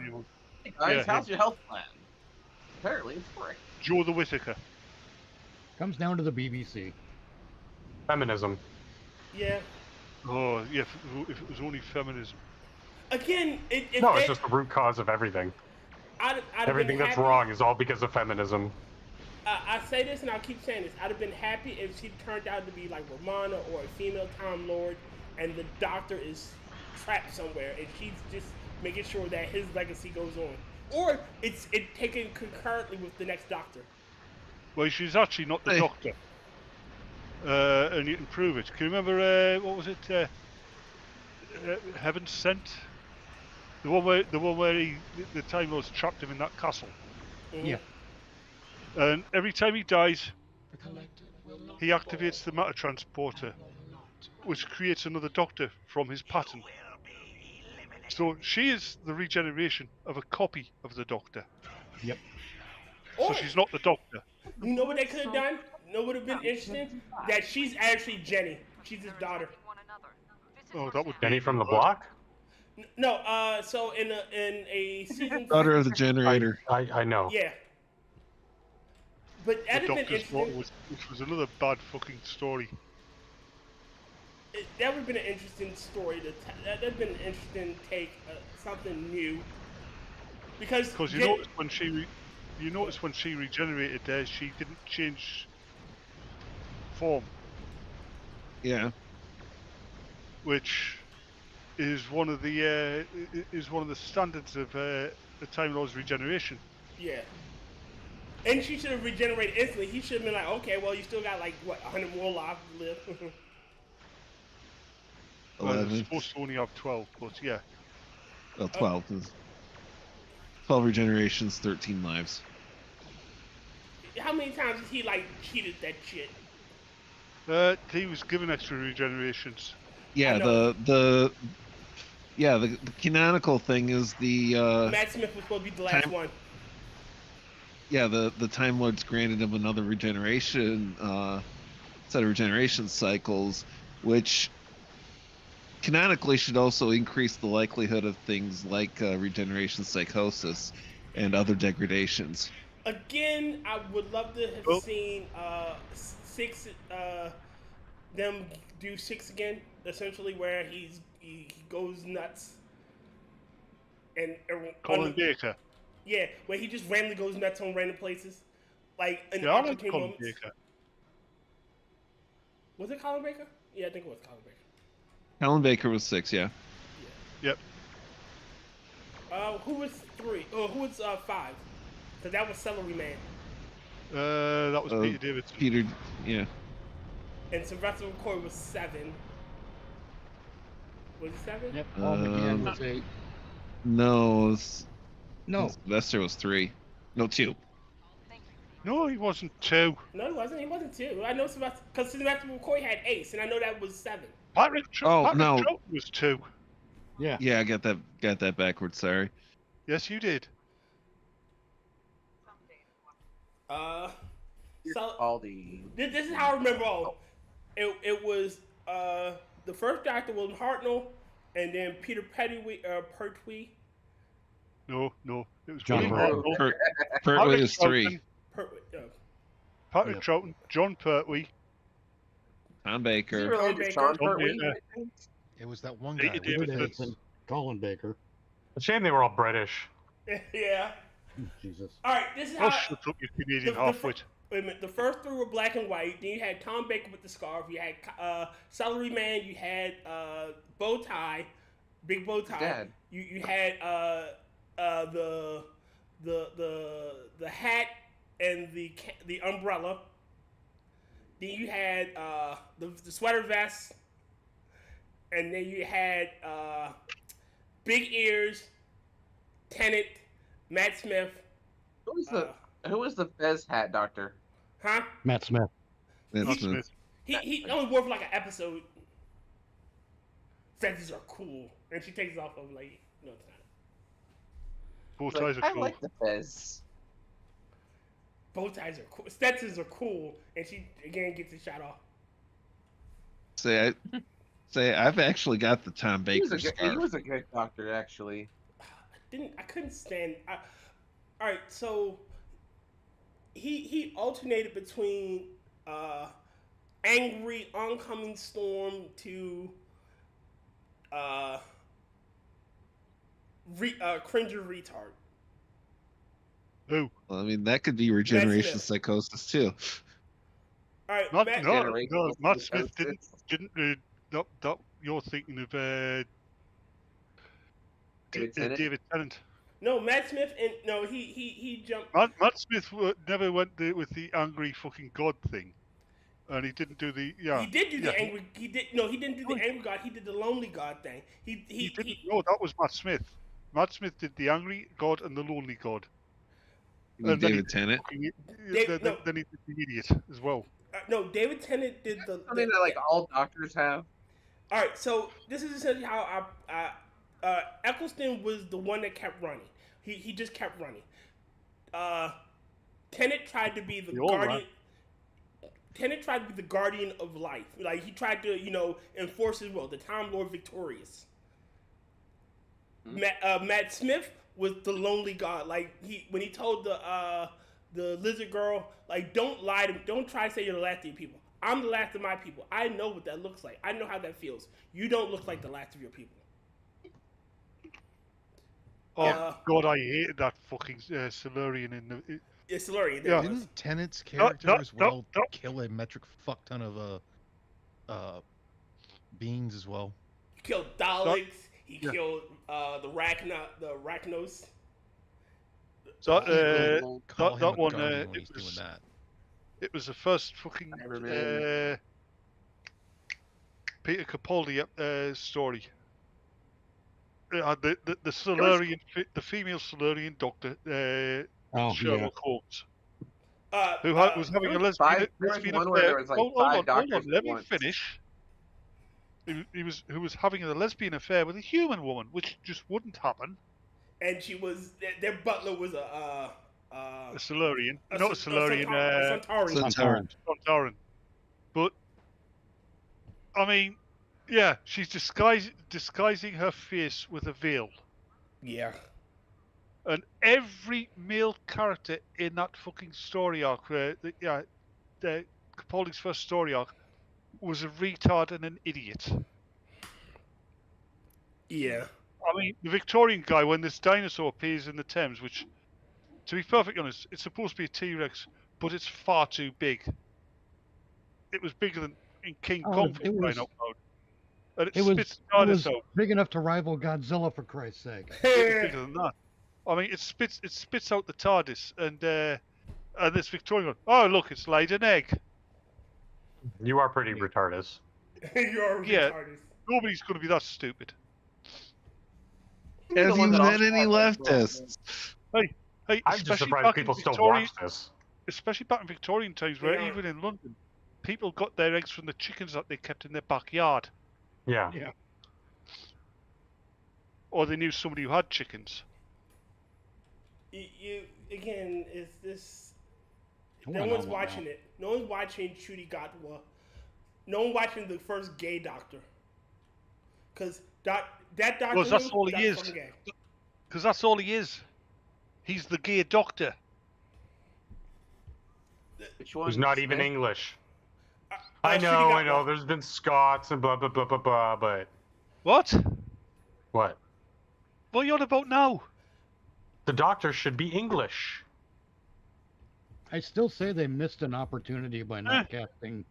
M: Hey guys, how's your health plan? Apparently it's great.
C: Joe the Whittaker.
H: Comes down to the BBC.
J: Feminism.
I: Yeah.
C: Oh, yeah, if it was only feminism.
I: Again,
J: it's just the root cause of everything. Everything that's wrong is all because of feminism.
I: I say this and I'll keep saying this. I'd have been happy if she turned out to be like Romana or a female Time Lord, and the Doctor is trapped somewhere, and she's just making sure that his legacy goes on. Or it's taken concurrently with the next Doctor.
C: Well, she's actually not the Doctor. And you can prove it. Can you remember, what was it? Heaven Sent? The one where the Time Lord's trapped him in that castle.
I: Mm-hmm.
H: Yeah.
C: And every time he dies, he activates the matter transporter, which creates another Doctor from his pattern. So she is the regeneration of a copy of the Doctor.
H: Yep.
C: So she's not the Doctor.
I: You know what they could have done? You know what would have been interesting? That she's actually Jenny. She's his daughter.
C: Oh, that would be
J: Jenny from the block?
I: No, so in a season...
K: Daughter of the generator.
J: I know.
I: Yeah. But that'd have been
C: Doctor's daughter
I: interesting.
C: which was another bad fucking story.
I: That would have been an interesting story. That'd have been an interesting take, something new. Because
C: you notice when she regenerated there, she didn't change form.
K: Yeah.
C: Which is one of the standards of a Time Lord's regeneration.
I: Yeah. And she should have regenerated instantly. He should have been like, okay, well, you still got like, what, 100 more lives to live.
C: Well, it's supposed to only have 12, but yeah.
K: Well, 12. 12 regenerations, 13 lives.
I: How many times has he, like, cheated that shit?
C: He was given extra regenerations.
K: Yeah, the canonical thing is the
I: Matt Smith was supposed to be the last one.
K: Yeah, the Time Lords granted him another regeneration set of regeneration cycles, which canonically should also increase the likelihood of things like regeneration psychosis and other degradations.
I: Again, I would love to have seen six them do 6 again, essentially where he goes nuts and
C: Colin Baker.
I: Yeah, where he just randomly goes nuts on random places, like in
C: I like
I: opportune
C: Colin
I: moments.
C: Baker.
I: Was it Colin Baker? Yeah, I think it was Colin Baker.
K: Colin Baker was 6, yeah.
C: Yep.
I: Who was 3? Oh, who was 5? Because that was Celery Man.
C: That was Peter Davidson.
K: Peter, yeah.
I: And Sylvester McCoy was 7. Was he 7?
H: Yep. Paul McGann was 8.
K: No.
H: No.
K: Sylvester was 3. No, 2.
C: No, he wasn't 2.
I: No, he wasn't. He wasn't 2. I know Sylvester, because Sylvester McCoy had Ace, and I know that was 7.
C: Patrick
K: no.
C: Troughton was 2.
H: Yeah.
K: Yeah, I got that backwards. Sorry.
C: Yes, you did.
M: All the.
I: This is how I remember all. It was the first Doctor was Hartnell, and then Peter Pertwee.
C: No, it was
K: John
C: William Hartnell.
K: Pertwee is 3.
C: Patrick Troughton, John Pertwee,
K: Tom Baker.
I: Tom Baker.
O: It was that one guy.
C: Peter Davidson.
H: Colin Baker.
J: A shame they were all British.
I: Yeah.
H: Jesus.
I: All right, this is
C: Oh,
I: how.
C: shut up, you Canadian halfwit.
I: Wait a minute. The first 3 were black and white. Then you had Tom Baker with the scarf. You had Celery Man. You had bow tie, big bow tie.
M: Dad.
I: You had the hat and the umbrella. Then you had the sweater vest, and then you had big ears, Tennant, Matt Smith.
L: Who was the Fez hat doctor?
I: Huh?
H: Matt Smith.
C: Matt Smith.
I: He only wore for like an episode. Fezes are cool, and she takes it off of like, no, it's not.
C: Bow ties are cool.
L: I like the Fez.
I: Bow ties are cool. Stetsons are cool, and she again gets a shot off.
K: Say I've actually got the Tom Baker
L: He
K: scarf.
L: was a good doctor, actually.
I: I couldn't stand. All right, so he alternated between angry oncoming storm to cringer retard.
C: Who?
K: Well, I mean, that could be regeneration psychosis too.
I: All right,
C: Matt Smith didn't. That you're thinking of David Tennant.
I: No, Matt Smith and he jumped.
C: Matt Smith never went with the angry fucking god thing, and he didn't do the
I: He did do the angry. He didn't do the angry god. He did the lonely god thing. He didn't.
C: No, that was Matt Smith. Matt Smith did the angry god and the lonely god.
K: And David Tennant.
C: Then he did the idiot as well.
I: No, David Tennant did the.
L: Something that like all doctors have.
I: All right, so this is essentially how Eccleston was the one that kept running. He just kept running. Tennant tried to be the guardian. Tennant tried to be the guardian of life. Like he tried to, enforce his will. The Time Lord victorious. Matt Smith was the lonely god. Like when he told the lizard girl, like, don't lie to me. Don't try to say you're the last of your people. I'm the last of my people. I know what that looks like. I know how that feels. You don't look like the last of your people.
C: Oh God, I hated that fucking Silurian in the.
I: It's Silurian.
O: Yeah. Didn't Tennant's character as well kill a metric fuck ton of beings as well?
I: He killed Daleks. He killed the Rachnos.
C: So that one, it was the first fucking Peter Capaldi story. The Silurian, the female Silurian doctor, Sherlock Holmes, who was having a lesbian affair. Hold on, let me finish. Who was having a lesbian affair with a human woman, which just wouldn't happen.
I: And she was their butler was a
C: Silurian, not a Silurian,
I: Centaurian.
C: But I mean, yeah, she's disguising her face with a veil.
I: Yeah.
C: And every male character in that fucking story arc, the Capaldi's first story arc, was a retard and an idiot.
I: Yeah.
C: I mean, the Victorian guy, when this dinosaur appears in the Thames, which, to be perfectly honest, it's supposed to be a T-Rex, but it's far too big. It was bigger than in King Kong, for crying out loud. And it spits dinosaur.
H: It was big enough to rival Godzilla, for Christ's sake.
C: It was bigger than that. I mean, it spits out the TARDIS, and this Victorian, oh look, it's laid an egg.
J: You are pretty retarded.
I: You're retarded.
C: Nobody's going to be that stupid.
K: Have you met any leftists?
C: Hey,
J: I'm just surprised people still watch this.
C: Especially back in Victorian times, where even in London, people got their eggs from the chickens that they kept in their backyard.
J: Yeah.
C: Or they knew somebody who had chickens.
I: Again, is this? No one's watching it. No one's watching Trudy Gatwa. No one's watching the first gay doctor. Because that doctor.
C: Because that's all he is. Because that's all he is. He's the gay doctor.
L: Which one?
J: Who's not even English. I know. There's been Scots and blah blah blah blah blah, but
C: what?
J: What?
C: What are you on about now?
J: The doctor should be English.
H: I still say they missed an opportunity by not casting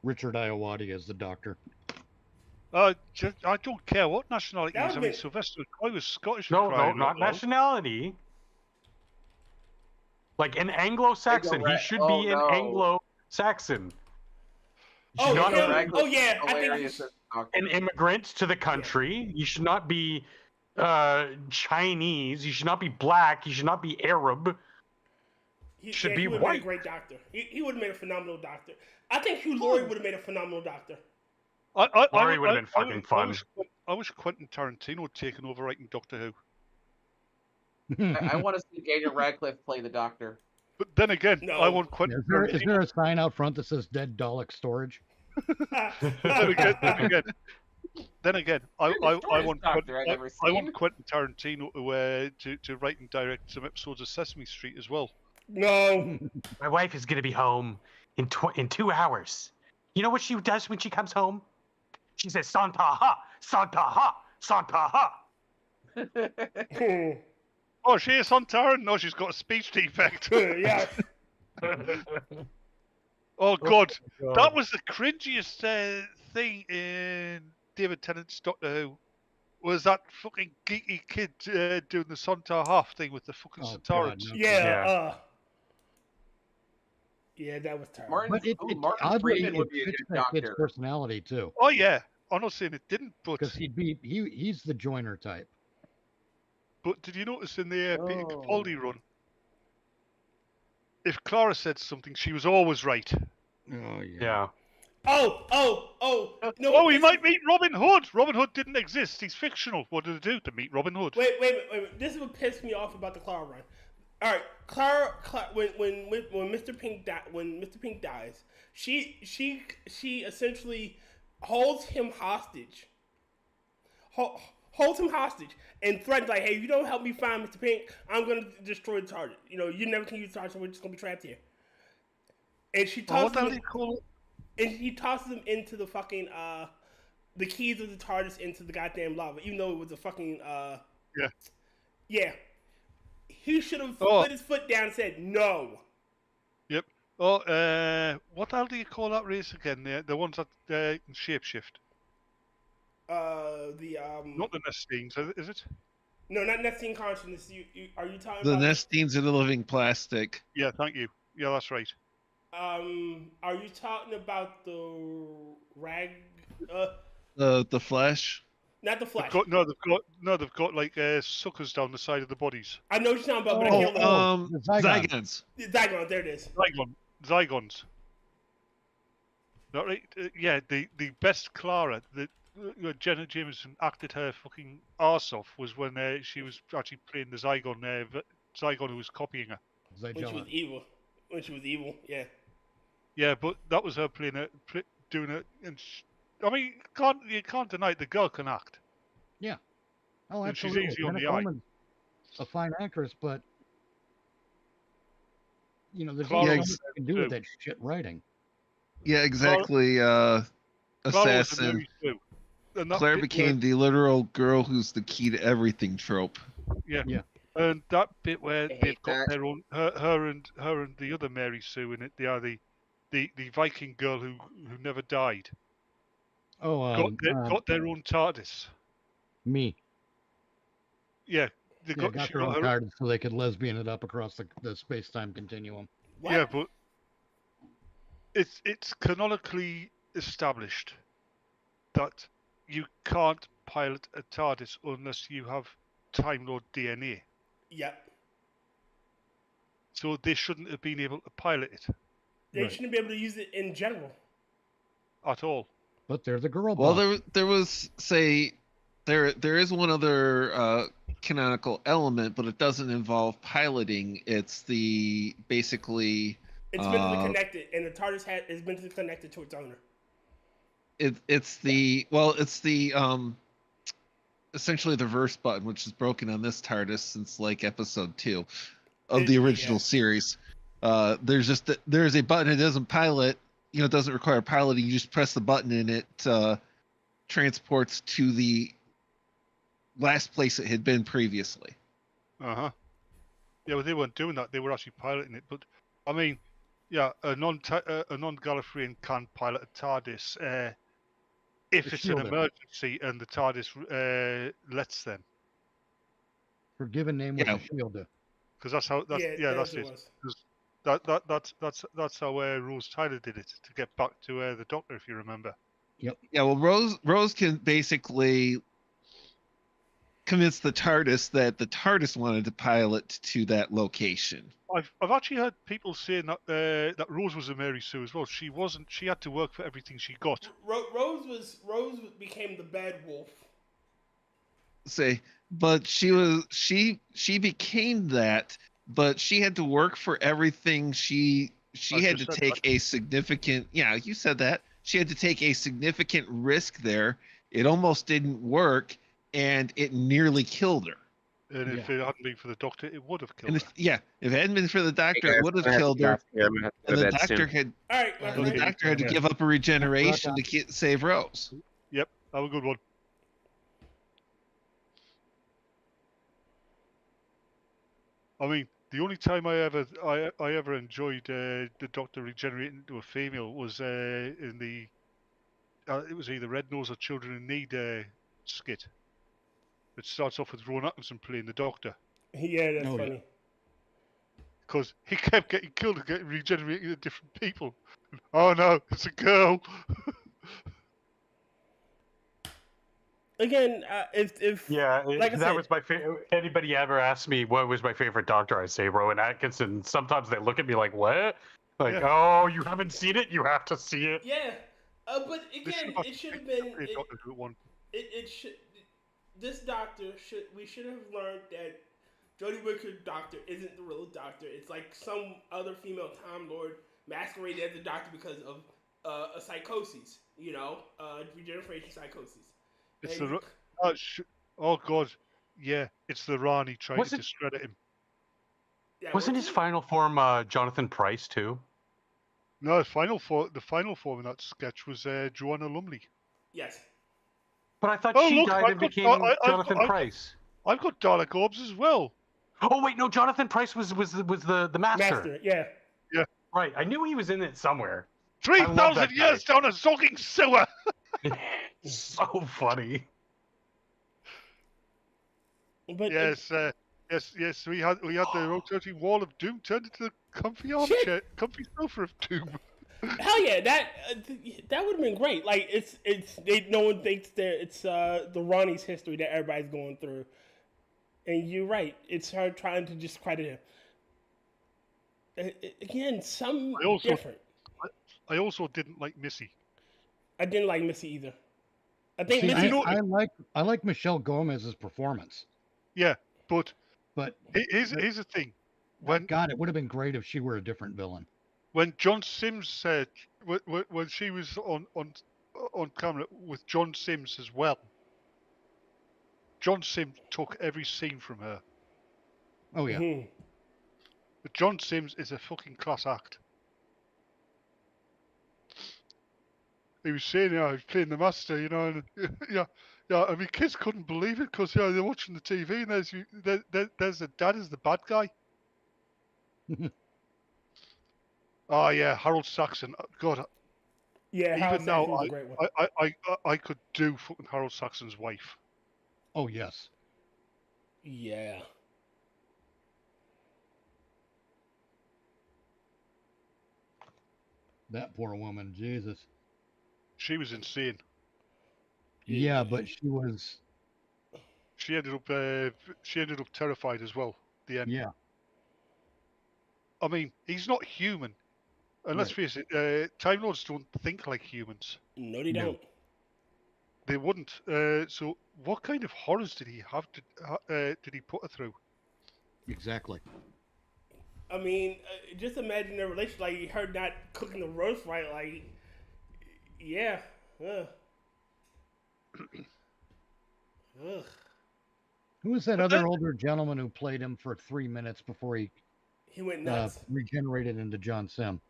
H: Richard Iowati as the doctor.
C: I don't care what nationality he is. I mean, Sylvester McCoy was Scottish.
J: No, not nationality. Like an Anglo-Saxon. He should be an Anglo-Saxon.
I: I think
J: an immigrant to the country. You should not be Chinese. He should not be black. He should not be Arab.
I: He
J: should be
I: would have
J: white.
I: made a great doctor. He would have made a phenomenal doctor. I think Hugh Laurie would have made a phenomenal doctor.
J: Laurie would have been fucking fun.
C: I wish Quentin Tarantino had taken over writing Doctor Who.
L: I want to see Daniel Radcliffe play the Doctor.
C: But then again, I want Quentin Tarantino.
H: Is there a sign out front that says "Dead Dalek Storage"?
C: Then again, I want
L: Quentin
C: Tarantino to write and direct some episodes of Sesame Street as well.
I: No.
J: My wife is gonna be home in 2 hours. You know what she does when she comes home? She says Santa ha, Santa ha, Santa ha.
C: Oh, she is Sontaran? No, she's got a speech defect.
I: Yes.
C: Oh God, that was the cringiest thing in David Tennant's Doctor Who. Was that fucking geeky kid doing the Sontar half thing with the fucking Sontarans?
I: Yeah, that was terrible.
L: Martin Freeman would be a good
H: that kid's
L: doctor.
H: personality too.
C: Oh yeah, I'm not saying it didn't, but
H: because he's the joiner type.
C: But did you notice in the Peter Capaldi run, if Clara said something, she was always right.
H: Oh
J: yeah.
C: No, he might meet Robin Hood. Robin Hood didn't exist. He's fictional. What did it do to meet Robin Hood?
I: Wait. This is what pissed me off about the Clara run. All right, Clara when Mr. Pink dies, she essentially holds him hostage. Holds him hostage and threatens like, hey, if you don't help me find Mr. Pink, I'm gonna destroy the target. You know, you never can use the target, so we're just gonna be trapped here. And she tosses he tosses him into the fucking the keys of the TARDIS into the goddamn lava, even though it was a fucking yeah. He should have put his foot down and said no.
C: Yep. Oh, what the hell do you call that race again? The ones that can shapeshift.
I: Not
C: the Nestines, is it?
I: No, not Nestine consciousness. Are you talking
K: the
I: about
K: Nestines are the living plastic?
C: Yeah, thank you. Yeah, that's right.
I: Are you talking about the rag?
K: The flesh.
I: Not the flesh.
C: They've got like suckers down the side of the bodies.
I: I know what you're talking about, but I can't remember.
K: Zygons.
I: Zygons, there it is.
C: Zygons. Not right. Yeah, the best Clara that Jenna Jameson acted her fucking arse off was when she was actually playing the Zygon who was copying her.
I: When she was evil. Yeah.
C: Yeah, but that was her doing it, and I mean, you can't deny it. The girl can act.
H: Yeah. Oh,
C: and
H: absolutely.
C: she's easy on
H: Jenna
C: the eye.
H: Coleman's a fine actress, but you know, there's
C: Clara
H: nothing you can do with that shit writing.
K: Yeah, exactly. Assassin. Claire became the literal girl who's the key to everything trope.
C: Yeah. And that bit where they've got their own, her and the other Mary Sue in it, they are the Viking girl who never died.
H: Oh,
C: got their own TARDIS.
H: Me.
C: Yeah,
H: they got their own TARDIS so they could lesbian it up across the space-time continuum.
I: What?
C: Yeah, but it's canonically established that you can't pilot a TARDIS unless you have Time Lord DNA.
I: Yep.
C: So they shouldn't have been able to pilot it.
I: They shouldn't be able to use it in general.
C: At all.
H: But they're the girl.
K: Well, there was there is one other canonical element, but it doesn't involve piloting. It's basically.
I: It's mentally connected, and the TARDIS is mentally connected to its owner.
K: It's essentially the reverse button, which is broken on this TARDIS since like episode 2 of the original series. There's a button. It doesn't pilot. It doesn't require piloting. You just press the button and it transports to the last place it had been previously.
C: Yeah, well, they weren't doing that. They were actually piloting it. But I mean, yeah, a non-Gallifreyan can pilot a TARDIS if it's an emergency and the TARDIS lets them.
H: Her given name was a shielder.
C: Because that's how. That's it. That's how Rose Tyler did it to get back to the Doctor, if you remember.
H: Yep.
K: Yeah. Well, Rose can basically convinced the TARDIS that the TARDIS wanted to pilot to that location.
C: I've actually heard people saying that that Rose was a Mary Sue as well. She wasn't. She had to work for everything she got.
I: Rose became the bad wolf.
K: But she became that, but she had to work for everything. She had to take a significant. Yeah, you said that. She had to take a significant risk there. It almost didn't work, and it nearly killed her.
C: And if it hadn't been for the Doctor, it would have killed her.
K: If it hadn't been for the Doctor, it would have killed her. And the Doctor had to give up a regeneration to save Rose.
C: Yep, have a good one. I mean, the only time I ever enjoyed the Doctor regenerating into a female was in the it was either Red Nose or Children in Need skit. It starts off with Rowan Atkinson playing the Doctor.
I: Yeah, that's funny.
C: Because he kept getting killed and getting regenerated into different people. Oh no, it's a girl.
I: Again, if like
J: that was my favorite. Anybody ever asked me what was my favorite Doctor, I say Rowan Atkinson. Sometimes they look at me like, what? Like, oh, you haven't seen it? You have to see it.
I: Yeah, but again, it should have been. It should. This Doctor we should have learned that Jodie Whittaker's Doctor isn't the real Doctor. It's like some other female Time Lord masqueraded as the Doctor because of a psychosis. You know, regeneration psychosis.
C: It's oh god, yeah, it's the Rani trying to discredit him.
J: Yeah, wasn't his final form Jonathan Pryce too?
C: No, the final form in that sketch was Joanna Lumley.
I: Yes.
J: But I thought she died and became Jonathan Pryce.
C: I've got Dalek Orbs as well.
J: Oh wait, no, Jonathan Pryce was the master.
I: Yeah.
C: Yeah.
J: Right, I knew he was in it somewhere.
C: 3,000 years down a zogging sewer.
J: So funny.
I: But
C: yes. We had the rotating wall of doom turned into the comfy armchair, comfy sofa of doom.
I: Hell yeah, that would have been great. Like no one thinks that it's the Ronnie's history that everybody's going through, and you're right. It's her trying to discredit him. Again, different.
C: I also didn't like Missy.
I: I didn't like Missy either. I think
H: I like Michelle Gomez's performance.
C: Yeah, but here's the thing.
H: God, it would have been great if she were a different villain.
C: When John Sims said when she was on camera with John Sims as well, John Sims took every scene from her.
H: Oh yeah.
I: Mm-hmm.
C: But John Sims is a fucking class act. He was saying, he's playing the master, and I mean, kids couldn't believe it because they're watching the TV and there's the dad as the bad guy. Oh yeah, Harold Saxon. God.
I: Yeah,
C: even now,
I: a great one.
C: I could do fucking Harold Saxon's wife.
H: Oh yes.
I: Yeah.
H: That poor woman, Jesus.
C: She was insane.
H: Yeah, but she was.
C: She ended up terrified as well. At the end.
H: Yeah.
C: I mean, he's not human. And let's face it, Time Lords don't think like humans.
I: No, they don't.
C: They wouldn't. So, what kind of horrors did he have to? Did he put her through?
H: Exactly.
I: I mean, just imagine their relationship. Like her not cooking the roast right. Like, yeah. Ugh.
H: Who was that other older gentleman who played him for 3 minutes before he
I: went nuts,
H: regenerated into John Sim?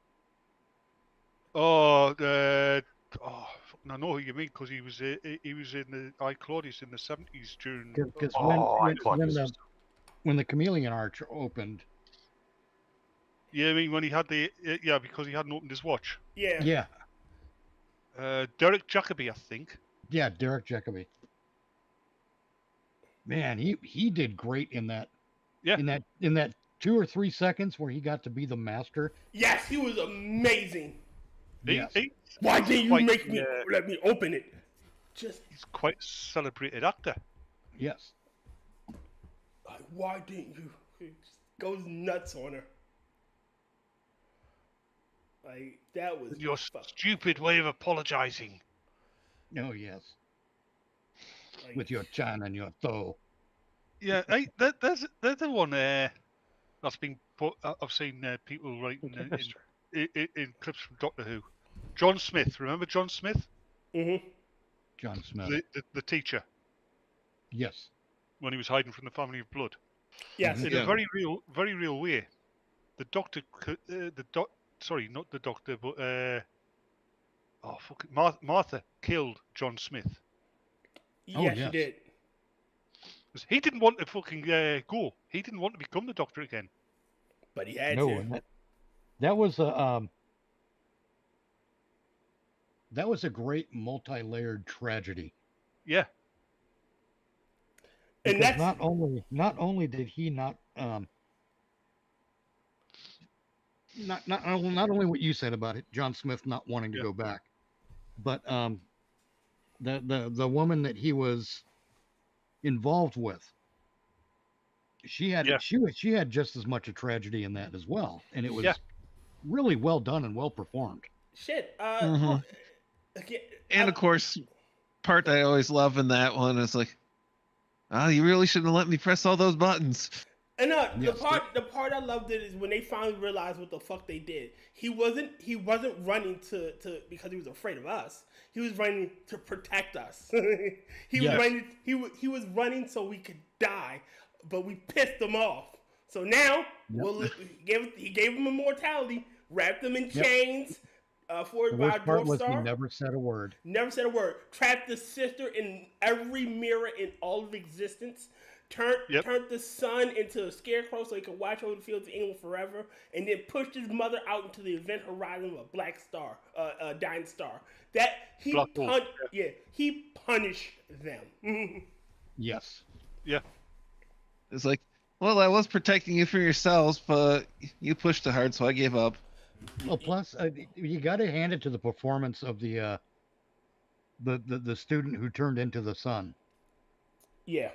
C: I know who you mean because he was in the I Claudius in the 70s during.
H: Because when the Chameleon Arch opened.
C: Yeah, I mean when he had because he hadn't opened his watch.
I: Yeah.
H: Yeah.
C: Derek Jacobi, I think.
H: Yeah, Derek Jacobi. Man, he did great in that.
C: Yeah.
H: In that 2 or 3 seconds where he got to be the master.
I: Yes, he was amazing.
H: Yes.
I: Why didn't you let me open it?
C: He's quite a celebrated actor.
H: Yes.
I: why didn't you? He just goes nuts on her. Like, that was
C: Your stupid way of apologizing.
H: Oh, yes. Like, with your chan and your toe.
C: Yeah, hey, there's the one that's been put. I've seen people writing in clips from Doctor Who. John Smith, remember John Smith?
I: Mm-hmm.
H: John Smith.
C: The teacher.
H: Yes.
C: When he was hiding from the family of blood.
I: Yes.
C: In a very real way. The Doctor, sorry, not the Doctor, but Martha killed John Smith.
I: Yes, she did.
C: He didn't want to fucking go. He didn't want to become the Doctor again.
I: But he had to.
H: That was a great multi-layered tragedy.
C: Yeah.
H: Because and that's not only did he not only what you said about it, John Smith not wanting to go back, but the woman that he was involved with, she had just as much a tragedy in that as well, and it was really well done and well performed.
I: Shit.
K: And of course, part I always love in that one is like, oh, you really shouldn't have let me press all those buttons.
I: And the part I loved it is when they finally realized what the fuck they did. He wasn't running to because he was afraid of us. He was running to protect us. He was running so we could die, but we pissed him off. So now he gave him immortality, wrapped him in chains.
H: The worst part was he never said a word.
I: Never said a word. Trapped the sister in every mirror in all of existence. Turned the son into a scarecrow so he could watch over the fields of England forever, and then pushed his mother out into the event horizon of a black star, a dying star. That he punished them.
H: Yes.
C: Yeah.
K: It's like, well, I was protecting you from yourselves, but you pushed it hard, so I gave up.
H: Well, plus you got to hand it to the performance of the student who turned into the son.
I: Yeah.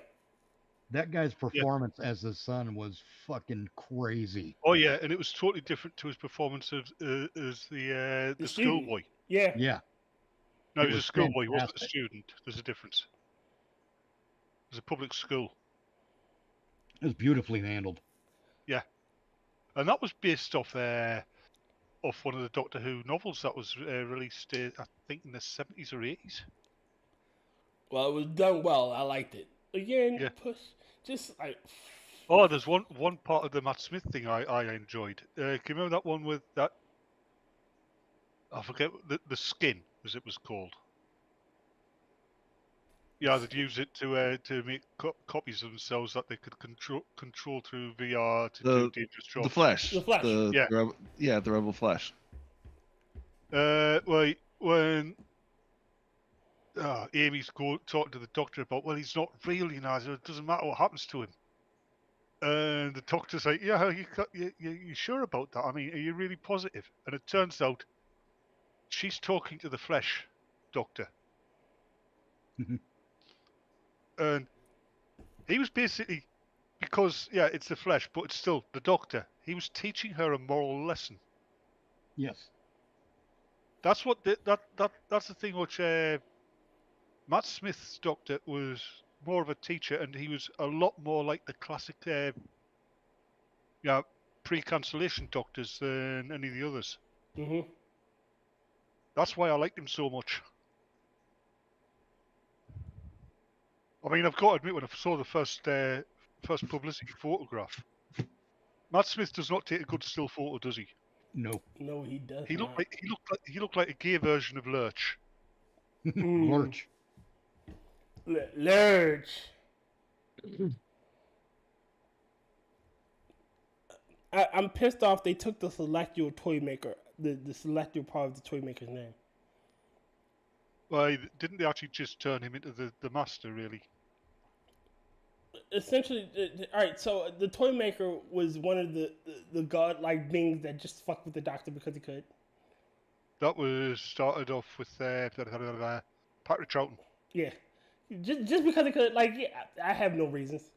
H: That guy's performance as the son was fucking crazy.
C: Oh yeah, and it was totally different to his performance as the schoolboy.
I: Yeah.
H: Yeah.
C: No, he was a schoolboy. He wasn't a student. There's a difference. It was a public school.
H: It was beautifully handled.
C: Yeah, and that was based off one of the Doctor Who novels that was released, I think, in the 70s or 80s.
I: Well, it was done well. I liked it. Again, just like...
C: Oh, there's one part of the Matt Smith thing I enjoyed. Can you remember that one with that... I forget, the skin, as it was called. Yeah, they'd use it to make copies of themselves that they could control through VR to do dangerous jobs.
K: The Flash.
I: The Flash.
K: The Rebel Flash.
C: When Amy's talking to the Doctor about, well, he's not real, you know, it doesn't matter what happens to him. And the Doctor's like, yeah, you sure about that? I mean, are you really positive? And it turns out she's talking to the Flesh Doctor. And he was basically, because, it's the Flesh, but it's still the Doctor. He was teaching her a moral lesson.
H: Yes.
C: That's what that's the thing which Matt Smith's Doctor was more of a teacher, and he was a lot more like the classic pre-cancellation Doctors than any of the others.
I: Mm-hmm.
C: That's why I liked him so much. I mean, I've got to admit, when I saw the first publicity photograph, Matt Smith does not take a good still photo, does he?
H: No.
I: No, he does.
C: He looked like a gay version of Lurch.
H: Lurch.
I: Lurch. I'm pissed off they took the Celestial toy maker, the Celestial part of the toy maker's name.
C: Well, didn't they actually just turn him into the master, really?
I: Essentially, all right. So the toy maker was one of the godlike beings that just fucked with the Doctor because he could.
C: That was started off with Patrick Troughton.
I: Yeah, just because he could. Like, I have no reasons.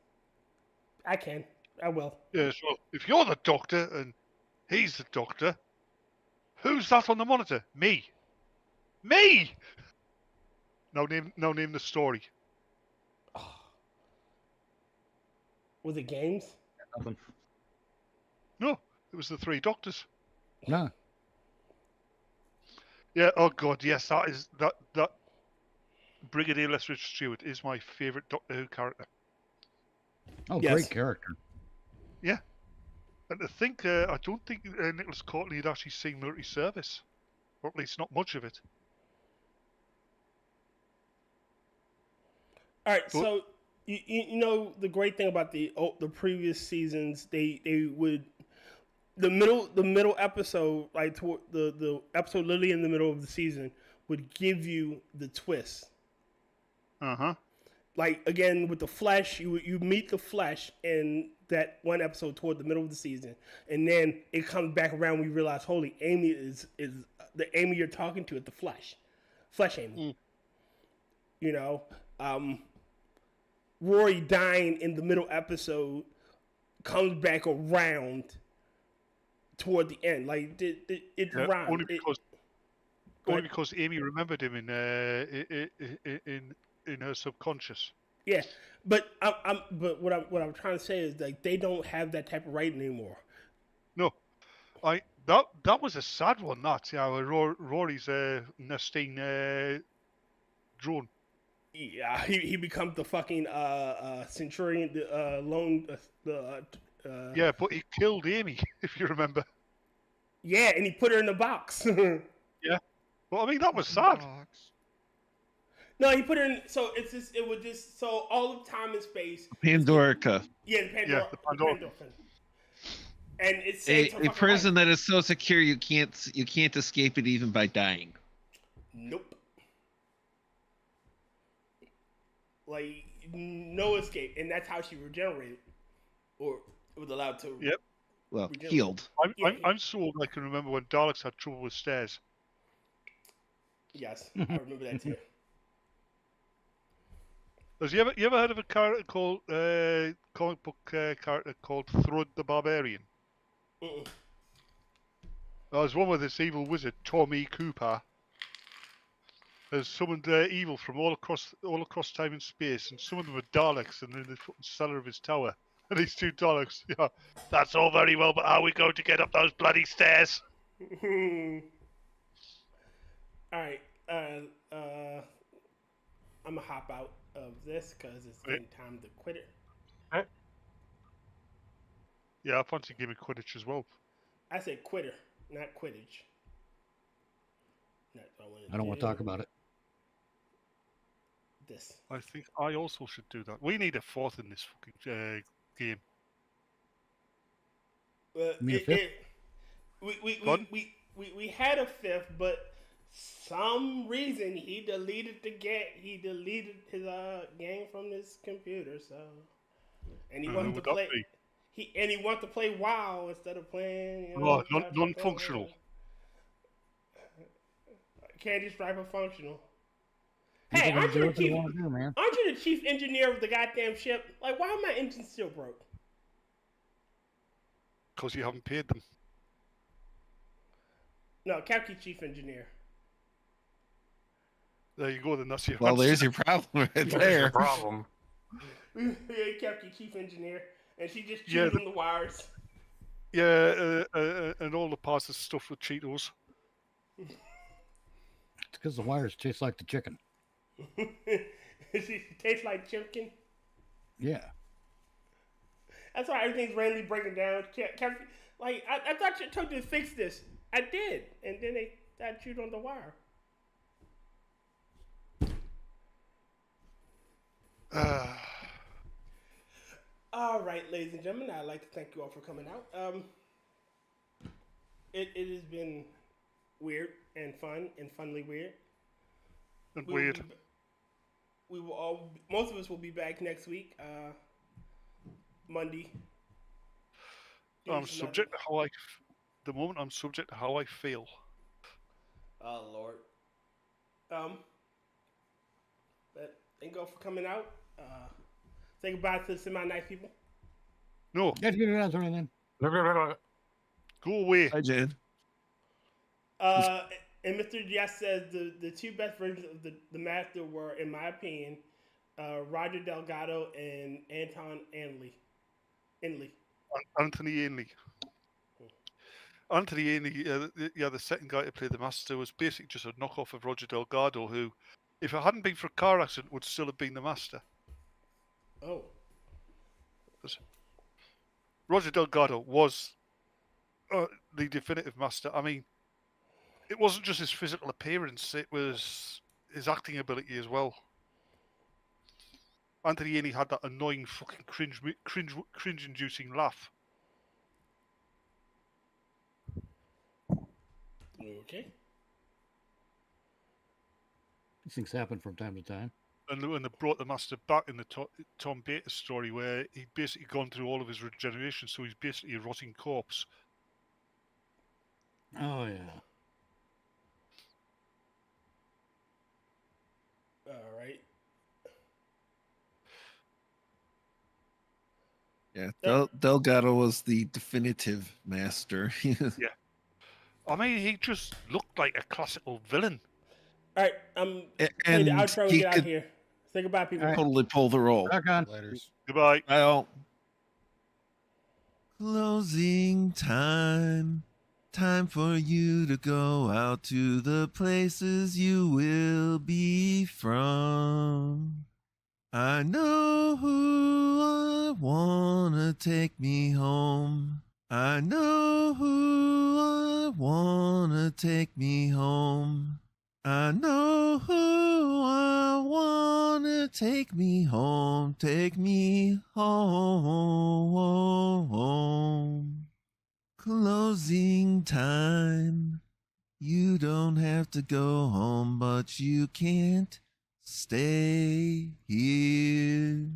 I: I can. I will.
C: Yeah, so if you're the Doctor and he's the Doctor, who's that on the monitor? Me. Me! Now name the story.
I: Was it games?
H: Nothing.
C: No, it was the three Doctors.
H: No.
C: Yeah, oh god, yes, that Brigadier Lethbridge Stewart is my favourite Doctor Who character.
H: Oh,
I: Yes.
H: great character.
C: Yeah. And I don't think Nicholas Courtney had actually seen military service. Or at least not much of it.
I: All right, so you know the great thing about the previous seasons, they would the middle episode, like toward the episode literally in the middle of the season, would give you the twist. Like again with the Flesh, you meet the Flesh in that one episode toward the middle of the season, and then it comes back around. We realize, holy, Amy is the Amy you're talking to at the Flesh Amy. You know, Rory dying in the middle episode comes back around toward the end. Like it's round.
C: Only because Amy remembered him in her subconscious.
I: Yeah, but what I'm trying to say is like they don't have that type of writing anymore.
C: No, that was a sad one. That Rory's nesting drone.
I: Yeah, he becomes the fucking Centurion, the lone.
C: Yeah, but he killed Amy, if you remember.
I: Yeah, and he put her in the box.
C: Yeah, well, I mean that was sad.
I: No, he put her in. So it was just so all of time and space.
K: Pandorica.
I: Yeah, the Pandorica. And it's
K: a prison that is so secure you can't escape it even by dying.
I: Nope. Like no escape, and that's how she regenerated, or was allowed to.
C: Yep.
K: Well, healed.
C: I'm so old I can remember when Daleks had trouble with stairs.
I: Yes, I remember that too.
C: Has you ever heard of a character called comic book character called Thrud the Barbarian? There's one with this evil wizard Tommy Cooper has summoned evil from all across time and space, and some of them are Daleks, and in the cellar of his tower. And these two Daleks, yeah, that's all very well, but how are we going to get up those bloody stairs?
I: All right, I'm gonna hop out of this because it's getting time to quit it.
C: Yeah, I fancy giving Quidditch as well.
I: I said quitter, not Quidditch.
H: I don't want to talk about it.
I: This.
C: I think I also should do that. We need a fourth in this fucking game.
I: We had a fifth, but some reason he deleted his game from his computer. So, and he wanted to play. He wanted to play WoW instead of playing.
C: Non-functional.
I: Can't just drive a functional. Hey, aren't you the chief engineer of the goddamn ship? Like, why are my engines still broke?
C: Because you haven't paid them.
I: No, Kefki chief engineer.
C: There you go, then that's your
K: Well, there's your problem right there.
J: There's your problem.
I: Yeah, Kefki chief engineer. And she just chewed on the wires.
C: Yeah, and all the parts are stuffed with Cheetos.
H: It's because the wires taste like the chicken.
I: She tastes like chicken?
H: Yeah.
I: That's why everything's randomly breaking down. Like, I thought you told you to fix this. I did. And then I chewed on the wire. All right, ladies and gentlemen, I'd like to thank you all for coming out. It has been weird and fun and funly weird.
C: And weird.
I: Most of us will be back next week, Monday.
C: I'm subject to how the moment I'm subject to how I feel.
I: Oh Lord. But thank you all for coming out. Say goodbye to the semi-nice people.
C: No.
H: Let's get it answer then.
C: Go away.
K: Hi, Jan.
I: And Mr. Yes says the two best versions of the Master were, in my opinion, Roger Delgado and Anton Ainley.
C: Anthony Ainley. Anthony Ainley, the second guy to play the Master, was basically just a knockoff of Roger Delgado, who, if it hadn't been for a car accident, would still have been the Master.
I: Oh.
C: Roger Delgado was the definitive Master. I mean, it wasn't just his physical appearance, it was his acting ability as well. Anthony Ainley had that annoying fucking cringe-inducing laugh.
I: Okay.
H: These things happen from time to time.
C: And when they brought the Master back in the Tom Baker story, where he'd basically gone through all of his regeneration, so he's basically a rotting corpse.
H: Oh, yeah.
I: All right.
K: Yeah, Delgado was the definitive Master.
C: Yeah. I mean, he just looked like a classical villain.
I: All right,
K: and
I: the outro and
K: he
I: get out
K: could
I: of here. Say goodbye, people.
K: totally pull the role.
C: Goodbye.
K: Bye all. Closing time. Time for you to go out to the places you will be from. I know who I wanna take me home. I know who I wanna take me home. I know who I wanna take me home. Take me home. Closing time. You don't have to go home, but you can't stay here.